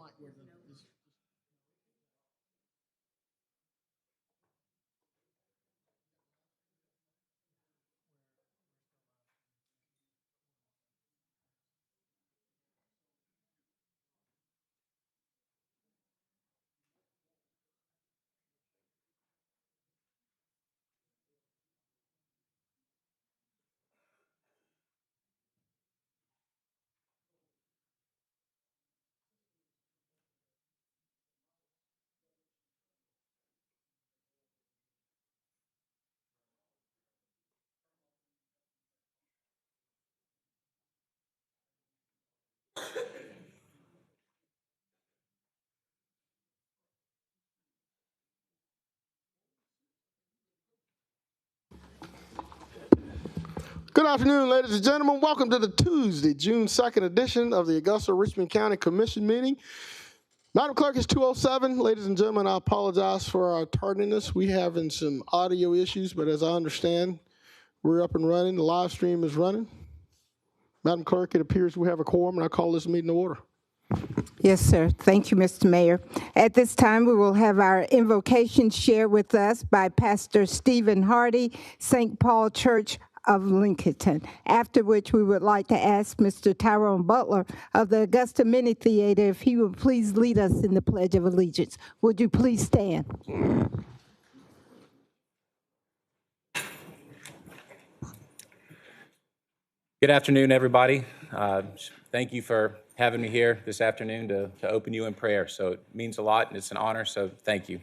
mic where this. Good afternoon, ladies and gentlemen. Welcome to the Tuesday, June 2nd edition of the Augusta Richmond County Commission meeting. Madam Clerk, it's 2:07. Ladies and gentlemen, I apologize for our tardiness. We're having some audio issues, but as I understand, we're up and running. The live stream is running. Madam Clerk, it appears we have a quorum, and I call this meeting to order. Yes, sir. Thank you, Mr. Mayor. At this time, we will have our invocation shared with us by Pastor Stephen Hardy, St. Paul Church of Lincoln, after which we would like to ask Mr. Tyrone Butler of the Augusta Mini Theater if he would please lead us in the Pledge of Allegiance. Would you please stand? Good afternoon, everybody. Thank you for having me here this afternoon to open you in prayer. So it means a lot, and it's an honor, so thank you.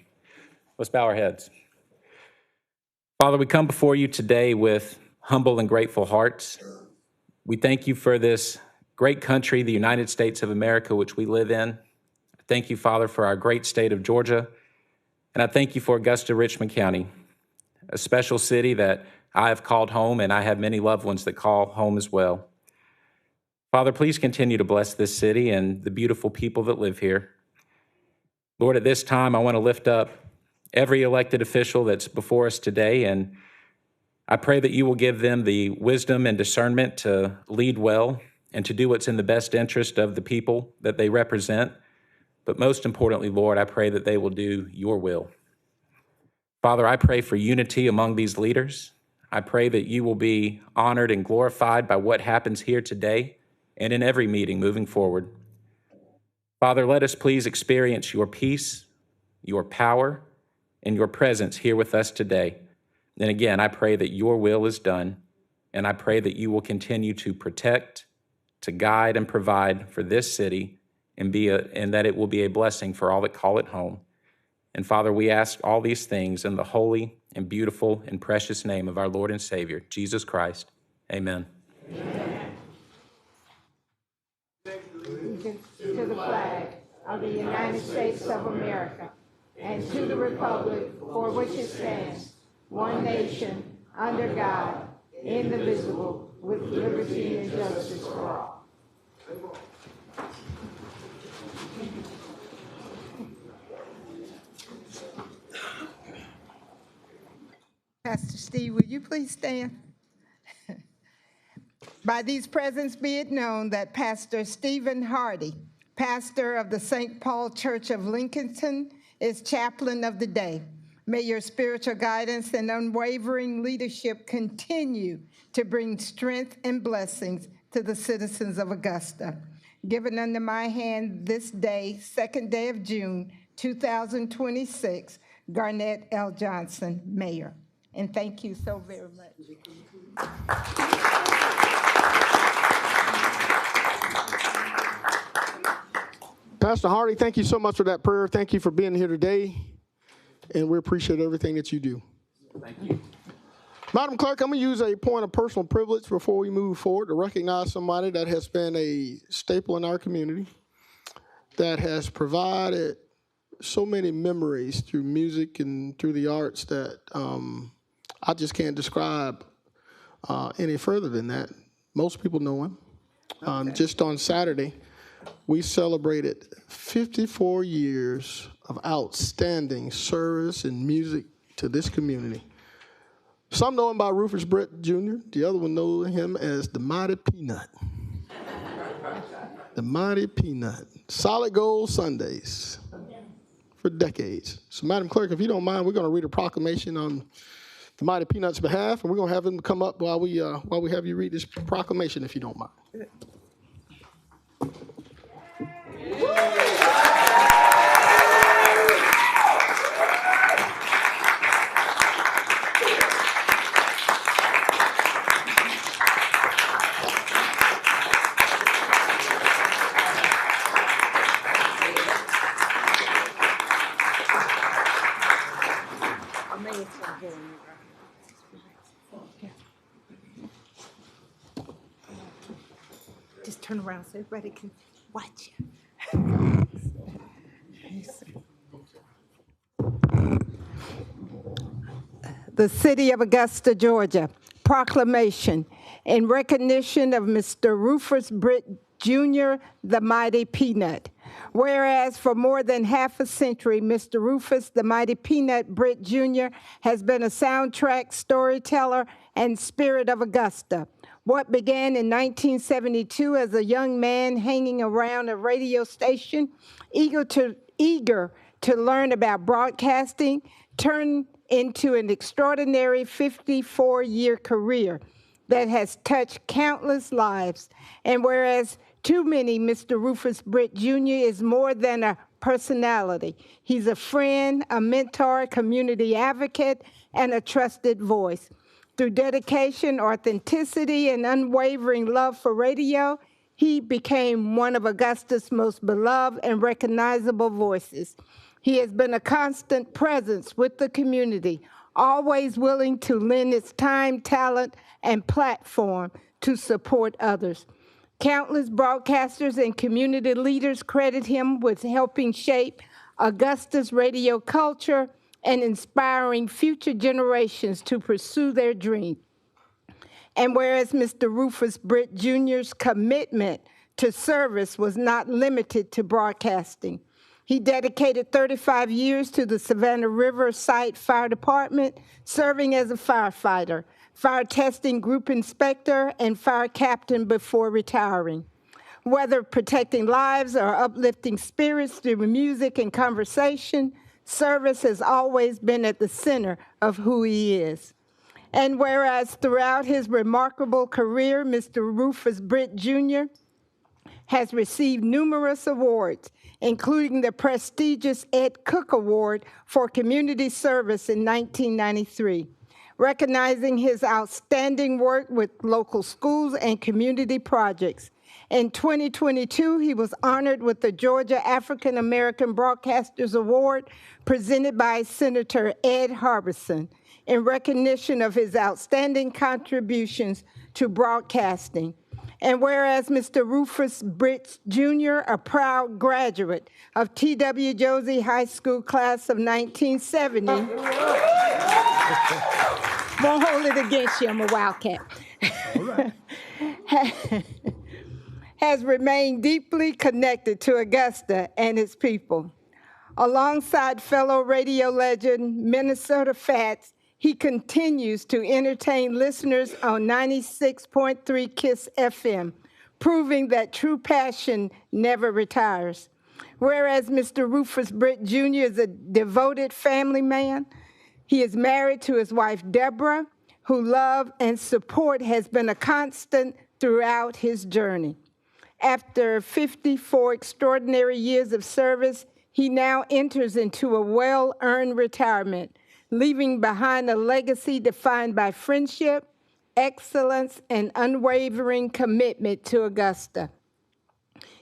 Let's bow our heads. Father, we come before you today with humble and grateful hearts. We thank you for this great country, the United States of America, which we live in. Thank you, Father, for our great state of Georgia. And I thank you for Augusta, Richmond County, a special city that I have called home, and I have many loved ones that call home as well. Father, please continue to bless this city and the beautiful people that live here. Lord, at this time, I want to lift up every elected official that's before us today, and I pray that you will give them the wisdom and discernment to lead well and to do what's in the best interest of the people that they represent. But most importantly, Lord, I pray that they will do your will. Father, I pray for unity among these leaders. I pray that you will be honored and glorified by what happens here today and in every meeting moving forward. Father, let us please experience your peace, your power, and your presence here with us today. And again, I pray that your will is done, and I pray that you will continue to protect, to guide, and provide for this city, and that it will be a blessing for all that call it home. And Father, we ask all these things in the holy and beautiful and precious name of our Lord and Savior, Jesus Christ. Amen. Amen. To the flag of the United States of America and to the republic for which it stands, one nation, under God, indivisible, with liberty and justice for all. Pastor Steve, would you please stand? By these presents be it known that Pastor Stephen Hardy, pastor of the St. Paul Church of Lincoln, is chaplain of the day. May your spiritual guidance and unwavering leadership continue to bring strength and blessings to the citizens of Augusta. Given under my hand this day, 2nd day of June, 2026, Garnett L. Johnson, Mayor. And thank you so very much. Pastor Hardy, thank you so much for that prayer. Thank you for being here today, and we appreciate everything that you do. Thank you. Madam Clerk, I'm going to use a point of personal privilege before we move forward to recognize somebody that has been a staple in our community, that has provided so many memories through music and through the arts that I just can't describe any further than that. Most people know him. Okay. Just on Saturday, we celebrated 54 years of outstanding service and music to this community. Some know him by Rufus Brett Jr. The other one know him as the Mighty Peanut. The Mighty Peanut. Solid Gold Sundays for decades. So, Madam Clerk, if you don't mind, we're going to read a proclamation on the Mighty Peanut's behalf, and we're going to have him come up while we have you read this proclamation, if you don't mind. Just turn around so everybody can watch you. The City of Augusta, Georgia, proclamation in recognition of Mr. Rufus Britt Jr., the Mighty Peanut. Whereas for more than half a century, Mr. Rufus, the Mighty Peanut Britt Jr. has been a soundtrack storyteller and spirit of Augusta. What began in 1972 as a young man hanging around a radio station, eager to learn about broadcasting, turned into an extraordinary 54-year career that has touched countless lives. And whereas too many, Mr. Rufus Britt Jr. is more than a personality. He's a friend, a mentor, community advocate, and a trusted voice. Through dedication, authenticity, and unwavering love for radio, he became one of Augusta's most beloved and recognizable voices. He has been a constant presence with the community, always willing to lend his time, talent, and platform to support others. Countless broadcasters and community leaders credit him with helping shape Augusta's radio culture and inspiring future generations to pursue their dreams. And whereas Mr. Rufus Britt Jr.'s commitment to service was not limited to broadcasting, he dedicated 35 years to the Savannah River Site Fire Department, serving as a firefighter, fire testing group inspector, and fire captain before retiring. Whether protecting lives or uplifting spirits through music and conversation, service has always been at the center of who he is. And whereas throughout his remarkable career, Mr. Rufus Britt Jr. has received numerous awards, including the prestigious Ed Cook Award for Community Service in 1993, recognizing his outstanding work with local schools and community projects. In 2022, he was honored with the Georgia African American Broadcasters Award presented by Senator Ed Harbison in recognition of his outstanding contributions to broadcasting. And whereas Mr. Rufus Britt Jr., a proud graduate of T.W. Josie High School class of 1970, won't hold it against you, I'm a Wildcat. All right. Has remained deeply connected to Augusta and its people. Alongside fellow radio legend Minnesota Fats, he continues to entertain listeners on 96.3 KISS FM, proving that true passion never retires. Whereas Mr. Rufus Britt Jr. is a devoted family man, he is married to his wife, Debra, who love and support has been a constant throughout his journey. After 54 extraordinary years of service, he now enters into a well-earned retirement, leaving behind a legacy defined by friendship, excellence, and unwavering commitment to Augusta.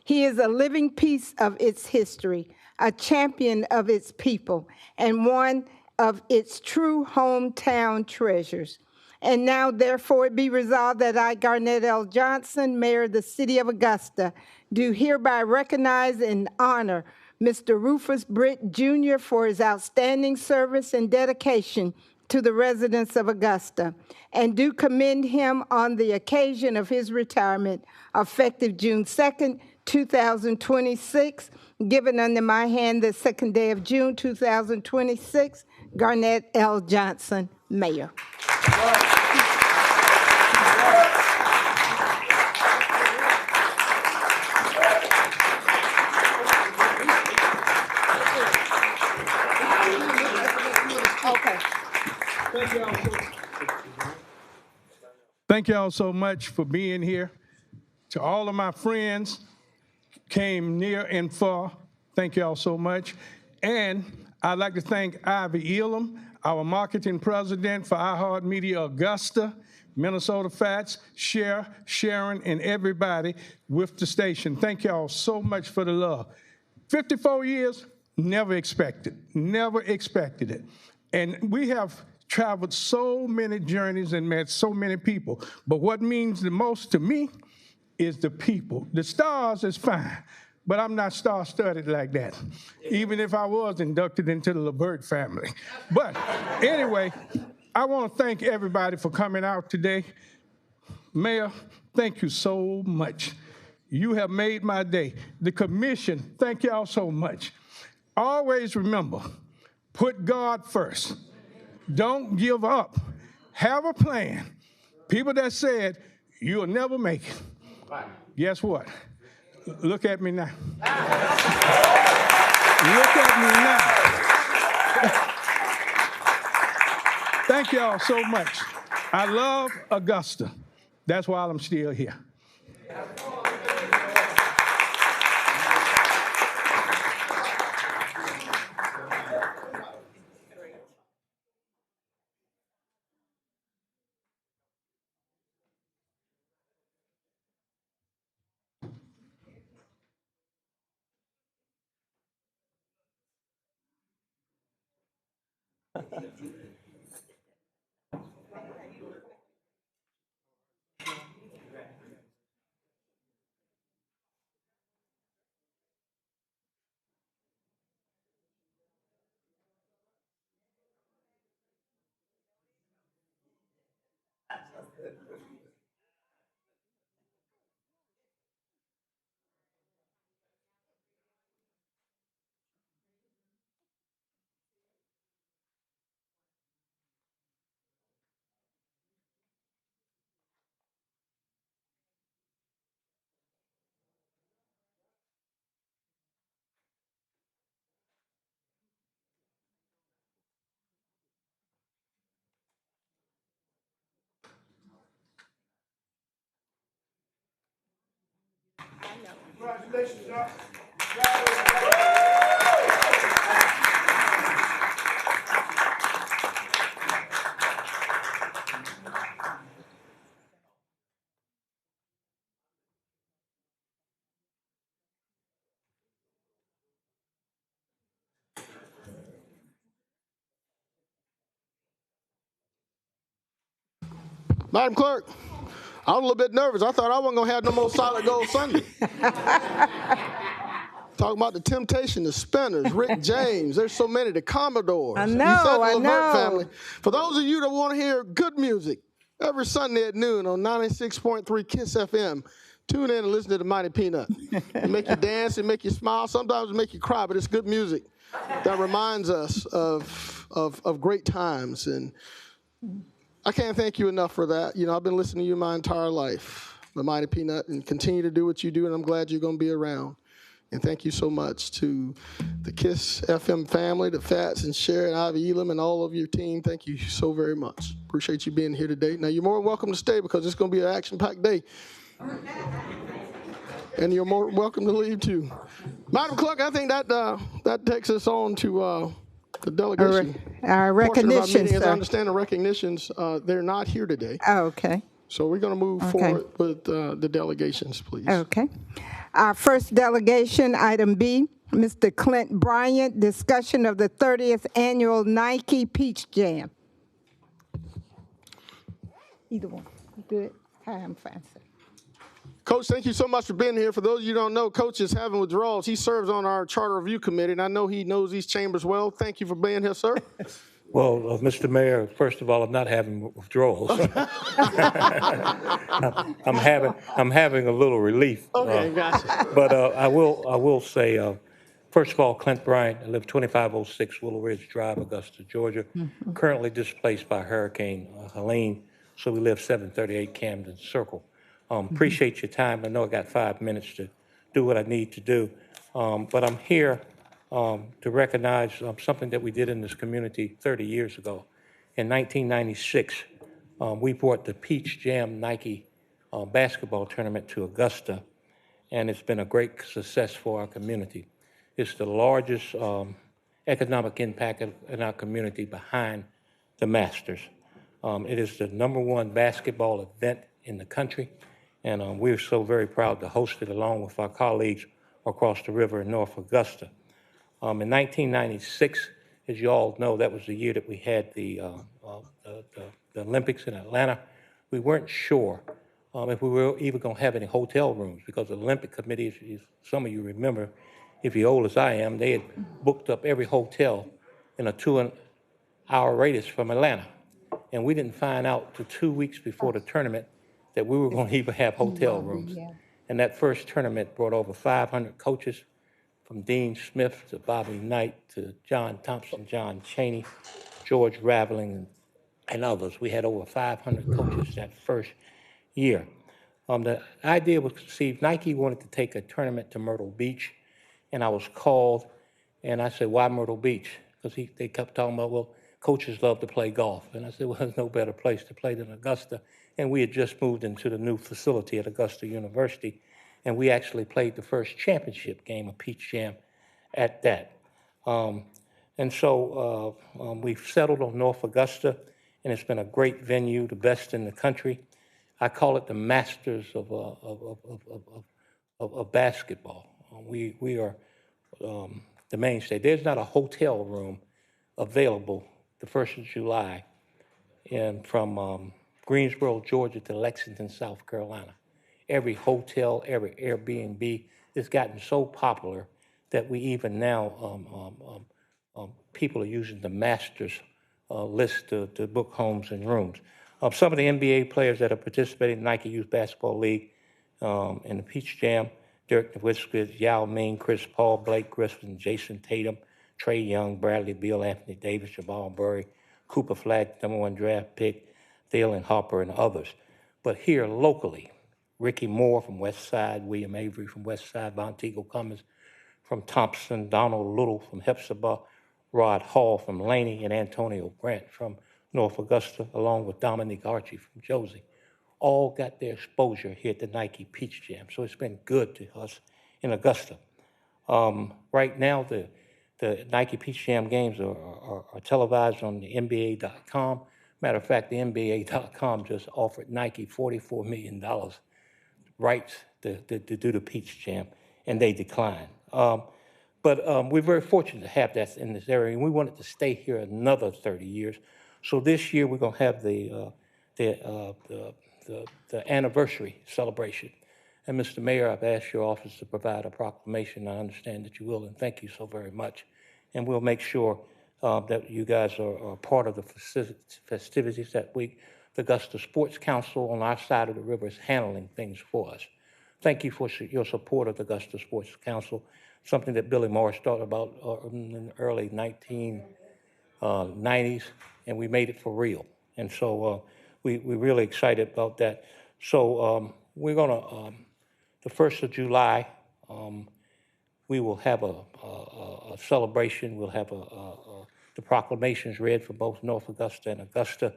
He is a living piece of its history, a champion of its people, and one of its true hometown treasures. And now, therefore, it be resolved that I, Garnett L. Johnson, Mayor of the City of Augusta, do hereby recognize and honor Mr. Rufus Britt Jr. for his outstanding service and dedication to the residents of Augusta, and do commend him on the occasion of his retirement, effective June 2nd, 2026, given under my hand the 2nd day of June, 2026, Garnett L. Johnson, Mayor. Thank y'all so much for being here. To all of my friends, came near and far, thank y'all so much. And I'd like to thank Ivy Elam, our marketing president for iHeartMedia Augusta, Minnesota Fats, Sharon, and everybody with the station. Thank y'all so much for the love. 54 years, never expected it. And we have traveled so many journeys and met so many people. But what means the most to me is the people. The stars is fine, but I'm not star-studded like that, even if I was inducted into the LeVert family. But anyway, I want to thank everybody for coming out today. Mayor, thank you so much. You have made my day. The commission, thank y'all so much. Always remember, put God first. Don't give up. Have a plan. People that said, you'll never make it. Guess what? Look at me now. Look at me now. Thank y'all so much. I love Augusta. That's why I'm still here. Congratulations, y'all. Madam Clerk, I was a little bit nervous. I thought I wasn't going to have no more Solid Gold Sunday. Talking about the Temptation, the Spinners, Rick James. There's so many, the Commodores. I You know, said the I LeVert know. family. For those of you that want to hear good music, every Sunday at noon on 96.3 KISS FM, tune in and listen to the Mighty Peanut. It make you dance, it make you smile. Sometimes it make you cry, but it's good music that reminds us of great times. And I can't thank you enough for that. You know, I've been listening to you my entire life, the Mighty Peanut, and continue to do what you do, and I'm glad you're going to be around. And thank you so much to the KISS FM family, the Fats and Sharon, Ivy Elam, and all of your team. Thank you so very much. Appreciate you being here today. Now, you're more than welcome to stay because it's going to be an action-packed day. And you're more welcome to leave, too. Madam Clerk, I think that takes us on to the delegation. Our Portion of our recognition, meeting. As I sir. understand the recognitions, they're not here today. Oh, okay. So we're going to move forward with the delegations, please. Okay. Our first delegation, item B, Mr. Clint Bryant, discussion of the 30th annual Nike Peach Jam. Either one. You good? Hi, I'm fine, sir. Coach, thank you so much for being here. For those of you who don't know, Coach is having withdrawals. He serves on our Charter Review Committee, and I know he knows these chambers well. Thank you for being here, sir. Well, Mr. Mayor, first of all, I'm not having withdrawals. I'm having a little relief. Okay, gotcha. But I will say, first of all, Clint Bryant, I live 2506 Willow Ridge Drive, Augusta, Georgia. Currently displaced by Hurricane Helene, so we live 738 Camden Circle. Appreciate your time. I know I got 5 minutes to do what I need to do, but I'm here to recognize something that we did in this community 30 years ago. In 1996, we brought the Peach Jam Nike basketball tournament to Augusta, and it's been a great success for our community. It's the largest economic impact in our community behind the Masters. It is the #1 basketball event in the country, and we're so very proud to host it along with our colleagues across the river in North Augusta. In 1996, as you all know, that was the year that we had the Olympics in Atlanta. We weren't sure if we were even going to have any hotel rooms because the Olympic Committee, if some of you remember, if you're old as I am, they had booked up every hotel in a 2-hour radius from Atlanta. And we didn't find out till 2 weeks before the tournament that we were going to even have hotel rooms. And that first tournament brought over 500 coaches, from Dean Smith to Bobby Knight to John Thompson, John Chaney, George Raveling, and others. We had over 500 coaches that first year. The idea was conceived, Nike wanted to take a tournament to Myrtle Beach, and I was called, and I said, why Myrtle Beach? Because they kept talking about, well, coaches love to play golf. And I said, well, there's no better place to play than Augusta. And we had just moved into the new facility at Augusta University, and we actually played the first championship game of Peach Jam at that. And so we've settled on North Augusta, and it's been a great venue, the best in the country. I call it the Masters of basketball. We are the mainstay. There's not a hotel room available the 1st of July and from Greensboro, Georgia to Lexington, South Carolina. Every hotel, every Airbnb has gotten so popular that we even now, people are using the Masters list to book homes and rooms. Some of the NBA players that are participating in the Nike Youth Basketball League in the Peach Jam, Dirk Nowitzki, Yao Ming, Chris Paul, Blake Griffin, Jason Tatum, Trey Young, Bradley Beal, Anthony Davis, Jamal Murray, Cooper Flagg, #1 draft pick, Thielen Harper, and others. But here locally, Ricky Moore from West Side, William Avery from West Side, Montego Cummins from Thompson, Donald Little from Hepzibah, Rod Hall from Laney, and Antonio Grant from North Augusta, along with Dominique Archie from Josie, all got their exposure here at the Nike Peach Jam. So it's been good to us in Augusta. Right now, the Nike Peach Jam games are televised on the NBA.com. Matter of fact, the NBA.com just offered Nike $44 million rights to do the Peach Jam, and they declined. But we're very fortunate to have that in this area, and we wanted to stay here another 30 years. So this year we're going to have the anniversary celebration. And Mr. Mayor, I've asked your office to provide a proclamation. I understand that you will, and thank you so very much. And we'll make sure that you guys are part of the festivities that week. The Augusta Sports Council on our side of the river is handling things for us. Thank you for your support of the Augusta Sports Council, something that Billy Morris started about in the early 1990s, and we made it for real. And so we're really excited about that. So we're going to, the 1st of July, we will have a celebration. We'll have the proclamations read for both North Augusta and Augusta.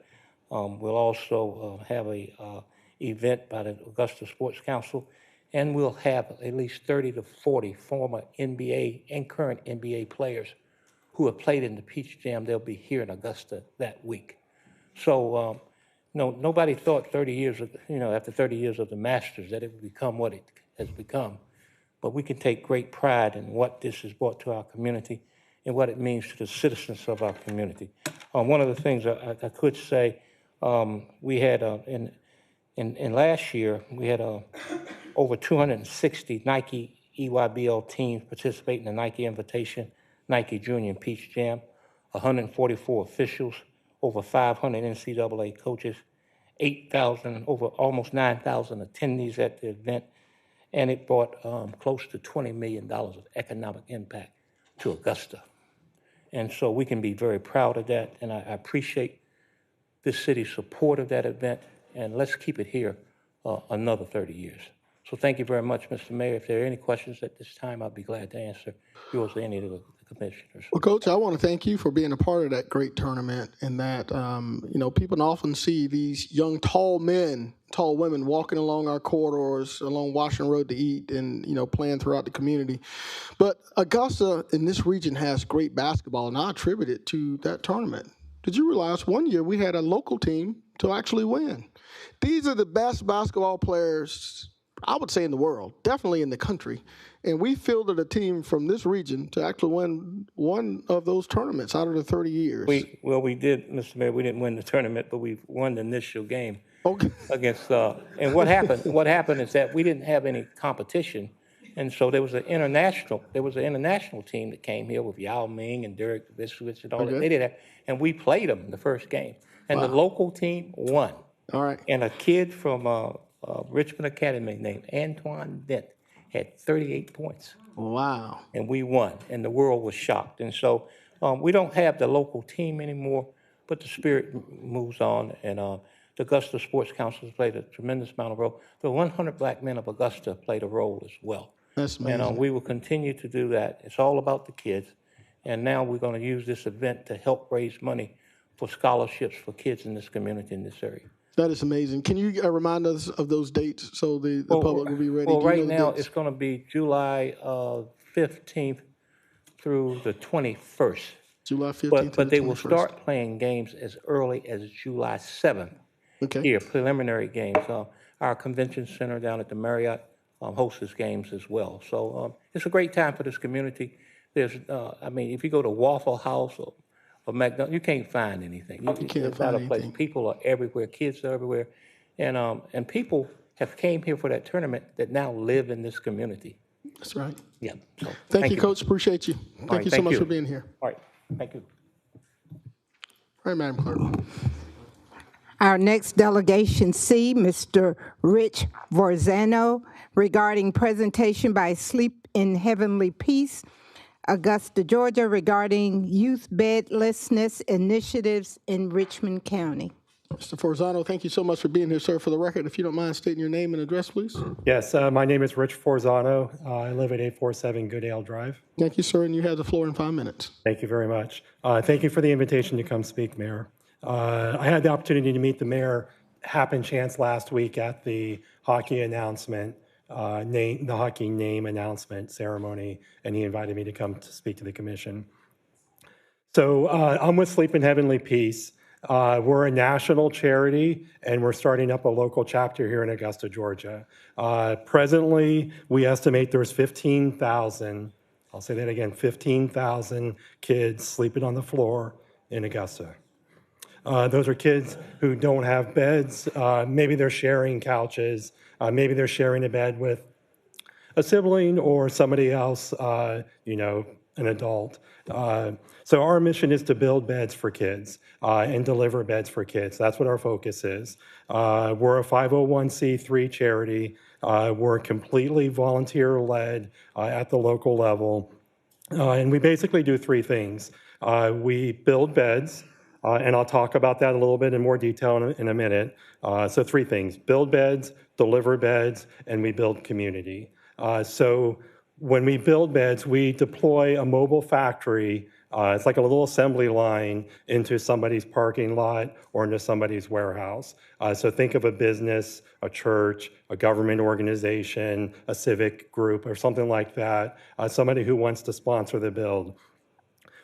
We'll also have a event by the Augusta Sports Council, and we'll have at least 30 to 40 former NBA and current NBA players who have played in the Peach Jam. They'll be here in Augusta that week. So, nobody thought 30 years, after 30 years of the Masters, that it would become what it has become. But we can take great pride in what this has brought to our community and what it means to the citizens of our community. One of the things I could say, we had in last year, we had over 260 Nike EYBL teams participate in the Nike Invitation, Nike Junior and Peach Jam, 144 officials, over 500 NCAA coaches, 8,000, over almost 9,000 attendees at the event, and it brought close to $20 million of economic impact to Augusta. And so we can be very proud of that, and I appreciate this city's support of that event, and let's keep it here another 30 years. So thank you very much, Mr. Mayor. If there are any questions at this time, I'll be glad to answer yours or any of the the commissioners. Well, Coach, I want to thank you for being a part of that great tournament. And that, people often see these young, tall men, tall women walking along our corridors, along Washington Road to eat, and playing throughout the community. But Augusta in this region has great basketball, and I attribute it to that tournament. Did you realize one year we had a local team to actually win? These are the best basketball players, I would say, in the world, definitely in the country. And we fielded a team from this region to actually win one of those tournaments out of the 30 years. We did, Mr. Mayor, we didn't win the tournament, but we won the initial game Okay. against, and what happened is that we didn't have any competition. And so there was an international team that came here with Yao Ming and Derek Biscuits and all that. Okay. They did that, and we played them the first game. And the local team won. All right. And a kid from Richmond Academy named Antoine Dent had 38 points. Wow. And we won, and the world was shocked. And so we don't have the local team anymore, but the spirit moves on, and the Augusta Sports Council has played a tremendous amount of role. The 100 Black Men of Augusta played a role as well. That's amazing. And we will continue to do that. It's all about the kids, and now we're going to use this event to help raise money for scholarships for kids in this community, in this area. That is amazing. Can you remind us of those dates so the public will be ready? Well, Do you right know the now, dates? it's going to be July 15th through the 21st. July 15th. But they will start playing games as early as July 7th. Okay. Here, preliminary games. Our convention center down at the Marriott hosts games as well. So it's a great time for this community. There's, if you go to Waffle House or McDonald's, you can't find anything. You can't It's find not a place. anything. People are everywhere. Kids are everywhere, and people have came here for that tournament that now live in this community. That's right. Yeah. So, Thank you, Coach. Appreciate you. Thank you so much for being here. All right. Thank you. All right, Madam Clerk. Our next delegation, C.Mr. Rich Forzano, regarding presentation by Sleep in Heavenly Peace, Augusta, Georgia, regarding youth bedlessness initiatives in Richmond County. Mr. Forzano, thank you so much for being here, sir. For the record, if you don't mind stating your name and address, please. Yes, my name is Rich Forzano. I live at 847 Goodale Drive. Thank you, sir, and you have the floor in 5 minutes. Thank you very much. Thank you for the invitation to come speak, Mayor. I had the opportunity to meet the mayor happen chance last week at the hockey announcement, the hockey name announcement ceremony, and he invited me to come to speak to the commission. So I'm with Sleep in Heavenly Peace. We're a national charity, and we're starting up a local chapter here in Augusta, Georgia. Presently, we estimate there's 15,000, I'll say that again, 15,000 kids sleeping on the floor in Augusta. Those are kids who don't have beds. Maybe they're sharing couches. Maybe they're sharing a bed with a sibling or somebody else, an adult. So our mission is to build beds for kids and deliver beds for kids. That's what our focus is. We're a 501c3 charity. We're completely volunteer-led at the local level. And we basically do three things. We build beds, and I'll talk about that a little bit in more detail in a minute. So three things: build beds, deliver beds, and we build community. So when we build beds, we deploy a mobile factory. It's like a little assembly line into somebody's parking lot or into somebody's warehouse. So think of a business, a church, a government organization, a civic group, or something like that, somebody who wants to sponsor the build.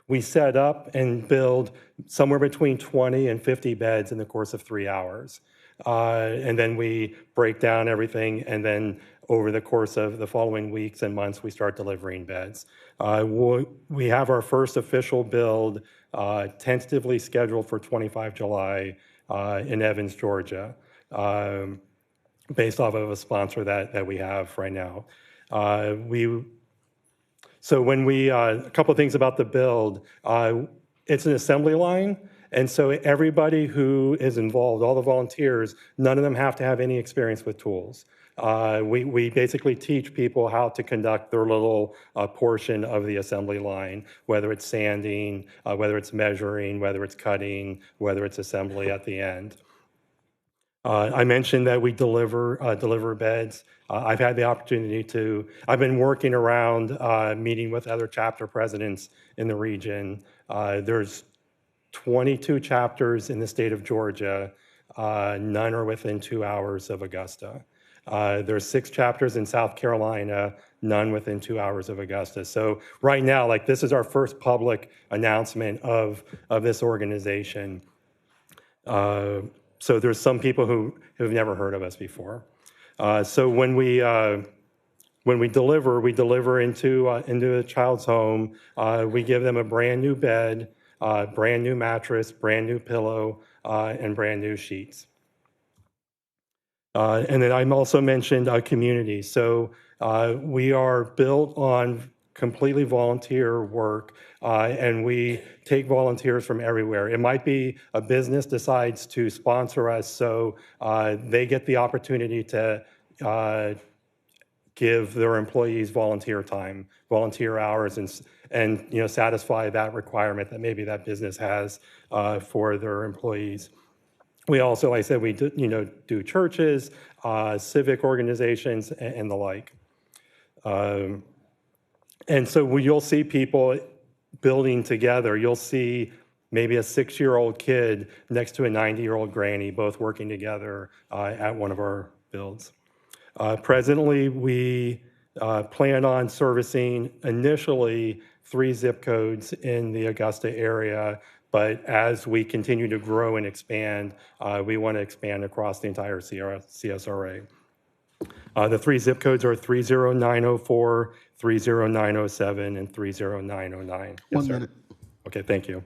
We set up and build somewhere between 20 and 50 beds in the course of 3 hours. And then we break down everything, and then over the course of the following weeks and months, we start delivering beds. We have our first official build tentatively scheduled for 25 July in Evans, Georgia, based off of a sponsor that we have right now. So when a couple of things about the build, it's an assembly line. And so everybody who is involved, all the volunteers, none of them have to have any experience with tools. We basically teach people how to conduct their little portion of the assembly line, whether it's sanding, whether it's measuring, whether it's cutting, whether it's assembly at the end. I mentioned that we deliver beds. I've had the opportunity to, I've been working around meeting with other chapter presidents in the region. There's 22 chapters in the state of Georgia. None are within 2 hours of Augusta. There's 6 chapters in South Carolina, none within 2 hours of Augusta. So right now, like, this is our first public announcement of this organization. So there's some people who have never heard of us before. So when we deliver into a child's home. We give them a brand new bed, brand new mattress, brand new pillow, and brand new sheets. And then I also mentioned community. So we are built on completely volunteer work, and we take volunteers from everywhere. It might be a business decides to sponsor us, so they get the opportunity to give their employees volunteer time, volunteer hours, and satisfy that requirement that maybe that business has for their employees. We also, like I said, we do churches, civic organizations, and the like. And so you'll see people building together. You'll see maybe a 6-year-old kid next to a 90-year-old granny, both working together at one of our builds. Presently, we plan on servicing initially 3 zip codes in the Augusta area, but as we continue to grow and expand, we want to expand across the entire CSRA. The 3 zip codes are 30904, 30907, and 30909. Yes, 1 sir. minute. Okay, thank you.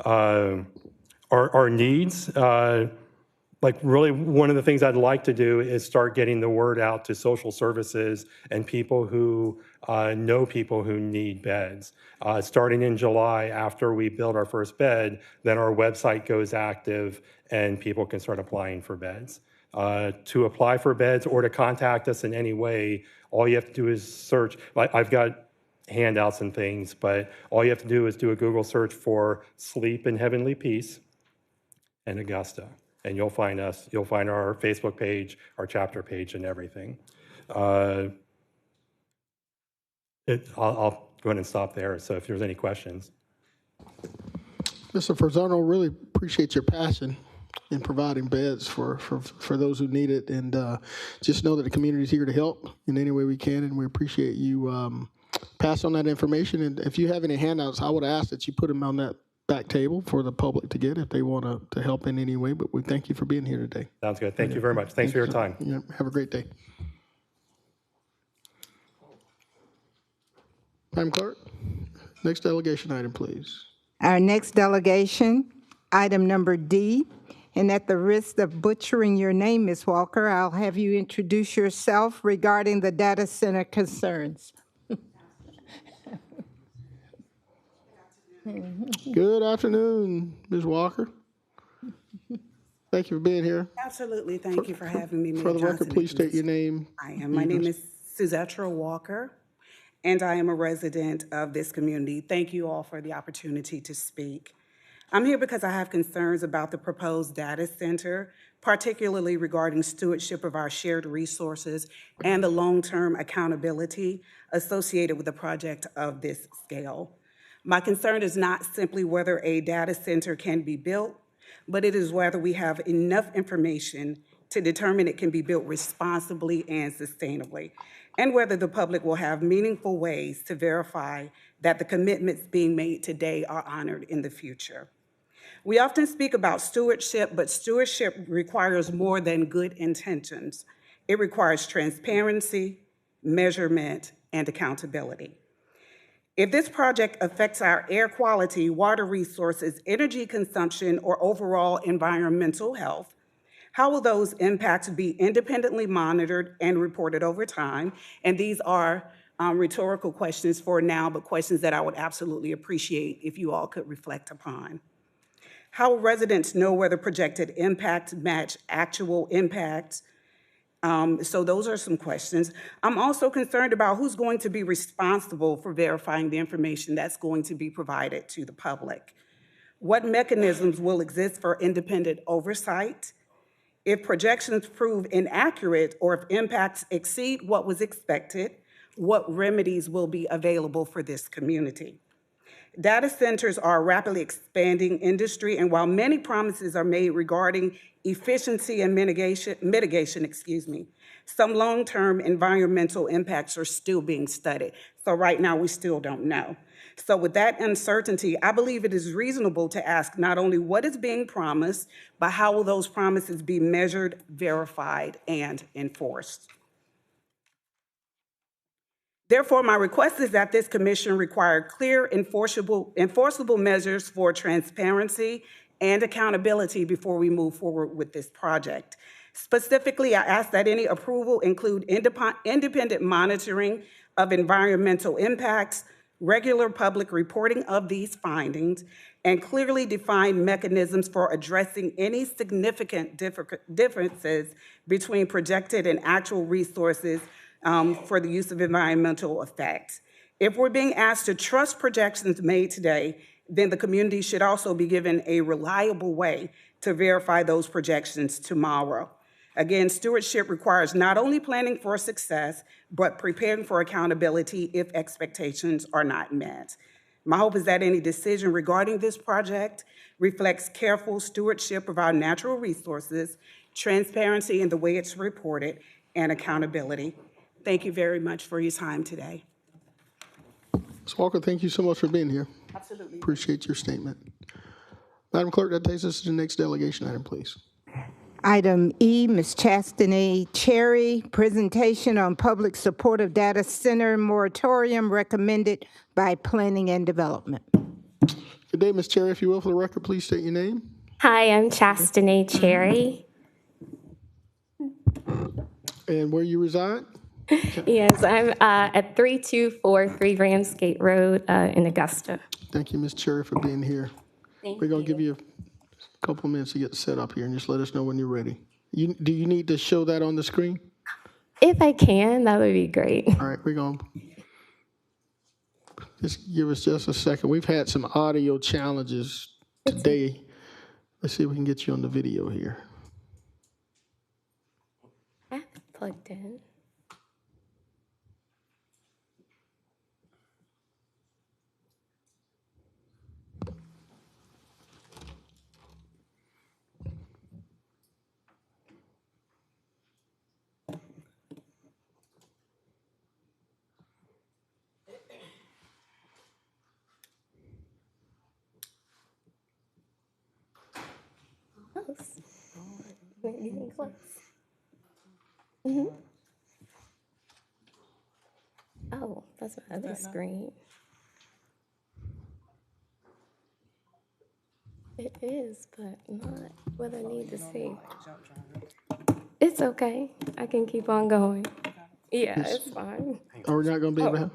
Our needs, like really one of the things I'd like to do is start getting the word out to social services and people who know people who need beds. Starting in July, after we build our first bed, then our website goes active and people can start applying for beds. To apply for beds or to contact us in any way, all you have to do is search. I've got handouts and things, but all you have to do is do a Google search for Sleep in Heavenly Peace and Augusta, and you'll find us. You'll find our Facebook page, our chapter page, and everything. I'll go ahead and stop there, so if there's any questions. Mr. Forzano, really appreciate your passion in providing beds for those who need it, and just know that the community is here to help in any way we can, and we appreciate you pass on that information. And if you have any handouts, I would ask that you put them on that back table for the public to get if they want to help in any way. But we thank you for being here today. Sounds good. Thank you very much. Thanks for your time. Yeah, have a great day. Madam Clerk, next delegation item, please. Our next delegation, item number D, and at the risk of butchering your name, Ms. Walker, I'll have you introduce yourself regarding the data center concerns. Good afternoon, Ms. Walker. Thank you for being here. Absolutely. Thank you for having me, Mayor For the record, Johnson. please state your name. I am. My name is Suzettra Walker, and I am a resident of this community. Thank you all for the opportunity to speak. I'm here because I have concerns about the proposed data center, particularly regarding stewardship of our shared resources and the long-term accountability associated with a project of this scale. My concern is not simply whether a data center can be built, but it is whether we have enough information to determine it can be built responsibly and sustainably, and whether the public will have meaningful ways to verify that the commitments being made today are honored in the future. We often speak about stewardship, but stewardship requires more than good intentions. It requires transparency, measurement, and accountability. If this project affects our air quality, water resources, energy consumption, or overall environmental health, how will those impacts be independently monitored and reported over time? And these are rhetorical questions for now, but questions that I would absolutely appreciate if you all could reflect upon. How will residents know whether projected impacts match actual impacts? So those are some questions. I'm also concerned about who's going to be responsible for verifying the information that's going to be provided to the public. What mechanisms will exist for independent oversight? If projections prove inaccurate or if impacts exceed what was expected, what remedies will be available for this community? Data centers are a rapidly expanding industry, and while many promises are made regarding efficiency and mitigation, some long-term environmental impacts are still being studied. So right now, we still don't know. So with that uncertainty, I believe it is reasonable to ask not only what is being promised, but how will those promises be measured, verified, and enforced? Therefore, my request is that this commission require clear, enforceable measures for transparency and accountability before we move forward with this project. Specifically, I ask that any approval include independent monitoring of environmental impacts, regular public reporting of these findings, and clearly defined mechanisms for addressing any significant differences between projected and actual resources for the use of environmental effects. If we're being asked to trust projections made today, then the community should also be given a reliable way to verify those projections tomorrow. Again, stewardship requires not only planning for success, but preparing for accountability if expectations are not met. My hope is that any decision regarding this project reflects careful stewardship of our natural resources, transparency in the way it's reported, and accountability. Thank you very much for your time today. Ms. Walker, thank you so much for being here. Absolutely. Appreciate your statement. Madam Clerk, that takes us to the next delegation item, please. Item E, Ms. Chastanae Cherry, presentation on public support of data center moratorium recommended by Planning and Development. Good day, Ms. Cherry. If you will, for the record, please state your name. Hi, I'm Chastanae Cherry. And where you reside? Yes, I'm at 3243 Ramsgate Road in Augusta. Thank you, Ms. Cherry, for being here. We're going to give you a couple of minutes to get set up here, and just let us know when you're ready. Do you need to show that on the screen? If I can, that would be great. All right, we're going to just give us just a second. We've had some audio challenges today. Let's see if we can get you on the video here. I have it plugged in. Close. We're getting close. Oh, that's my other screen. It is, but not what I need to see. It's okay. I can keep on going. Yeah, it's fine. Are we not going to be able to have?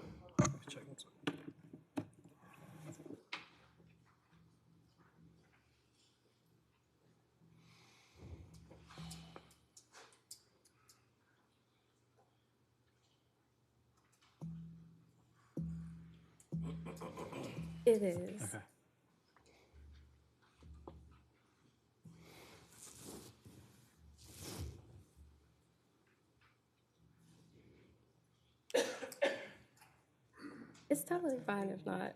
It is. Okay. It's totally fine if not.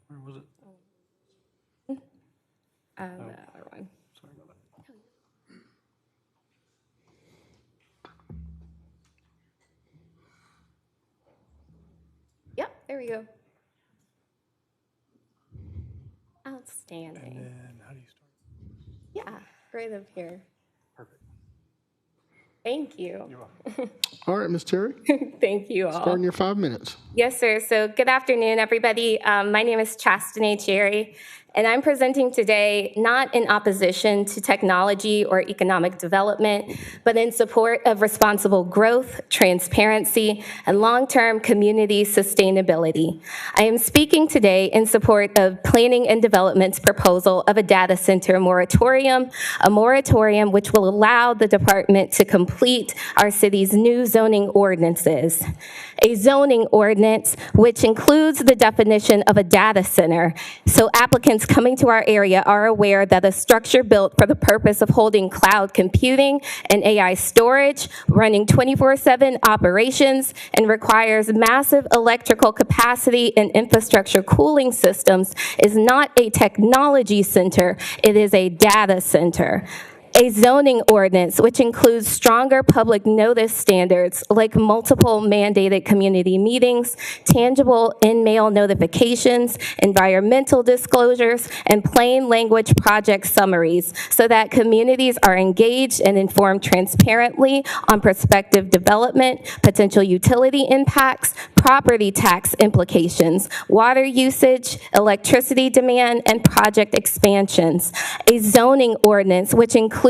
Where was it? The other one. Sorry about that. Yep, there we go. Outstanding. And then how do you start? Yeah, right up here. Perfect. Thank you. You're welcome. All right, Ms. Terry, Thank you all. starting your 5 minutes. Yes, sir. So good afternoon, everybody. My name is Chastanae Cherry, and I'm presenting today not in opposition to technology or economic development, but in support of responsible growth, transparency, and long-term community sustainability. I am speaking today in support of Planning and Development's proposal of a data center moratorium, a moratorium which will allow the department to complete our city's new zoning ordinances. a zoning ordinance, which includes the definition of a data center. So applicants coming to our area are aware that a structure built for the purpose of holding cloud computing and AI storage, running 24/7 operations, and requires massive electrical capacity and infrastructure cooling systems is not a technology center, it is a data center. A zoning ordinance, which includes stronger public notice standards like multiple mandated community meetings, tangible in-mail notifications, environmental disclosures, and plain language project summaries so that communities are engaged and informed transparently on prospective development, potential utility impacts, property tax implications, water usage, electricity demand, and project expansions. A zoning ordinance, which includes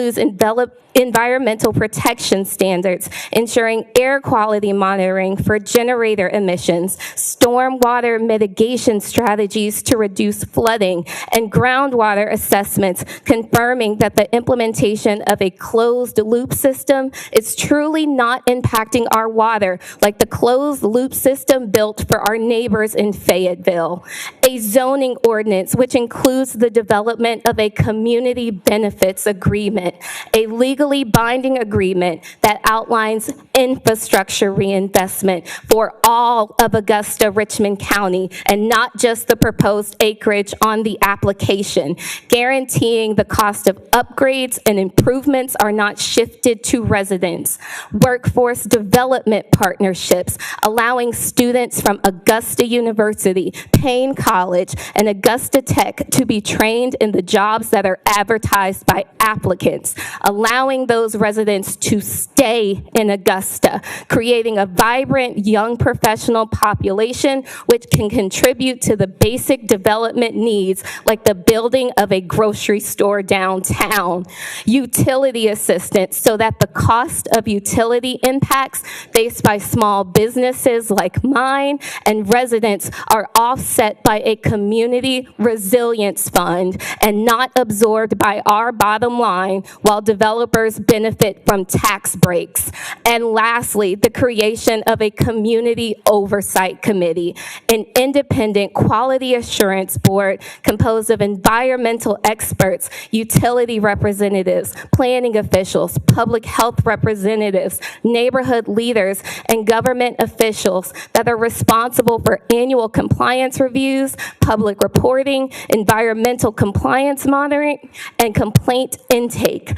environmental protection standards, ensuring air quality monitoring for generator emissions, stormwater mitigation strategies to reduce flooding, and groundwater assessments confirming that the implementation of a closed-loop system is truly not impacting our water like the closed-loop system built for our neighbors in Fayetteville. A zoning ordinance, which includes the development of a community benefits agreement, a legally binding agreement that outlines infrastructure reinvestment for all of Augusta, Richmond County, and not just the proposed acreage on the application, guaranteeing the cost of upgrades and improvements are not shifted to residents. Workforce development partnerships, allowing students from Augusta University, Payne College, and Augusta Tech to be trained in the jobs that are advertised by applicants, allowing those residents to stay in Augusta, creating a vibrant young professional population which can contribute to the basic development needs like the building of a grocery store downtown. Utility assistance so that the cost of utility impacts faced by small businesses like mine and residents are offset by a community resilience fund and not absorbed by our bottom line while developers benefit from tax breaks. And lastly, the creation of a community oversight committee, an independent quality assurance board composed of environmental experts, utility representatives, planning officials, public health representatives, neighborhood leaders, and government officials that are responsible for annual compliance reviews, public reporting, environmental compliance monitoring, and complaint intake.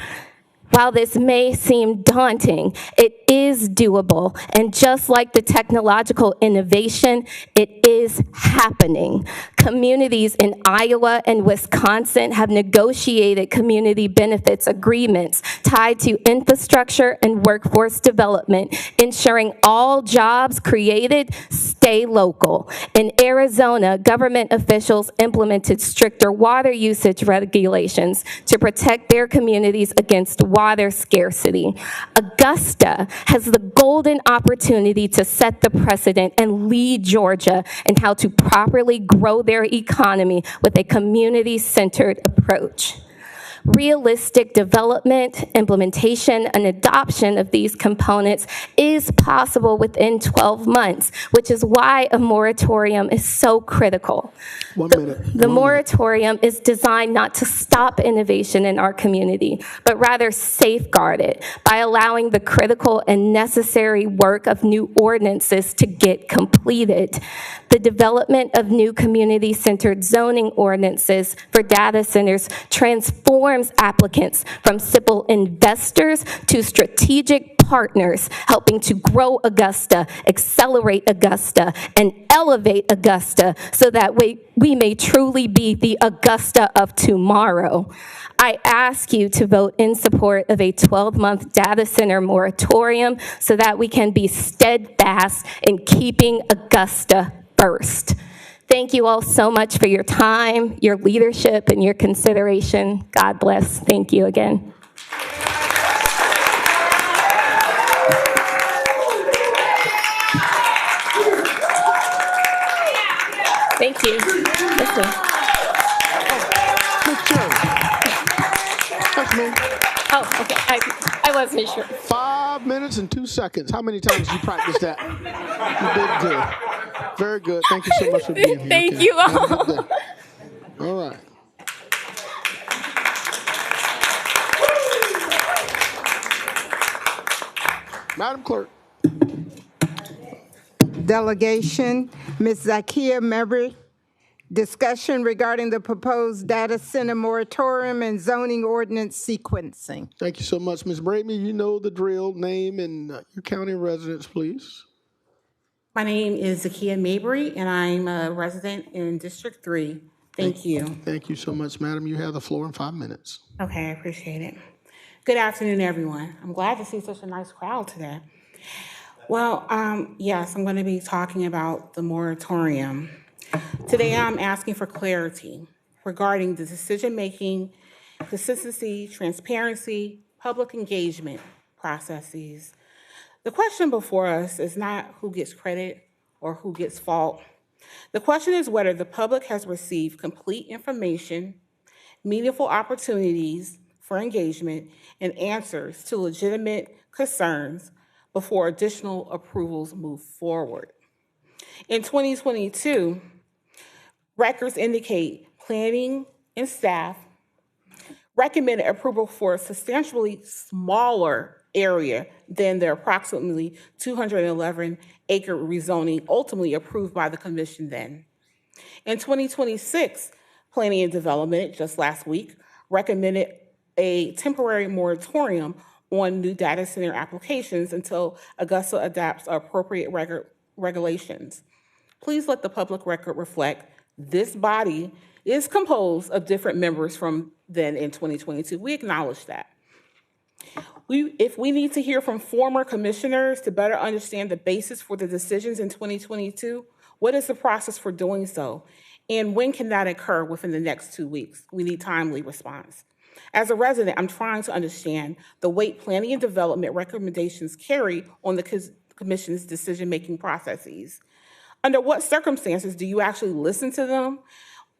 While this may seem daunting, it is doable, and just like the technological innovation, it is happening. Communities in Iowa and Wisconsin have negotiated community benefits agreements tied to infrastructure and workforce development, ensuring all jobs created stay local. In Arizona, government officials implemented stricter water usage regulations to protect their communities against water scarcity. Augusta has the golden opportunity to set the precedent and lead Georgia in how to properly grow their economy with a community-centered approach. Realistic development, implementation, and adoption of these components is possible within 12 months, which is why a moratorium is so critical. The moratorium is designed not to stop innovation in our community, but rather safeguard it by allowing the critical and necessary work of new ordinances to get completed. The development of new community-centered zoning ordinances for data centers transforms applicants from simple investors to strategic partners, helping to grow Augusta, accelerate Augusta, and elevate Augusta so that we may truly be the Augusta of tomorrow. I ask you to vote in support of a 12-month data center moratorium so that we can be steadfast in keeping Augusta first. Thank you all so much for your time, your leadership, and your consideration. God bless. Thank you again. Thank you. Oh, okay. I wasn't sure. 5 minutes and 2 seconds. How many times did you practice that? You did good. Very good. Thank you so much for being here. Thank Okay. you Have a all. good day. All right. Madam Clerk. Delegation, Ms. Zakiya, Mabery-Discussion regarding the proposed data center moratorium and zoning ordinance sequencing. Thank you so much, Ms. Brady. You know the drill. Name and your county residence, please. My name is Zakiya Mabery, and I'm a resident in District 3. Thank you. Thank you so much, madam. You have the floor in 5 minutes. Okay, I appreciate it. Good afternoon, everyone. I'm glad to see such a nice crowd today. Well, yes, I'm going to be talking about the moratorium. Today, I'm asking for clarity regarding the decision-making, consistency, transparency, public engagement processes. The question before us is not who gets credit or who gets fault. The question is whether the public has received complete information, meaningful opportunities for engagement, and answers to legitimate concerns before additional approvals move forward. In 2022, records indicate planning and staff recommended approval for a substantially smaller area than the approximately 211-acre rezoning ultimately approved by the commission then. In 2026, Planning and Development, just last week, recommended a temporary moratorium on new data center applications until Augusta adopts appropriate regulations. Please let the public record reflect this body is composed of different members from then in 2022. We acknowledge that. If we need to hear from former commissioners to better understand the basis for the decisions in 2022, what is the process for doing so? And when can that occur within the next 2 weeks? We need timely response. As a resident, I'm trying to understand the weight planning and development recommendations carry on the commission's decision-making processes. Under what circumstances do you actually listen to them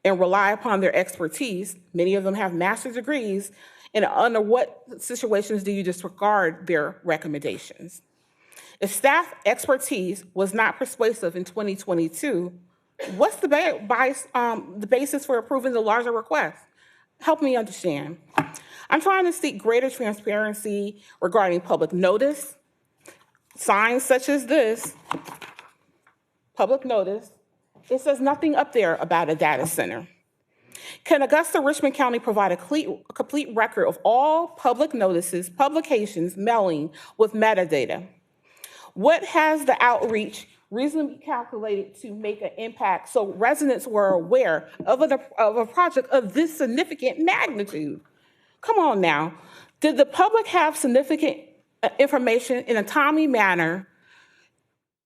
and rely upon their expertise? Many of them have master's degrees. And under what situations do you disregard their recommendations? If staff expertise was not persuasive in 2022, what's the basis for approving the larger request? Help me understand. I'm trying to seek greater transparency regarding public notice, signs such as this, public notice. It says nothing up there about a data center. Can Augusta Richmond County provide a complete record of all public notices, publications, mailing with metadata? What has the outreach reasonably calculated to make an impact so residents were aware of a project of this significant magnitude? Come on now. Did the public have significant information in a timely manner?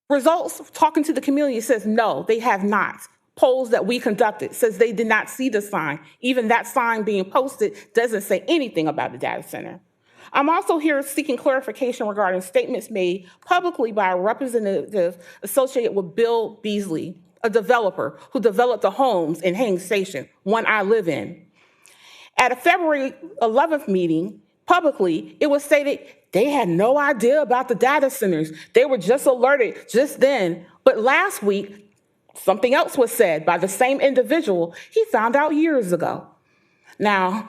Results talking to the community says no, they have not. Polls that we conducted says they did not see the sign. Even that sign being posted doesn't say anything about the data center. I'm also here seeking clarification regarding statements made publicly by a representative associated with Bill Beasley, a developer who developed the homes in Haines Station, one I live in. At a February 11th meeting, publicly, it was stated they had no idea about the data centers. They were just alerted just then. But last week, something else was said by the same individual he found out years ago. Now,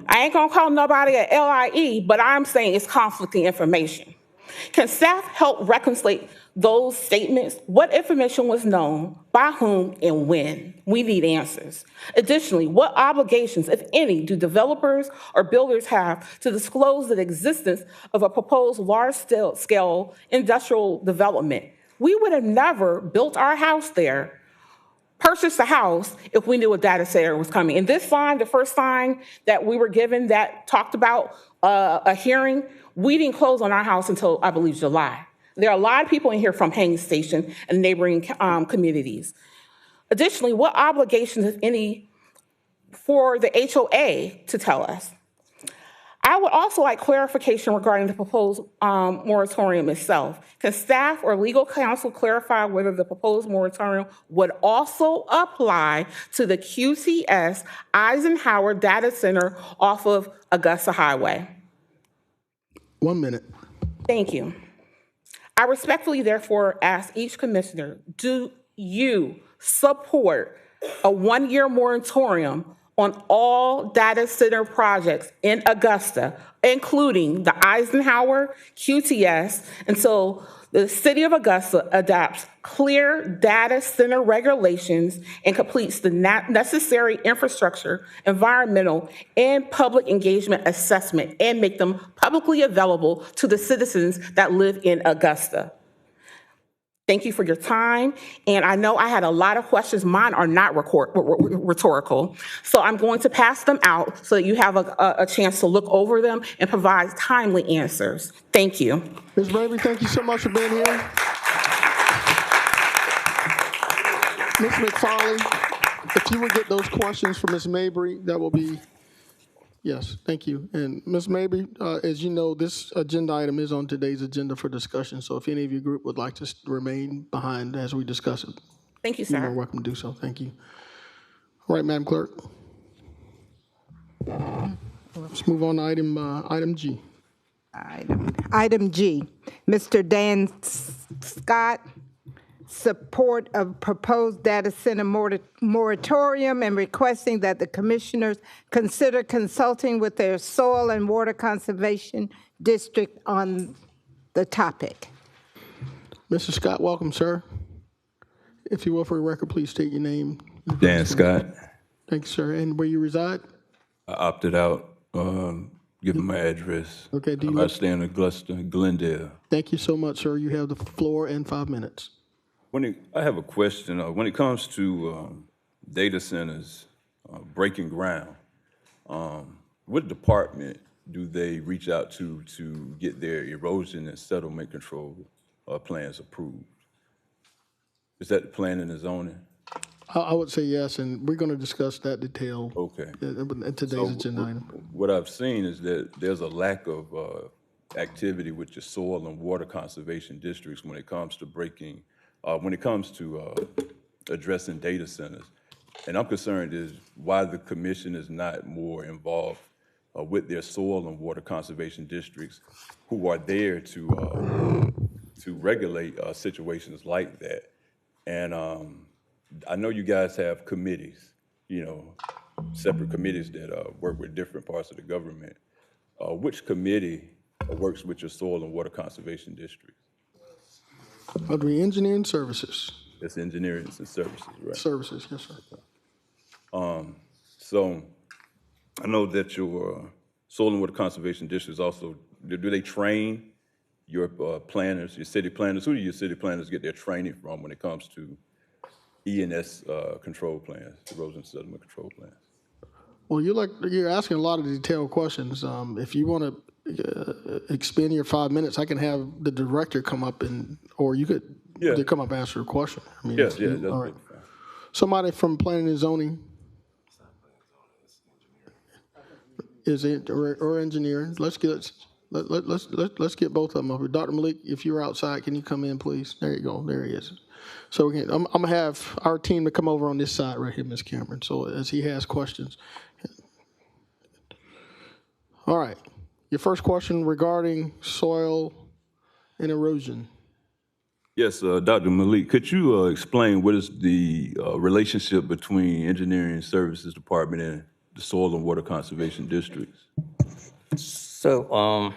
I ain't gonna call nobody a LIE, but I'm saying it's conflicting information. Can staff help reconcile those statements? What information was known, by whom, and when? We need answers. Additionally, what obligations, if any, do developers or builders have to disclose the existence of a proposed large-scale industrial development? We would have never built our house there, purchased a house, if we knew a data center was coming. And this sign, the first sign that we were given that talked about a hearing, we didn't close on our house until, I believe, July. There are a lot of people in here from Haines Station and neighboring communities. Additionally, what obligations, if any, for the HOA to tell us? I would also like clarification regarding the proposed moratorium itself. Can staff or legal counsel clarify whether the proposed moratorium would also apply to the QTS Eisenhower Data Center off of Augusta Highway? 1 minute. Thank you. I respectfully, therefore, ask each commissioner, do you support a one-year moratorium on all data center projects in Augusta, including the Eisenhower, QTS, until the city of Augusta adopts clear data center regulations and completes the necessary infrastructure, environmental, and public engagement assessment and make them publicly available to the citizens that live in Augusta? Thank you for your time. And I know I had a lot of questions. Mine are not rhetorical. So I'm going to pass them out so that you have a chance to look over them and provide timely answers. Thank you. Ms. Mabery, thank you so much for being here. Ms. McFarley, if you would get those questions for Ms. Mabery, that will be, yes, thank you. And Ms. Mabery, as you know, this agenda item is on today's agenda for discussion. So if any of your group would like to remain behind as we discuss it, Thank you, you're more sir. welcome to do so. Thank you. All right, Madam Clerk. Let's move on to item G. Item G, Mr. Dan Scott, support of proposed data center moratorium and requesting that the commissioners consider consulting with their soil and water conservation district on the topic. Mr. Scott, welcome, sir. If you will, for the record, please state your name. Dan Scott. Thank you, sir. And where you reside? I opted out, given my address. Okay, do you I stay in Augusta, Glendale. Thank you so much, sir. You have the floor and 5 minutes. I have a question. When it comes to data centers breaking ground, what department do they reach out to get their erosion and settlement control plans approved? Is that the planning and zoning? I would say yes, and we're going to discuss that detail in today's agenda item. What I've seen is that there's a lack of activity with your soil and water conservation districts when it comes to addressing data centers. And I'm concerned is why the commission is not more involved with their soil and water conservation districts who are there to regulate situations like that. And I know you guys have committees, separate committees that work with different parts of the government. Which committee works with your soil and water conservation districts? That'd be engineering services. That's engineering and services, right? Services, yes, sir. So I know that your soil and water conservation districts also, do they train your planners, your city planners? Who do your city planners get their training from when it comes to E&S control plans, erosion settlement control plans? Well, you're asking a lot of detailed questions. If you want to expend your 5 minutes, I can have the director come up or you could come up and answer a question. I mean, Yes, that's all right. Somebody from planning and zoning is it or engineering? Let's get both of them up. Dr. Malik, if you're outside, can you come in, please? There you go. There he is. So I'm gonna have our team to come over on this side right here, Ms. Cameron. So as he has questions. All right. Your first question regarding soil and erosion. Yes, Dr. Malik, could you explain what is the relationship between Engineering Services Department and the Soil and Water Conservation Districts? So,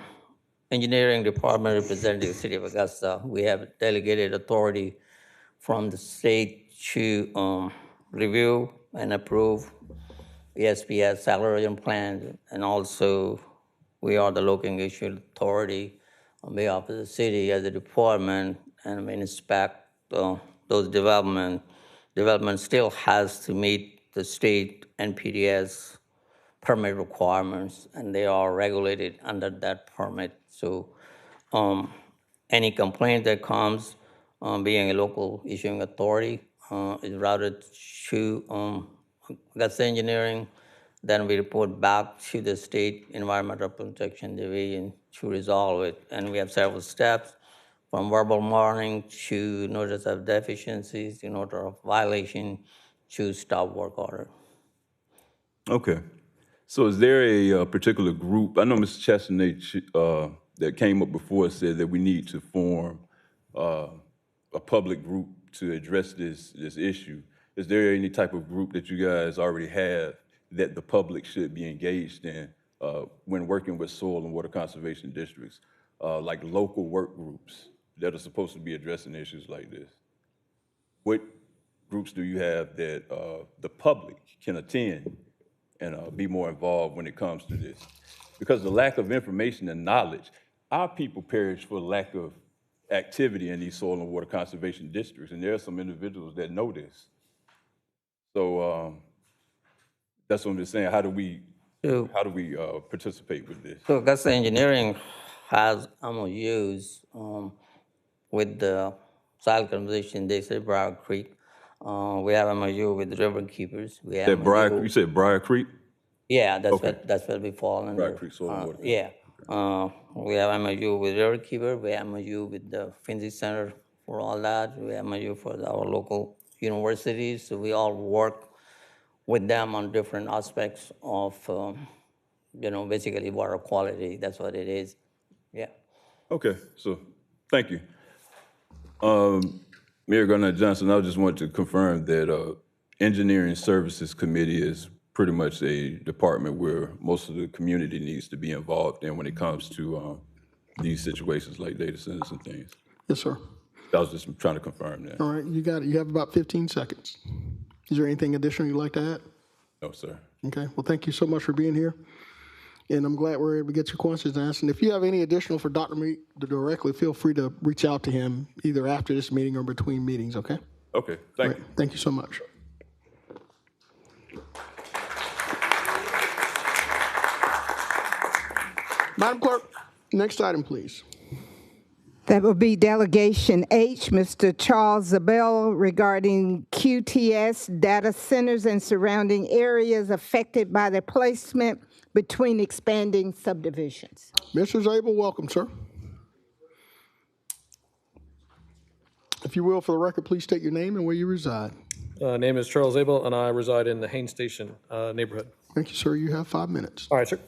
Engineering Department representing the City of Augusta, we have delegated authority from the state to review and approve ESPS salary plan, and also we are the local engagement authority on behalf of the city as a department, and we inspect those development. Development still has to meet the state NPDES permit requirements, and they are regulated under that permit. So any complaint that comes, being a local issuing authority, is routed to Augusta Engineering. Then we report back to the State Environmental Protection Division to resolve it. And we have several steps, from verbal warning to notice of deficiencies, to notice of violation, to stop work order. Okay. So is there a particular group? I know Mr. Chastanae that came up before said that we need to form a public group to address this issue. Is there any type of group that you guys already have that the public should be engaged in when working with soil and water conservation districts, like local work groups that are supposed to be addressing issues like this? What groups do you have that the public can attend and be more involved when it comes to this? Because the lack of information and knowledge, our people perish for lack of activity in these soil and water conservation districts, and there are some individuals that know this. So that's what I'm just saying. How do we participate with this? So Augusta Engineering has MOUs with the soil conservation district, Briar Creek. We have MOU with River Keepers. We have You said Briar Creek? Yeah, that's what we fall under. Briar Creek Soil and Water. Yeah. We have MOU with River Keeper. We have MOU with the Finzi Center for all that. We have MOU for our local universities. So we all work with them on different aspects of, basically water quality. That's what it is. Yeah. Okay, so thank you. Mayor Garnett Johnson, I just wanted to confirm that Engineering Services Committee is pretty much a department where most of the community needs to be involved in when it comes to these situations like data centers and things. Yes, sir. I was just trying to confirm that. All right, you got it. You have about 15 seconds. Is there anything additional you'd like to add? No, sir. Okay, well, thank you so much for being here. And I'm glad we're able to get your questions answered. And if you have any additional for Dr. Meek directly, feel free to reach out to him either after this meeting or between meetings, okay? Okay, thank you. Thank you so much. Madam Clerk, next item, please. That will be Delegation H.Mr. Charles Zabel regarding QTS data centers and surrounding areas affected by the placement between expanding subdivisions. Mr. Zabel, welcome, sir. If you will, for the record, please state your name and where you reside. Name is Charles Zabel, and I reside in the Haines Station neighborhood. Thank you, sir. You have 5 minutes. All right, sir.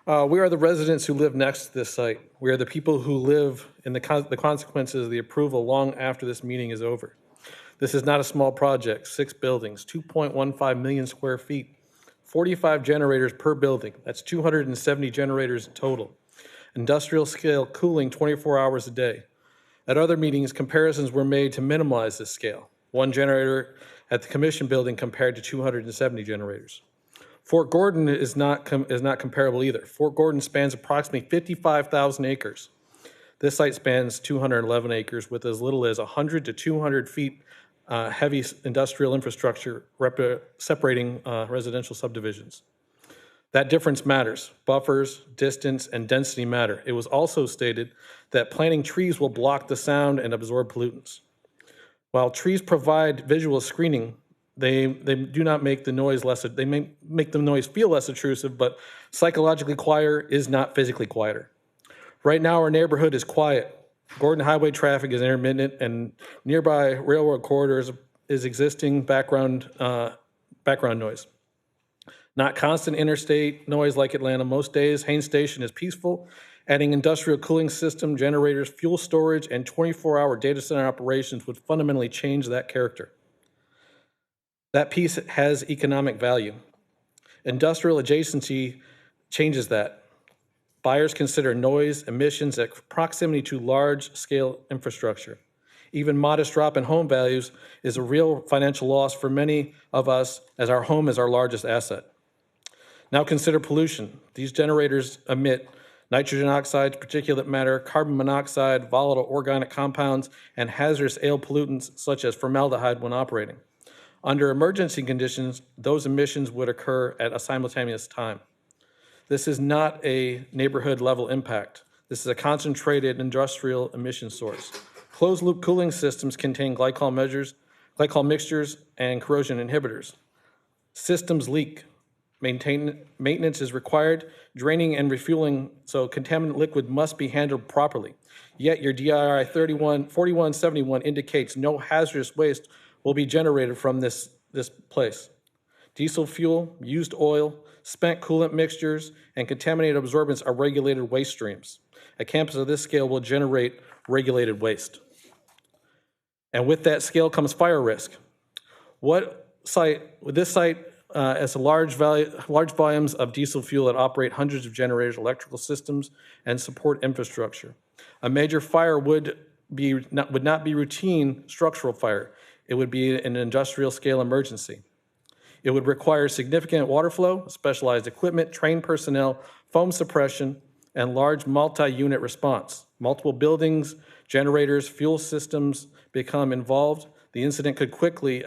We are the residents who live next to this site. We are the people who live in the consequences of the approval long after this meeting is over. This is not a small project. 6 buildings, 2.15 million square feet, 45 generators per building. That's 270 generators total. Industrial scale cooling 24 hours a day. At other meetings, comparisons were made to minimize this scale. 1 generator at the commission building compared to 270 generators. Fort Gordon is not comparable either. Fort Gordon spans approximately 55,000 acres. This site spans 211 acres with as little as 100 to 200 feet heavy industrial infrastructure separating residential subdivisions. That difference matters. Buffers, distance, and density matter. It was also stated that planting trees will block the sound and absorb pollutants. While trees provide visual screening, they do not make the noise less, they may make the noise feel less intrusive, but psychologically quieter is not physically quieter. Right now, our neighborhood is quiet. Gordon Highway traffic is intermittent, and nearby railroad corridors is existing background noise. Not constant interstate noise like Atlanta. Most days, Haines Station is peaceful. Adding industrial cooling system, generators, fuel storage, and 24-hour data center operations would fundamentally change that character. That piece has economic value. Industrial adjacency changes that. Buyers consider noise, emissions at proximity to large-scale infrastructure. Even modest drop in home values is a real financial loss for many of us, as our home is our largest asset. Now consider pollution. These generators emit nitrogen oxides, particulate matter, carbon monoxide, volatile organic compounds, and hazardous air pollutants such as formaldehyde when operating. Under emergency conditions, those emissions would occur at a simultaneous time. This is not a neighborhood level impact. This is a concentrated industrial emission source. Closed loop cooling systems contain glycol mixtures, and corrosion inhibitors. Systems leak. Maintenance is required, draining and refueling, so contaminant liquid must be handled properly. Yet your DII 4171 indicates no hazardous waste will be generated from this place. Diesel fuel, used oil, spent coolant mixtures, and contaminated absorbents are regulated waste streams. A campus of this scale will generate regulated waste. And with that scale comes fire risk. This site has large volumes of diesel fuel that operate hundreds of generators, electrical systems, and support infrastructure. A major fire would not be routine structural fire. It would be an industrial scale emergency. It would require significant water flow, specialized equipment, trained personnel, foam suppression, and large multi-unit response. Multiple buildings, generators, fuel systems become involved. The incident could quickly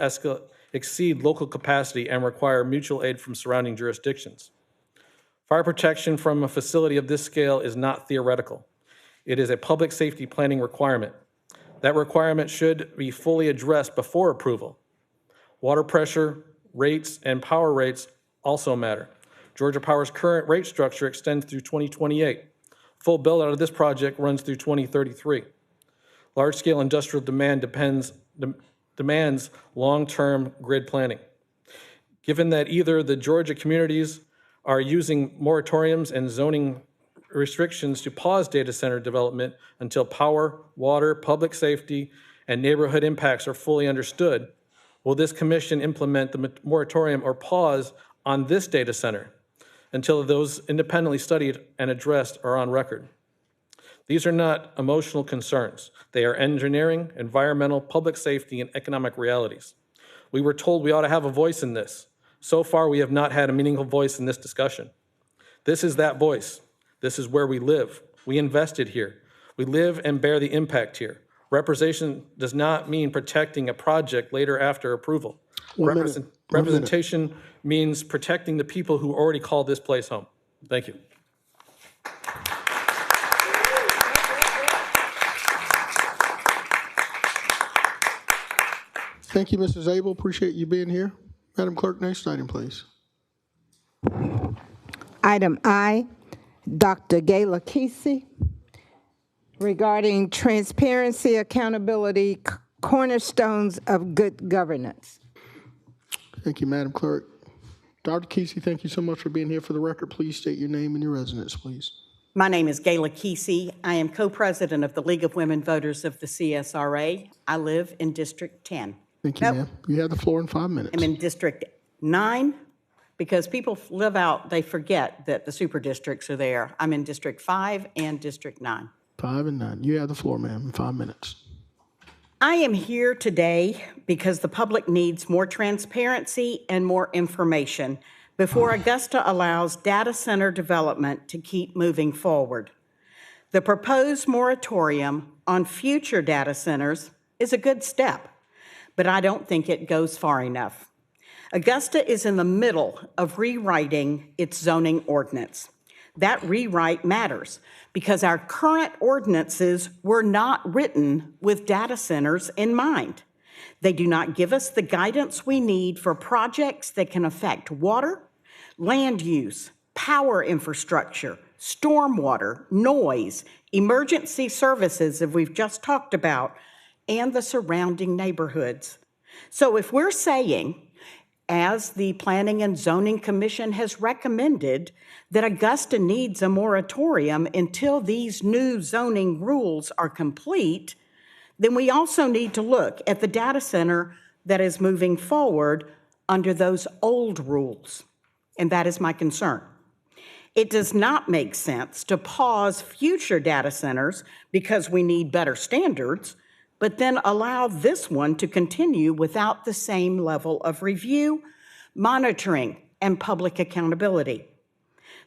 exceed local capacity and require mutual aid from surrounding jurisdictions. Fire protection from a facility of this scale is not theoretical. It is a public safety planning requirement. That requirement should be fully addressed before approval. Water pressure, rates, and power rates also matter. Georgia Power's current rate structure extends through 2028. Full build-out of this project runs through 2033. Large-scale industrial demand demands long-term grid planning. Given that either the Georgia communities are using moratoriums and zoning restrictions to pause data center development until power, water, public safety, and neighborhood impacts are fully understood, will this commission implement the moratorium or pause on this data center until those independently studied and addressed are on record? These are not emotional concerns. They are engineering, environmental, public safety, and economic realities. We were told we ought to have a voice in this. So far, we have not had a meaningful voice in this discussion. This is that voice. This is where we live. We invested here. We live and bear the impact here. Representation does not mean protecting a project later after approval. Representation means protecting the people who already call this place home. Thank you. Thank you, Mr. Zabel. Appreciate you being here. Madam Clerk, next item, please. Item I, Dr. Gayla Keesee, regarding transparency, accountability, cornerstones of good governance. Thank you, Madam Clerk. Dr. Keesee, thank you so much for being here. For the record, please state your name and your residence, please. My name is Gayla Keesee. I am co-president of the League of Women Voters of the CSRA. I live in District 10. Thank you, ma'am. You have the floor in 5 minutes. I'm in District 9 because people live out, they forget that the super districts are there. I'm in District 5 and District 9. 5 and 9. You have the floor, ma'am, in 5 minutes. I am here today because the public needs more transparency and more information before Augusta allows data center development to keep moving forward. The proposed moratorium on future data centers is a good step, but I don't think it goes far enough. Augusta is in the middle of rewriting its zoning ordinance. That rewrite matters because our current ordinances were not written with data centers in mind. They do not give us the guidance we need for projects that can affect water, land use, power infrastructure, stormwater, noise, emergency services, as we've just talked about, and the surrounding neighborhoods. So if we're saying, as the Planning and Zoning Commission has recommended, that Augusta needs a moratorium until these new zoning rules are complete, then we also need to look at the data center that is moving forward under those old rules. And that is my concern. It does not make sense to pause future data centers because we need better standards, but then allow this one to continue without the same level of review, monitoring, and public accountability.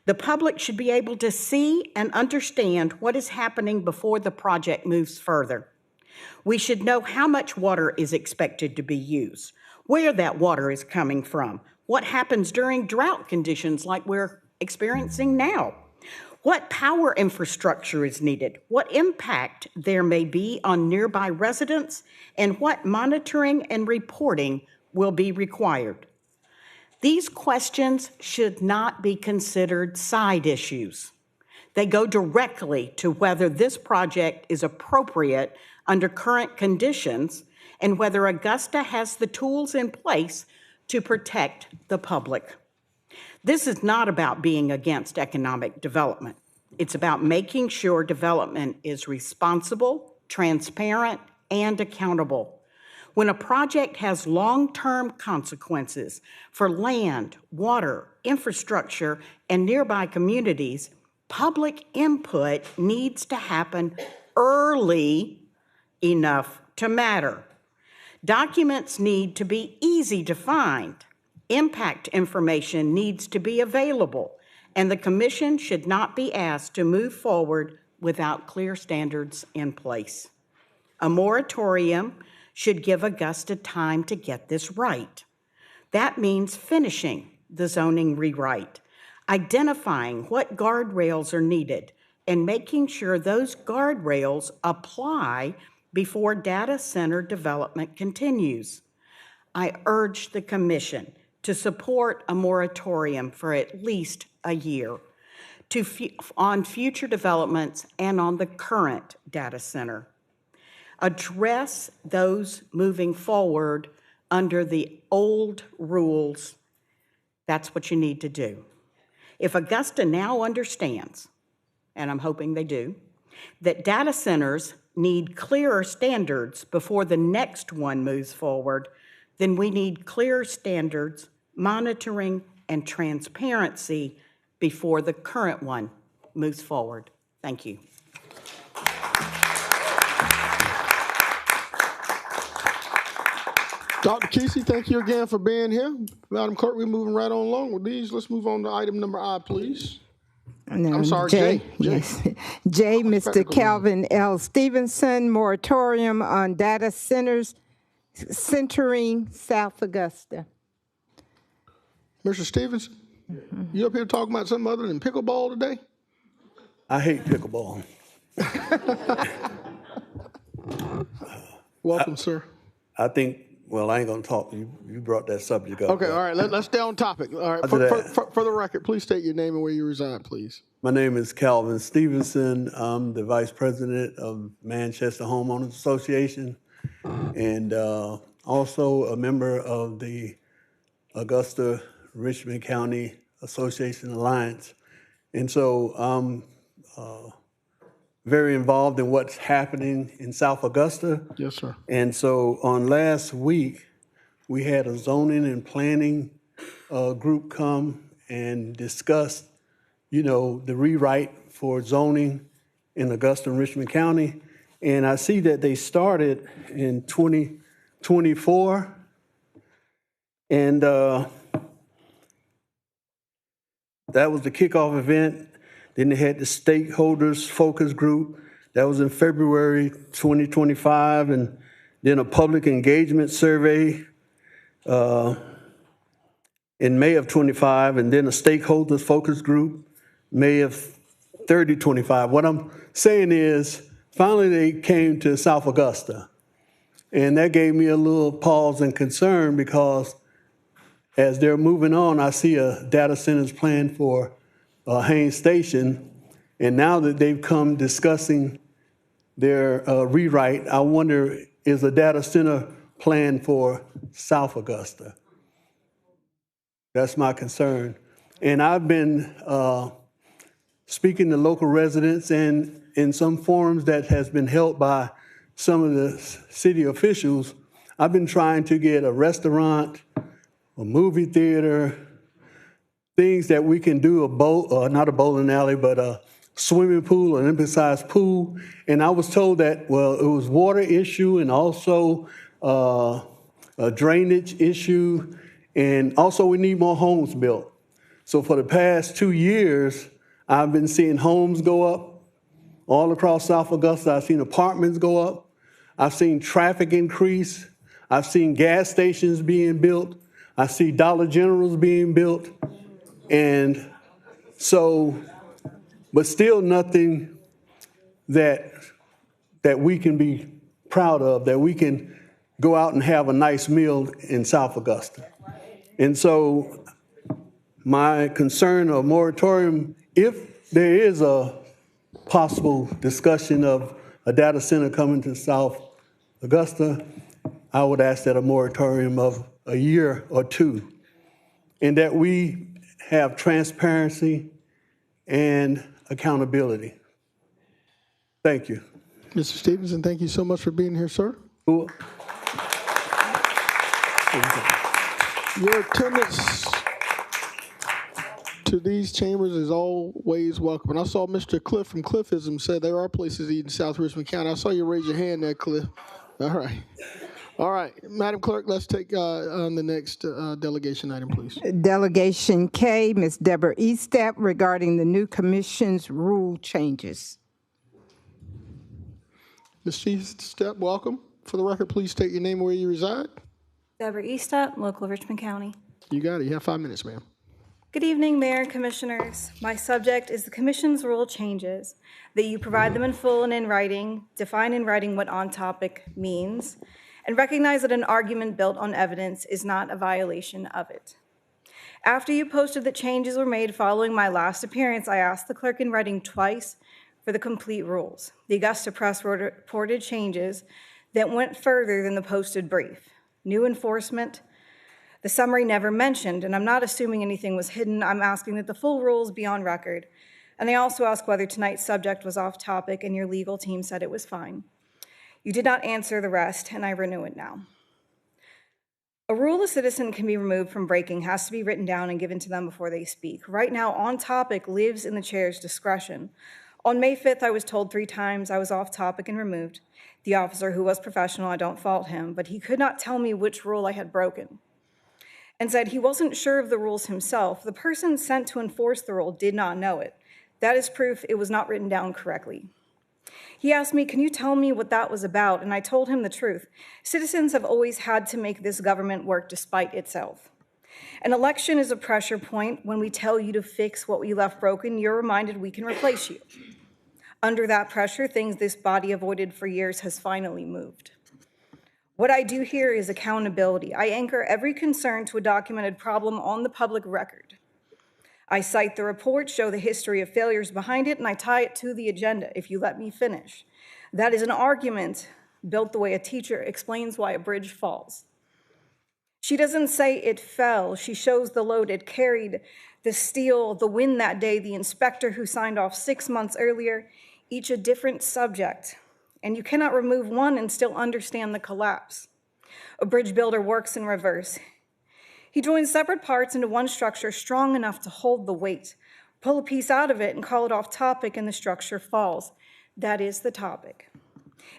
The public should be able to see and understand what is happening before the project moves further. We should know how much water is expected to be used, where that water is coming from, what happens during drought conditions like we're experiencing now, what power infrastructure is needed, what impact there may be on nearby residents, and what monitoring and reporting will be required. These questions should not be considered side issues. They go directly to whether this project is appropriate under current conditions and whether Augusta has the tools in place to protect the public. This is not about being against economic development. It's about making sure development is responsible, transparent, and accountable. When a project has long-term consequences for land, water, infrastructure, and nearby communities, public input needs to happen early enough to matter. Documents need to be easy to find. Impact information needs to be available, and the Commission should not be asked to move forward without clear standards in place. A moratorium should give Augusta time to get this right. That means finishing the zoning rewrite, identifying what guardrails are needed, and making sure those guardrails apply before data center development continues. I urge the Commission to support a moratorium for at least a year on future developments and on the current data center. Address those moving forward under the old rules. That's what you need to do. If Augusta now understands, and I'm hoping they do, that data centers need clearer standards before the next one moves forward, then we need clearer standards, monitoring, and transparency before the current one moves forward. Thank you. Dr. Keesee, thank you again for being here. Madam Clerk, we're moving right on along with these. Let's move on to item number I, please. I'm sorry, J. Yes. J.Mr. Calvin L. Stevenson, moratorium on data centers centering South Augusta. Mr. Stevenson, you up here talking about something other than pickleball today? I hate pickleball. Welcome, sir. I think, well, I ain't gonna talk. You brought that subject up. Okay, all right, let's stay on topic. All right, for the record, please state your name and where you reside, please. My name is Calvin Stevenson. I'm the Vice President of Manchester Homeowners Association and also a member of the Augusta Richmond County Association Alliance. And so I'm very involved in what's happening in South Augusta. Yes, sir. And so on last week, we had a zoning and planning group come and discuss, the rewrite for zoning in Augusta and Richmond County. And I see that they started in 2024. And that was the kickoff event. Then they had the stakeholders focus group. That was in February 2025. And then a public engagement survey in May of 25. And then a stakeholders focus group, May of 2025. What I'm saying is, finally they came to South Augusta. And that gave me a little pause and concern because as they're moving on, I see a data centers plan for Haines Station, and now that they've come discussing their rewrite, I wonder, is a data center plan for South Augusta? That's my concern. And I've been speaking to local residents and in some forums that has been held by some of the city officials. I've been trying to get a restaurant, a movie theater, things that we can do, not a bowling alley, but a swimming pool, an emphasized pool. And I was told that, well, it was water issue and also a drainage issue. And also we need more homes built. So for the past 2 years, I've been seeing homes go up all across South Augusta. I've seen apartments go up. I've seen traffic increase. I've seen gas stations being built. I see Dollar Generals being built. And so, but still nothing that we can be proud of, that we can go out and have a nice meal in South Augusta. And so my concern of moratorium, if there is a possible discussion of a data center coming to South Augusta, I would ask that a moratorium of a year or two, and that we have transparency and accountability. Thank you. Mr. Stevenson, thank you so much for being here, sir. Cool. Your attendance to these chambers is always welcome. And I saw Mr. Cliff from Cliffism said there are places to eat in South Richmond County. I saw you raise your hand there, Cliff. All right. All right. Madam Clerk, let's take on the next delegation item, please. Delegation K, Ms. Debra Estep, regarding the new commission's rule changes. Ms. Estep, welcome. For the record, please state your name and where you reside. Debra Estep, local Richmond County. You got it. You have 5 minutes, ma'am. Good evening, Mayor and Commissioners. My subject is the Commission's rule changes, that you provide them in full and in writing, define in writing what on topic means, and recognize that an argument built on evidence is not a violation of it. After you posted that changes were made following my last appearance, I asked the clerk in writing twice for the complete rules. The Augusta Press reported changes that went further than the posted brief. New enforcement, the summary never mentioned, and I'm not assuming anything was hidden. I'm asking that the full rules be on record. And I also ask whether tonight's subject was off topic and your legal team said it was fine. You did not answer the rest, and I renew it now. A rule a citizen can be removed from breaking has to be written down and given to them before they speak. Right now, on topic lives in the chair's discretion. On May 5th, I was told 3 times I was off topic and removed. The officer, who was professional, I don't fault him, but he could not tell me which rule I had broken, and said he wasn't sure of the rules himself. The person sent to enforce the rule did not know it. That is proof it was not written down correctly. He asked me, can you tell me what that was about? And I told him the truth. Citizens have always had to make this government work despite itself. An election is a pressure point. When we tell you to fix what we left broken, you're reminded we can replace you. Under that pressure, things this body avoided for years has finally moved. What I do here is accountability. I anchor every concern to a documented problem on the public record. I cite the report, show the history of failures behind it, and I tie it to the agenda, if you let me finish. That is an argument built the way a teacher explains why a bridge falls. She doesn't say it fell. She shows the load it carried, the steel, the wind that day, the inspector who signed off 6 months earlier, each a different subject. And you cannot remove one and still understand the collapse. A bridge builder works in reverse. He joins separate parts into one structure strong enough to hold the weight. Pull a piece out of it and call it off topic and the structure falls. That is the topic.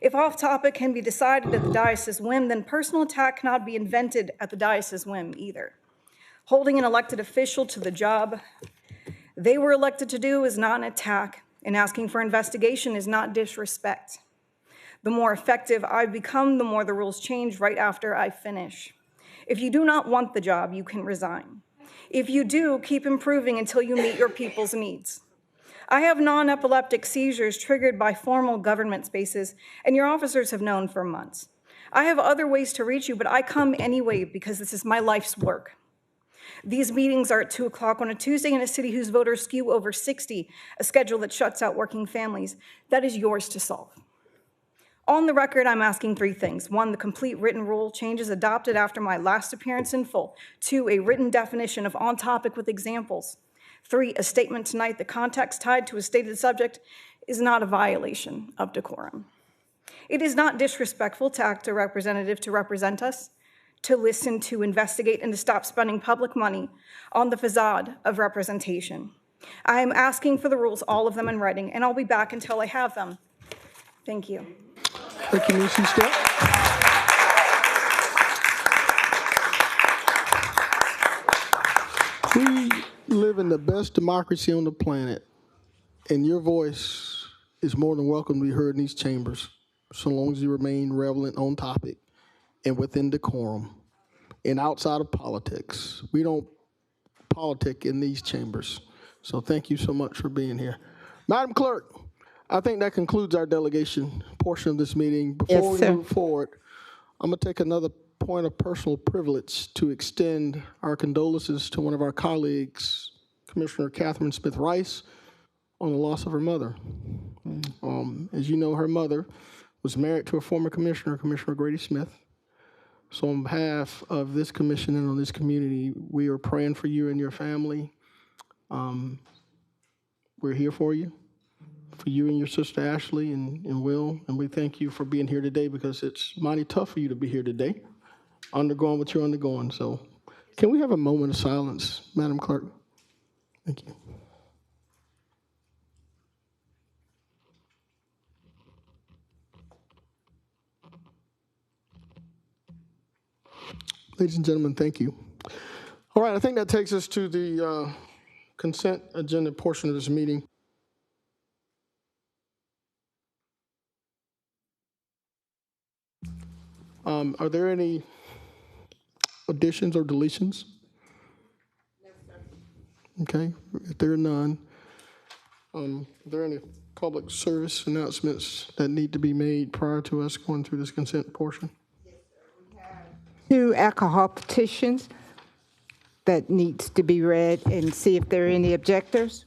If off topic can be decided at the diocese's whim, then personal attack cannot be invented at the diocese's whim either. Holding an elected official to the job they were elected to do is not an attack, and asking for investigation is not disrespect. The more effective I've become, the more the rules change right after I finish. If you do not want the job, you can resign. If you do, keep improving until you meet your people's needs. I have non-epileptic seizures triggered by formal government spaces, and your officers have known for months. I have other ways to reach you, but I come anyway because this is my life's work. These meetings are at 2 o'clock on a Tuesday in a city whose voters skew over 60, a schedule that shuts out working families. That is yours to solve. On the record, I'm asking 3 things. 1, the complete written rule changes adopted after my last appearance in full. 2, a written definition of on topic with examples. 3, a statement tonight that context tied to a stated subject is not a violation of decorum. It is not disrespectful to act a representative to represent us, to listen, to investigate, and to stop spending public money on the facade of representation. I am asking for the rules, all of them in writing, and I'll be back until I have them. Thank you. Thank you, Ms. Estep. We live in the best democracy on the planet, and your voice is more than welcome to be heard in these chambers, so long as you remain relevant, on topic, and within decorum, and outside of politics. We don't politic in these chambers, so thank you so much for being here. Madam Clerk, I think that concludes our delegation portion of this meeting. Before we move forward, I'm going to take another point of personal privilege to extend our condolences to one of our colleagues, Commissioner Catherine Smith Rice, on the loss of her mother. As you know, her mother was married to a former commissioner, Commissioner Grady Smith, So on behalf of this commission and on this community, we are praying for you and your family. We're here for you and your sister Ashley and Will, and we thank you for being here today because it's mighty tough for you to be here today, undergoing what you're undergoing. So can we have a moment of silence, Madam Clerk? Thank you. Ladies and gentlemen, thank you. All right, I think that takes us to the consent agenda portion of this meeting. Are there any additions or deletions? Okay, if there are none, are there any public service announcements that need to be made prior to us going through this consent portion? 2 alcohol petitions that needs to be read and see if there are any objectors.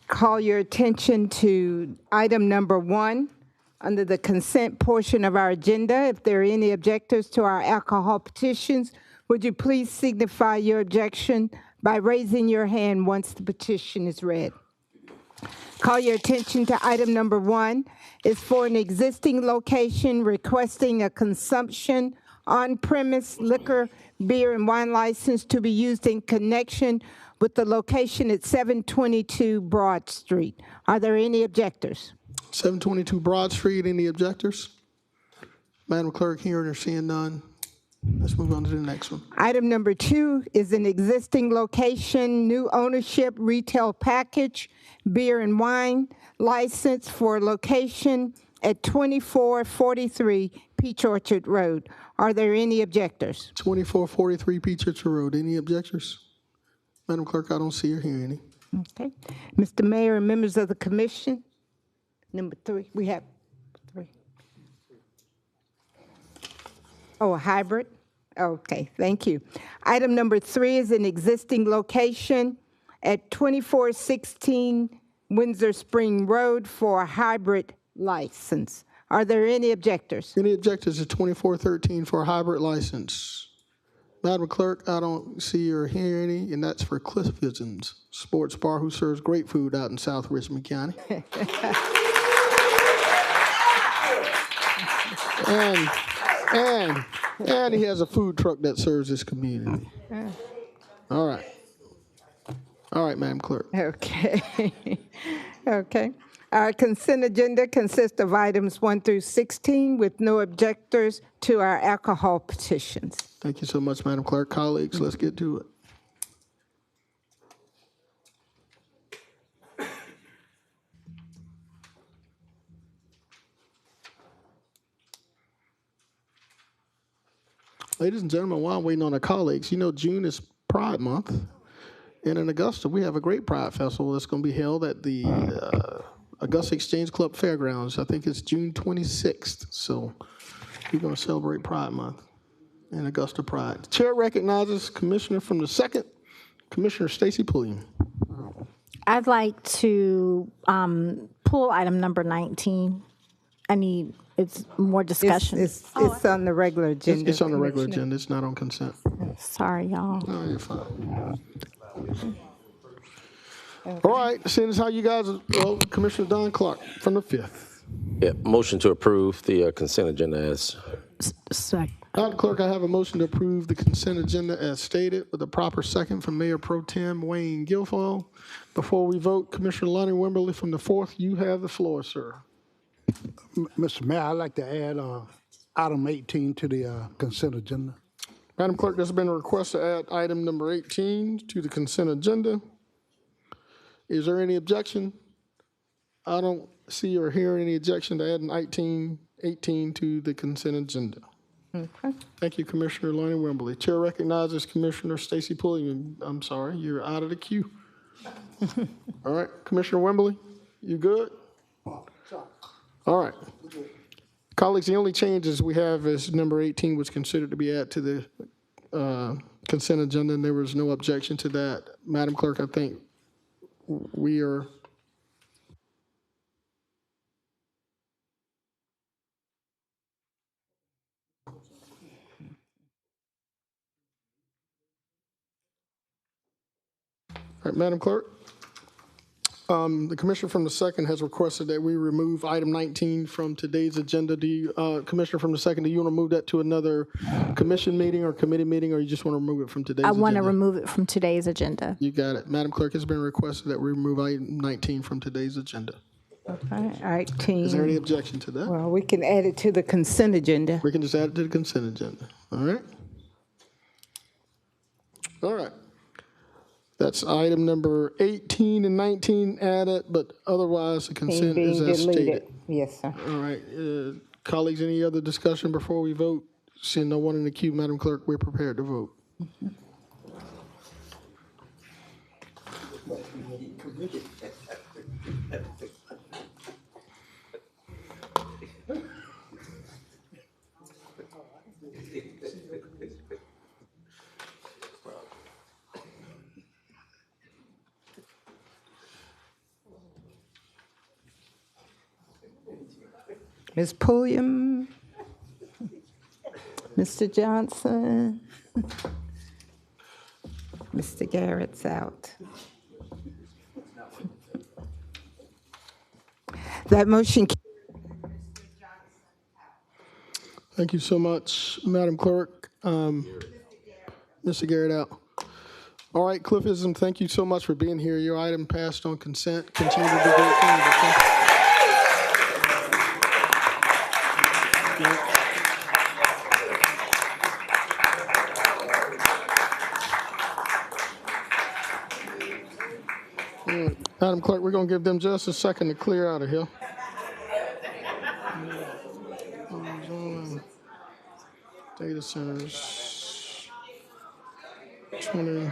Call your attention to item number 1 under the consent portion of our agenda. If there are any objectors to our alcohol petitions, would you please signify your objection by raising your hand once the petition is read? Call your attention to item number 1. It's for an existing location requesting a consumption on-premise liquor, beer, and wine license to be used in connection with the location at 722 Broad Street. Are there any objectors? 722 Broad Street, any objectors? Madam Clerk, hearing or seeing none, let's move on to the next one. Item number 2 is an existing location, new ownership, retail package, beer and wine license for location at 2443 Peach Orchard Road. Are there any objectors? 2443 Peach Orchard Road, any objectors? Madam Clerk, I don't see or hear any. Okay. Mr. Mayor and members of the commission, number 3, we have 3. Oh, a hybrid? Okay, thank you. Item number 3 is an existing location at 2416 Windsor Spring Road for a hybrid license. Are there any objectors? Any objectors to 2413 for a hybrid license? Madam Clerk, I don't see or hear any, and that's for Cliff Visions Sports Bar, who serves great food out in South Richmond County. and he has a food truck that serves this community. All right. All right, Madam Clerk. Okay. Okay. Our consent agenda consists of items 1 through 16 with no objectors to our alcohol petitions. Thank you so much, Madam Clerk. Colleagues, let's get to it. Ladies and gentlemen, while I'm waiting on our colleagues, you know June is Pride Month, and in Augusta, we have a great Pride Festival that's going to be held at the Augusta Exchange Club Fairgrounds. I think it's June 26th, so we're going to celebrate Pride Month and Augusta Pride. The chair recognizes Commissioner from the 2nd, Commissioner Stacy Pulliam. I'd like to pull item number 19. It's more discussion. It's on the regular agenda. It's on the regular agenda. It's not on consent. Sorry, y'all. No, you're fine. All right, seeing as how you guys, Commissioner Don Clark from the 5th. Yeah, motion to approve the consent agenda as. Second. Madam Clerk, I have a motion to approve the consent agenda as stated with a proper second from Mayor Pro Tem Wayne Guilfoyle. Before we vote, Commissioner Lonnie Wimberly from the 4th, you have the floor, sir. Mr. Mayor, I'd like to add item 18 to the consent agenda. Madam Clerk, there's been a request to add item number 18 to the consent agenda. Is there any objection? I don't see or hear any objection to adding 18 to the consent agenda. Okay. Thank you, Commissioner Lonnie Wimberly. Chair recognizes Commissioner Stacy Pulliam. I'm sorry, you're out of the queue. All right, Commissioner Wimberly, you good? All right. Colleagues, the only changes we have is number 18 was considered to be added to the consent agenda, and there was no objection to that. Madam Clerk, I think we are. right, Madam Clerk. The Commissioner from the 2nd has requested that we remove item 19 from today's agenda. Do you, Commissioner from the 2nd, do you want to move that to another commission meeting or committee meeting, or you just want to remove it from today's agenda? I want to remove it from today's agenda. You got it. Madam Clerk, it's been requested that we remove item 19 from today's agenda. Okay, 18. Is there any objection to that? Well, we can add it to the consent agenda. We can just add it to the consent agenda. All right? All right. That's item number 18 and 19 added, but otherwise the consent Being is as deleted. stated. Yes, sir. All right. Colleagues, any other discussion before we vote? Seeing no one in the queue, Madam Clerk, we're prepared to vote. Ms. Pulliam, Mr. Johnson, Mr. Garrett's out. That motion. Thank you so much, Madam Clerk. Mr. Garrett out. All right, Cliffism, thank you so much for being here. Your item passed on consent. Continue to do great things. Madam Clerk, we're going to give them just a second to clear out of here. Data centers. 20.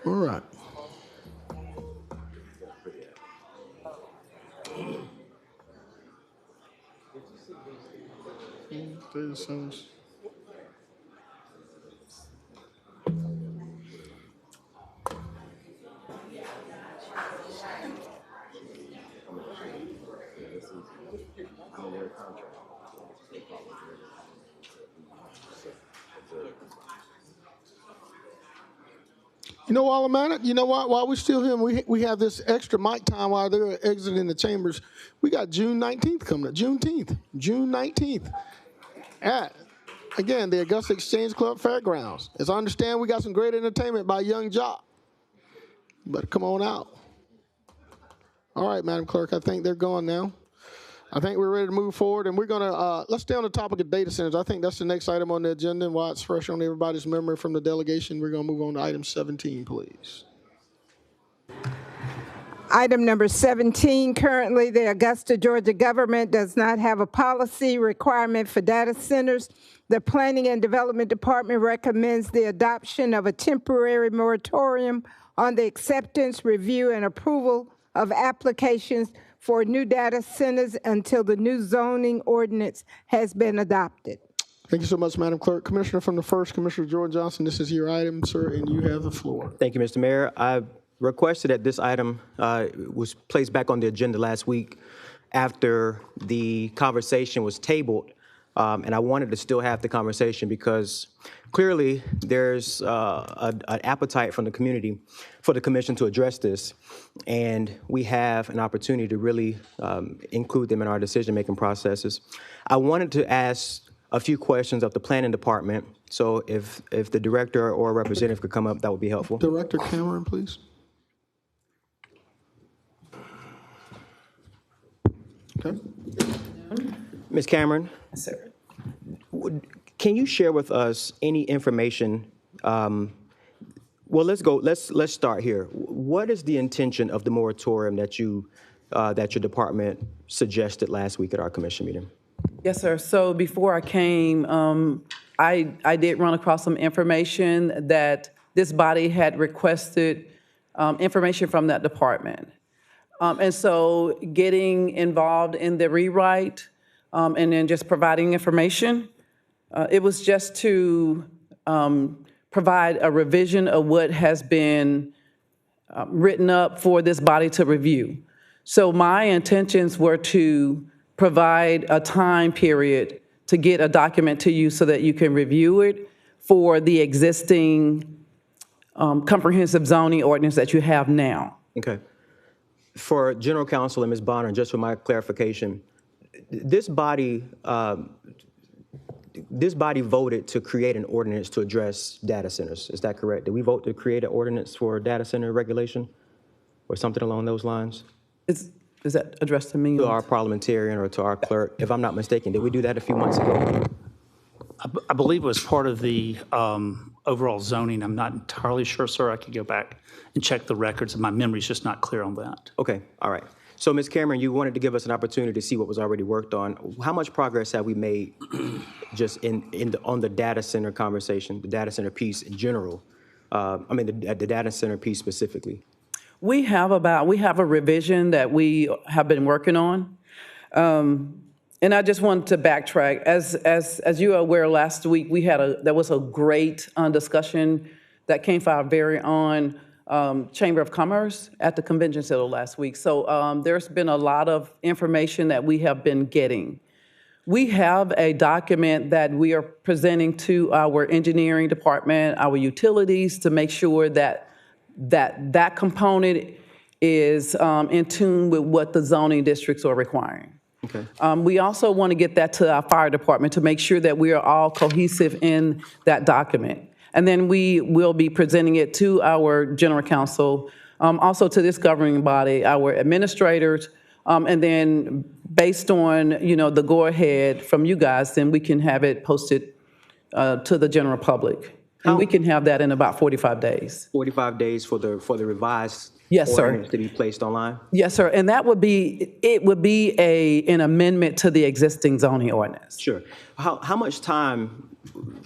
All right. Data centers. You know, while I'm at it, you know what? While we're still here, we have this extra mic time while they're exiting the chambers. We got June 19th coming up. June 19th. At, again, the Augusta Exchange Club Fairgrounds. As I understand, we got some great entertainment by Young Jock. You better come on out. All right, Madam Clerk, I think they're gone now. I think we're ready to move forward, and we're going to, let's stay on the topic of data centers. I think that's the next item on the agenda, and while it's fresh on everybody's memory from the delegation, we're going to move on to item 17, please. Item number 17, currently the Augusta, Georgia government does not have a policy requirement for data centers. The Planning and Development Department recommends the adoption of a temporary moratorium on the acceptance, review, and approval of applications for new data centers until the new zoning ordinance has been adopted. Thank you so much, Madam Clerk. Commissioner from the 1st, Commissioner George Johnson, this is your item, sir, and you have the floor. Thank you, Mr. Mayor. I requested that this item was placed back on the agenda last week after the conversation was tabled, and I wanted to still have the conversation because clearly there's an appetite from the community for the commission to address this, and we have an opportunity to really include them in our decision-making processes. I wanted to ask a few questions of the planning department, so if the director or a representative could come up, that would be helpful. Director Cameron, please. Okay. Ms. Cameron? Yes, sir. Can you share with us any information? Well, let's start here. What is the intention of the moratorium that your department suggested last week at our commission meeting? Yes, sir. So before I came, I did run across some information that this body had requested information from that department. And so getting involved in the rewrite and then just providing information, it was just to provide a revision of what has been written up for this body to review. So my intentions were to provide a time period to get a document to you so that you can review it for the existing comprehensive zoning ordinance that you have now. Okay. For General Counsel and Ms. Bonner, just for my clarification, this body voted to create an ordinance to address data centers. Is that correct? Did we vote to create an ordinance for data center regulation or something along those lines? Is that addressed to me? To our parliamentarian or to our clerk, if I'm not mistaken. Did we do that a few months ago? I believe it was part of the overall zoning. I'm not entirely sure, sir. I could go back and check the records, and my memory's just not clear on that. Okay, all right. So, Ms. Cameron, you wanted to give us an opportunity to see what was already worked on. How much progress have we made just on the data center conversation, the data center piece in general? The data center piece specifically. We have a revision that we have been working on. And I just wanted to backtrack. As you are aware, last week there was a great discussion that came from our very own Chamber of Commerce at the convention center last week. So there's been a lot of information that we have been getting. We have a document that we are presenting to our engineering department, our utilities, to make sure that component is in tune with what the zoning districts are requiring. Okay. We also want to get that to our fire department to make sure that we are all cohesive in that document. And then we will be presenting it to our general counsel, also to this governing body, our administrators, and then based on the go-ahead from you guys, then we can have it posted to the general public. And we can have that in about 45 days. 45 days for the revised Yes, sir. ordinance to be placed online? Yes, sir. And that would be an amendment to the existing zoning ordinance. Sure. How much time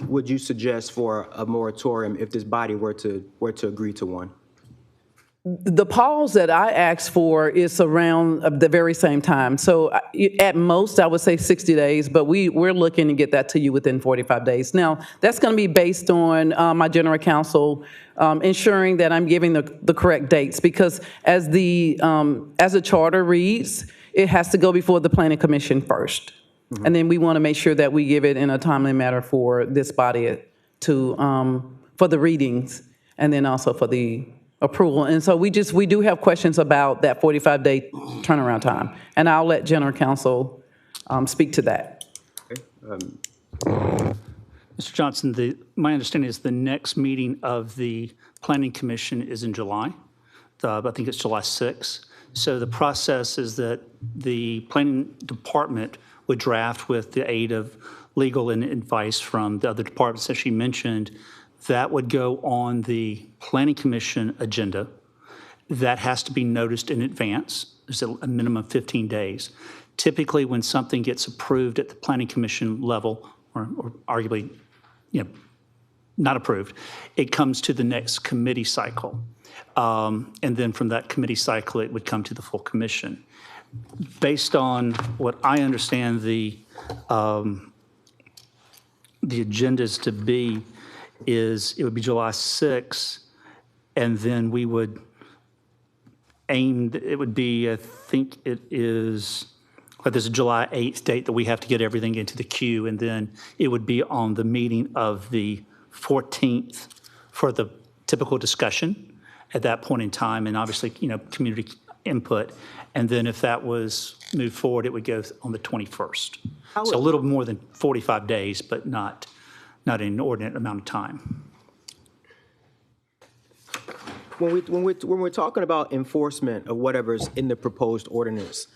would you suggest for a moratorium if this body were to agree to one? The pause that I asked for is around the very same time. So at most, I would say 60 days, but we're looking to get that to you within 45 days. Now, that's going to be based on my general counsel ensuring that I'm giving the correct dates, because as the charter reads, it has to go before the planning commission first. Mm-hmm. And then we want to make sure that we give it in a timely manner for this body for the readings and then also for the approval. And so we do have questions about that 45-day turnaround time. And I'll let general counsel speak to that. Mr. Johnson, my understanding is the next meeting of the Planning Commission is in July. I think it's July 6th. So the process is that the Planning Department would draft with the aid of legal and advice from the other departments that she mentioned. That would go on the Planning Commission agenda. That has to be noticed in advance. There's a minimum of 15 days. Typically, when something gets approved at the Planning Commission level, or arguably, not approved, it comes to the next committee cycle. And then from that committee cycle, it would come to the full commission. Based on what I understand the agendas to be, it would be July 6th, and then we would aim, it would be, I think it is, there's a July 8th date that we have to get everything into the queue, and then it would be on the meeting of the 14th for the typical discussion at that point in time, and obviously, community input. And then if that was moved forward, it would go on the 21st. So a little more than 45 days, but not an inordinate amount of time. When we're talking about enforcement of whatever's in the proposed ordinance,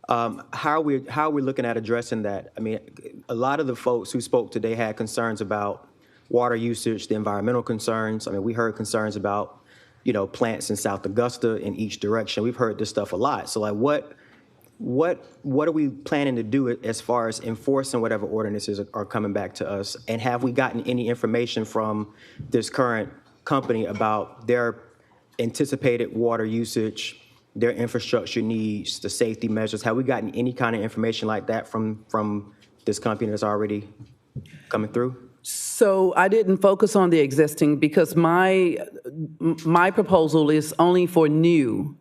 how are we looking at addressing that? I mean, a lot of the folks who spoke today had concerns about water usage, the environmental concerns. I mean, we heard concerns about, plants in South Augusta in each direction. We've heard this stuff a lot. So, what are we planning to do as far as enforcing whatever ordinances are coming back to us? And have we gotten any information from this current company about their anticipated water usage, their infrastructure needs, the safety measures? Have we gotten any kind of information like that from this company that's already coming through? So I didn't focus on the existing because my proposal is only for new.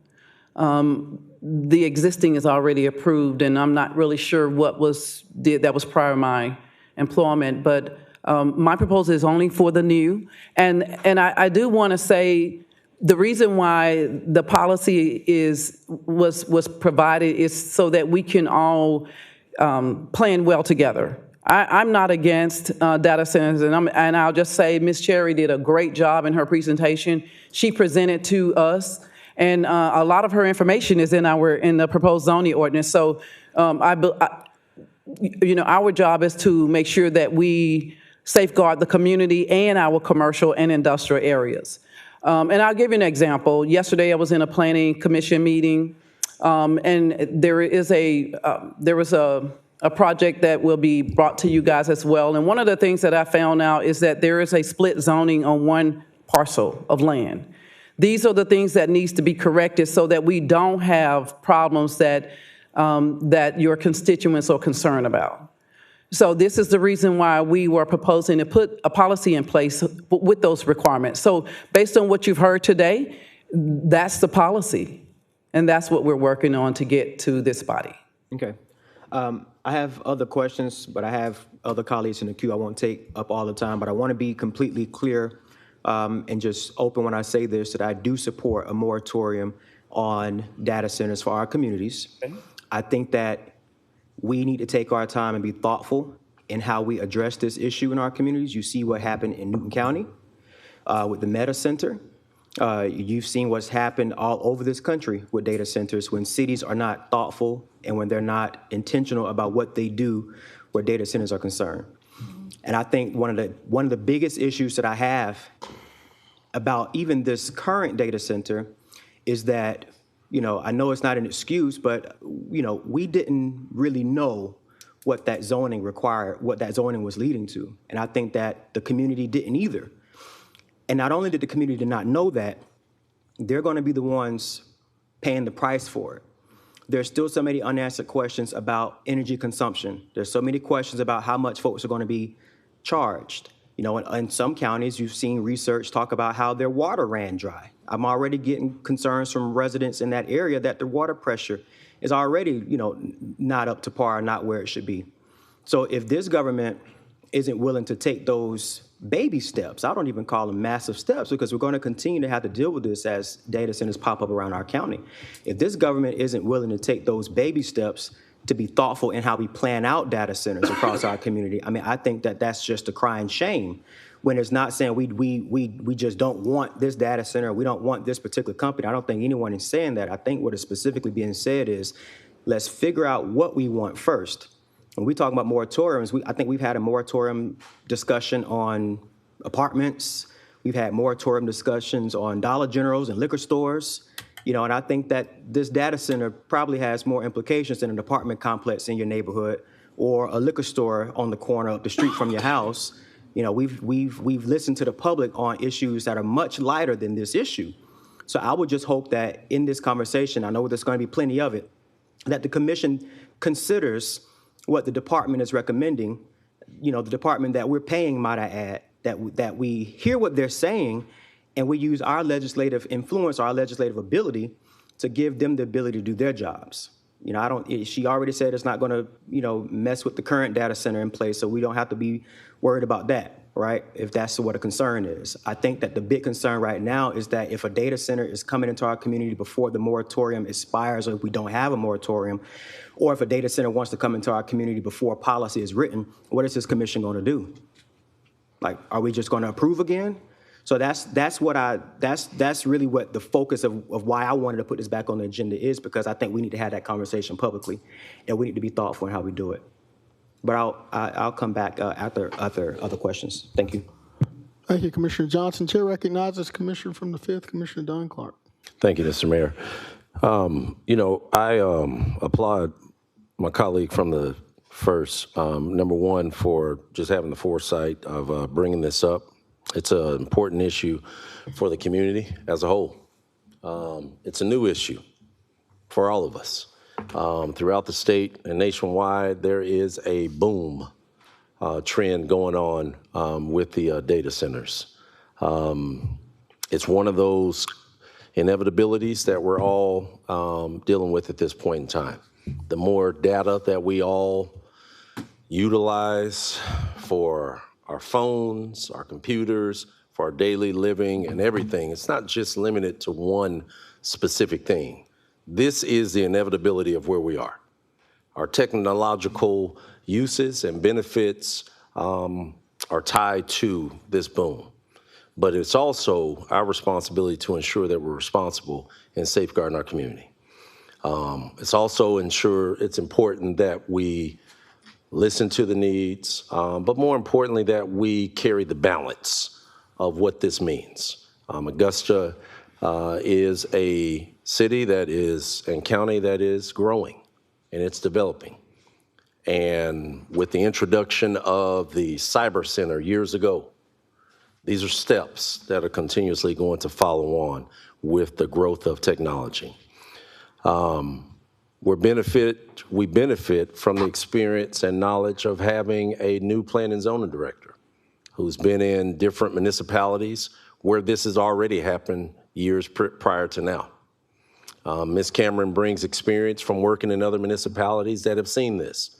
The existing is already approved, and I'm not really sure what that was prior to my employment, but my proposal is only for the new. And I do want to say, the reason why the policy was provided is so that we can all plan well together. I'm not against data centers, and I'll just say Ms. Cherry did a great job in her presentation. She presented to us, and a lot of her information is in the proposed zoning ordinance. So our job is to make sure that we safeguard the community and our commercial and industrial areas. And I'll give you an example. Yesterday, I was in a planning commission meeting, and there was a project that will be brought to you guys as well. And one of the things that I found out is that there is a split zoning on one parcel of land. These are the things that needs to be corrected so that we don't have problems that your constituents are concerned about. So this is the reason why we were proposing to put a policy in place with those requirements. So based on what you've heard today, that's the policy. And that's what we're working on to get to this body. Okay. I have other questions, but I have other colleagues in the queue. I won't take up all the time, but I want to be completely clear and just open when I say this, that I do support a moratorium on data centers for our communities. Okay. I think that we need to take our time and be thoughtful in how we address this issue in our communities. You see what happened in Newton County with the Meta Center. You've seen what's happened all over this country with data centers when cities are not thoughtful and when they're not intentional about what they do where data centers are concerned. And I think one of the biggest issues that I have about even this current data center is that, I know it's not an excuse, but, we didn't really know what that zoning required, what that zoning was leading to. And I think that the community didn't either. And not only did the community not know that, they're going to be the ones paying the price for it. There's still so many unanswered questions about energy consumption. There's so many questions about how much folks are going to be charged. In some counties, you've seen research talk about how their water ran dry. I'm already getting concerns from residents in that area that their water pressure is already, not up to par, not where it should be. So if this government isn't willing to take those baby steps, I don't even call them massive steps, because we're going to continue to have to deal with this as data centers pop up around our county. If this government isn't willing to take those baby steps to be thoughtful in how we plan out data centers across our community, I think that that's just a crying shame when it's not saying we just don't want this data center, we don't want this particular company. I don't think anyone is saying that. I think what is specifically being said is, let's figure out what we want first. When we talk about moratoriums, I think we've had a moratorium discussion on apartments. We've had moratorium discussions on Dollar Generals and liquor stores. And I think that this data center probably has more implications than an apartment complex in your neighborhood or a liquor store on the corner up the street from your house. We've listened to the public on issues that are much lighter than this issue. So I would just hope that in this conversation, I know there's going to be plenty of it, that the commission considers what the department is recommending, the department that we're paying, might I add, that we hear what they're saying and we use our legislative influence, our legislative ability to give them the ability to do their jobs. She already said it's not going to, mess with the current data center in place, so we don't have to be worried about that, right? If that's what a concern is. I think that the big concern right now is that if a data center is coming into our community before the moratorium expires, or if we don't have a moratorium, or if a data center wants to come into our community before policy is written, what is this commission going to do? Are we just going to approve again? So that's really what the focus of why I wanted to put this back on the agenda is, because I think we need to have that conversation publicly, and we need to be thoughtful in how we do it. But I'll come back after other questions. Thank you. Thank you, Commissioner Johnson. Chair recognizes Commissioner from the 5th, Commissioner Don Clark. Thank you, Mr. Mayor. I applaud my colleague from the 1st, number one, for just having the foresight of bringing this up. It's an important issue for the community as a whole. It's a new issue for all of us. Throughout the state and nationwide, there is a boom trend going on with the data centers. It's one of those inevitabilities that we're all dealing with at this point in time. The more data that we all utilize for our phones, our computers, for our daily living and everything. It's not just limited to one specific thing. This is the inevitability of where we are. Our technological uses and benefits are tied to this boom. But it's also our responsibility to ensure that we're responsible in safeguarding our community. It's also it's important that we listen to the needs, but more importantly, that we carry the balance of what this means. Augusta is a city and county that is growing and it's developing. And with the introduction of the Cyber Center years ago, these are steps that are continuously going to follow on with the growth of technology. We benefit from the experience and knowledge of having a new planning and zoning director who's been in different municipalities where this has already happened years prior to now. Ms. Cameron brings experience from working in other municipalities that have seen this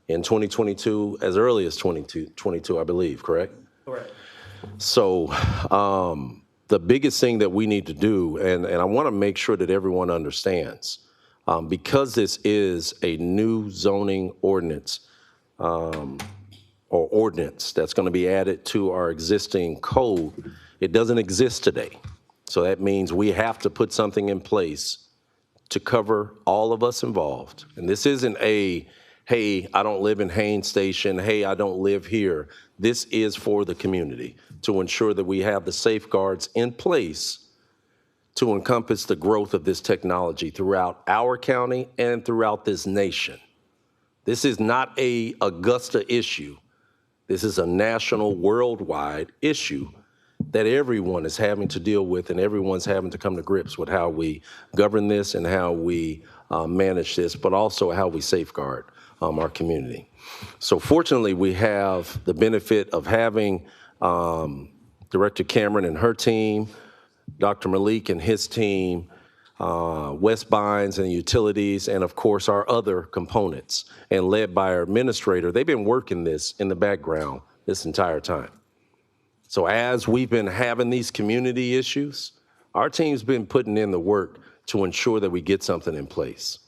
in 2022, as early as 2022, I believe, correct? Correct. So the biggest thing that we need to do, and I want to make sure that everyone understands, because this is a new zoning ordinance or ordinance that's going to be added to our existing code, it doesn't exist today. So that means we have to put something in place to cover all of us involved. And this isn't a, hey, I don't live in Haines Station, hey, I don't live here. This is for the community to ensure that we have the safeguards in place to encompass the growth of this technology throughout our county and throughout this nation. This is not a Augusta issue. This is a national, worldwide issue that everyone is having to deal with, and everyone's having to come to grips with how we govern this and how we manage this, but also how we safeguard our community. So fortunately, we have the benefit of having Director Cameron and her team, Dr. Malik and his team, Wes Bynes and utilities, and of course our other components, and led by our administrator. They've been working this in the background this entire time. So as we've been having these community issues, our team's been putting in the work to ensure that we get something in place.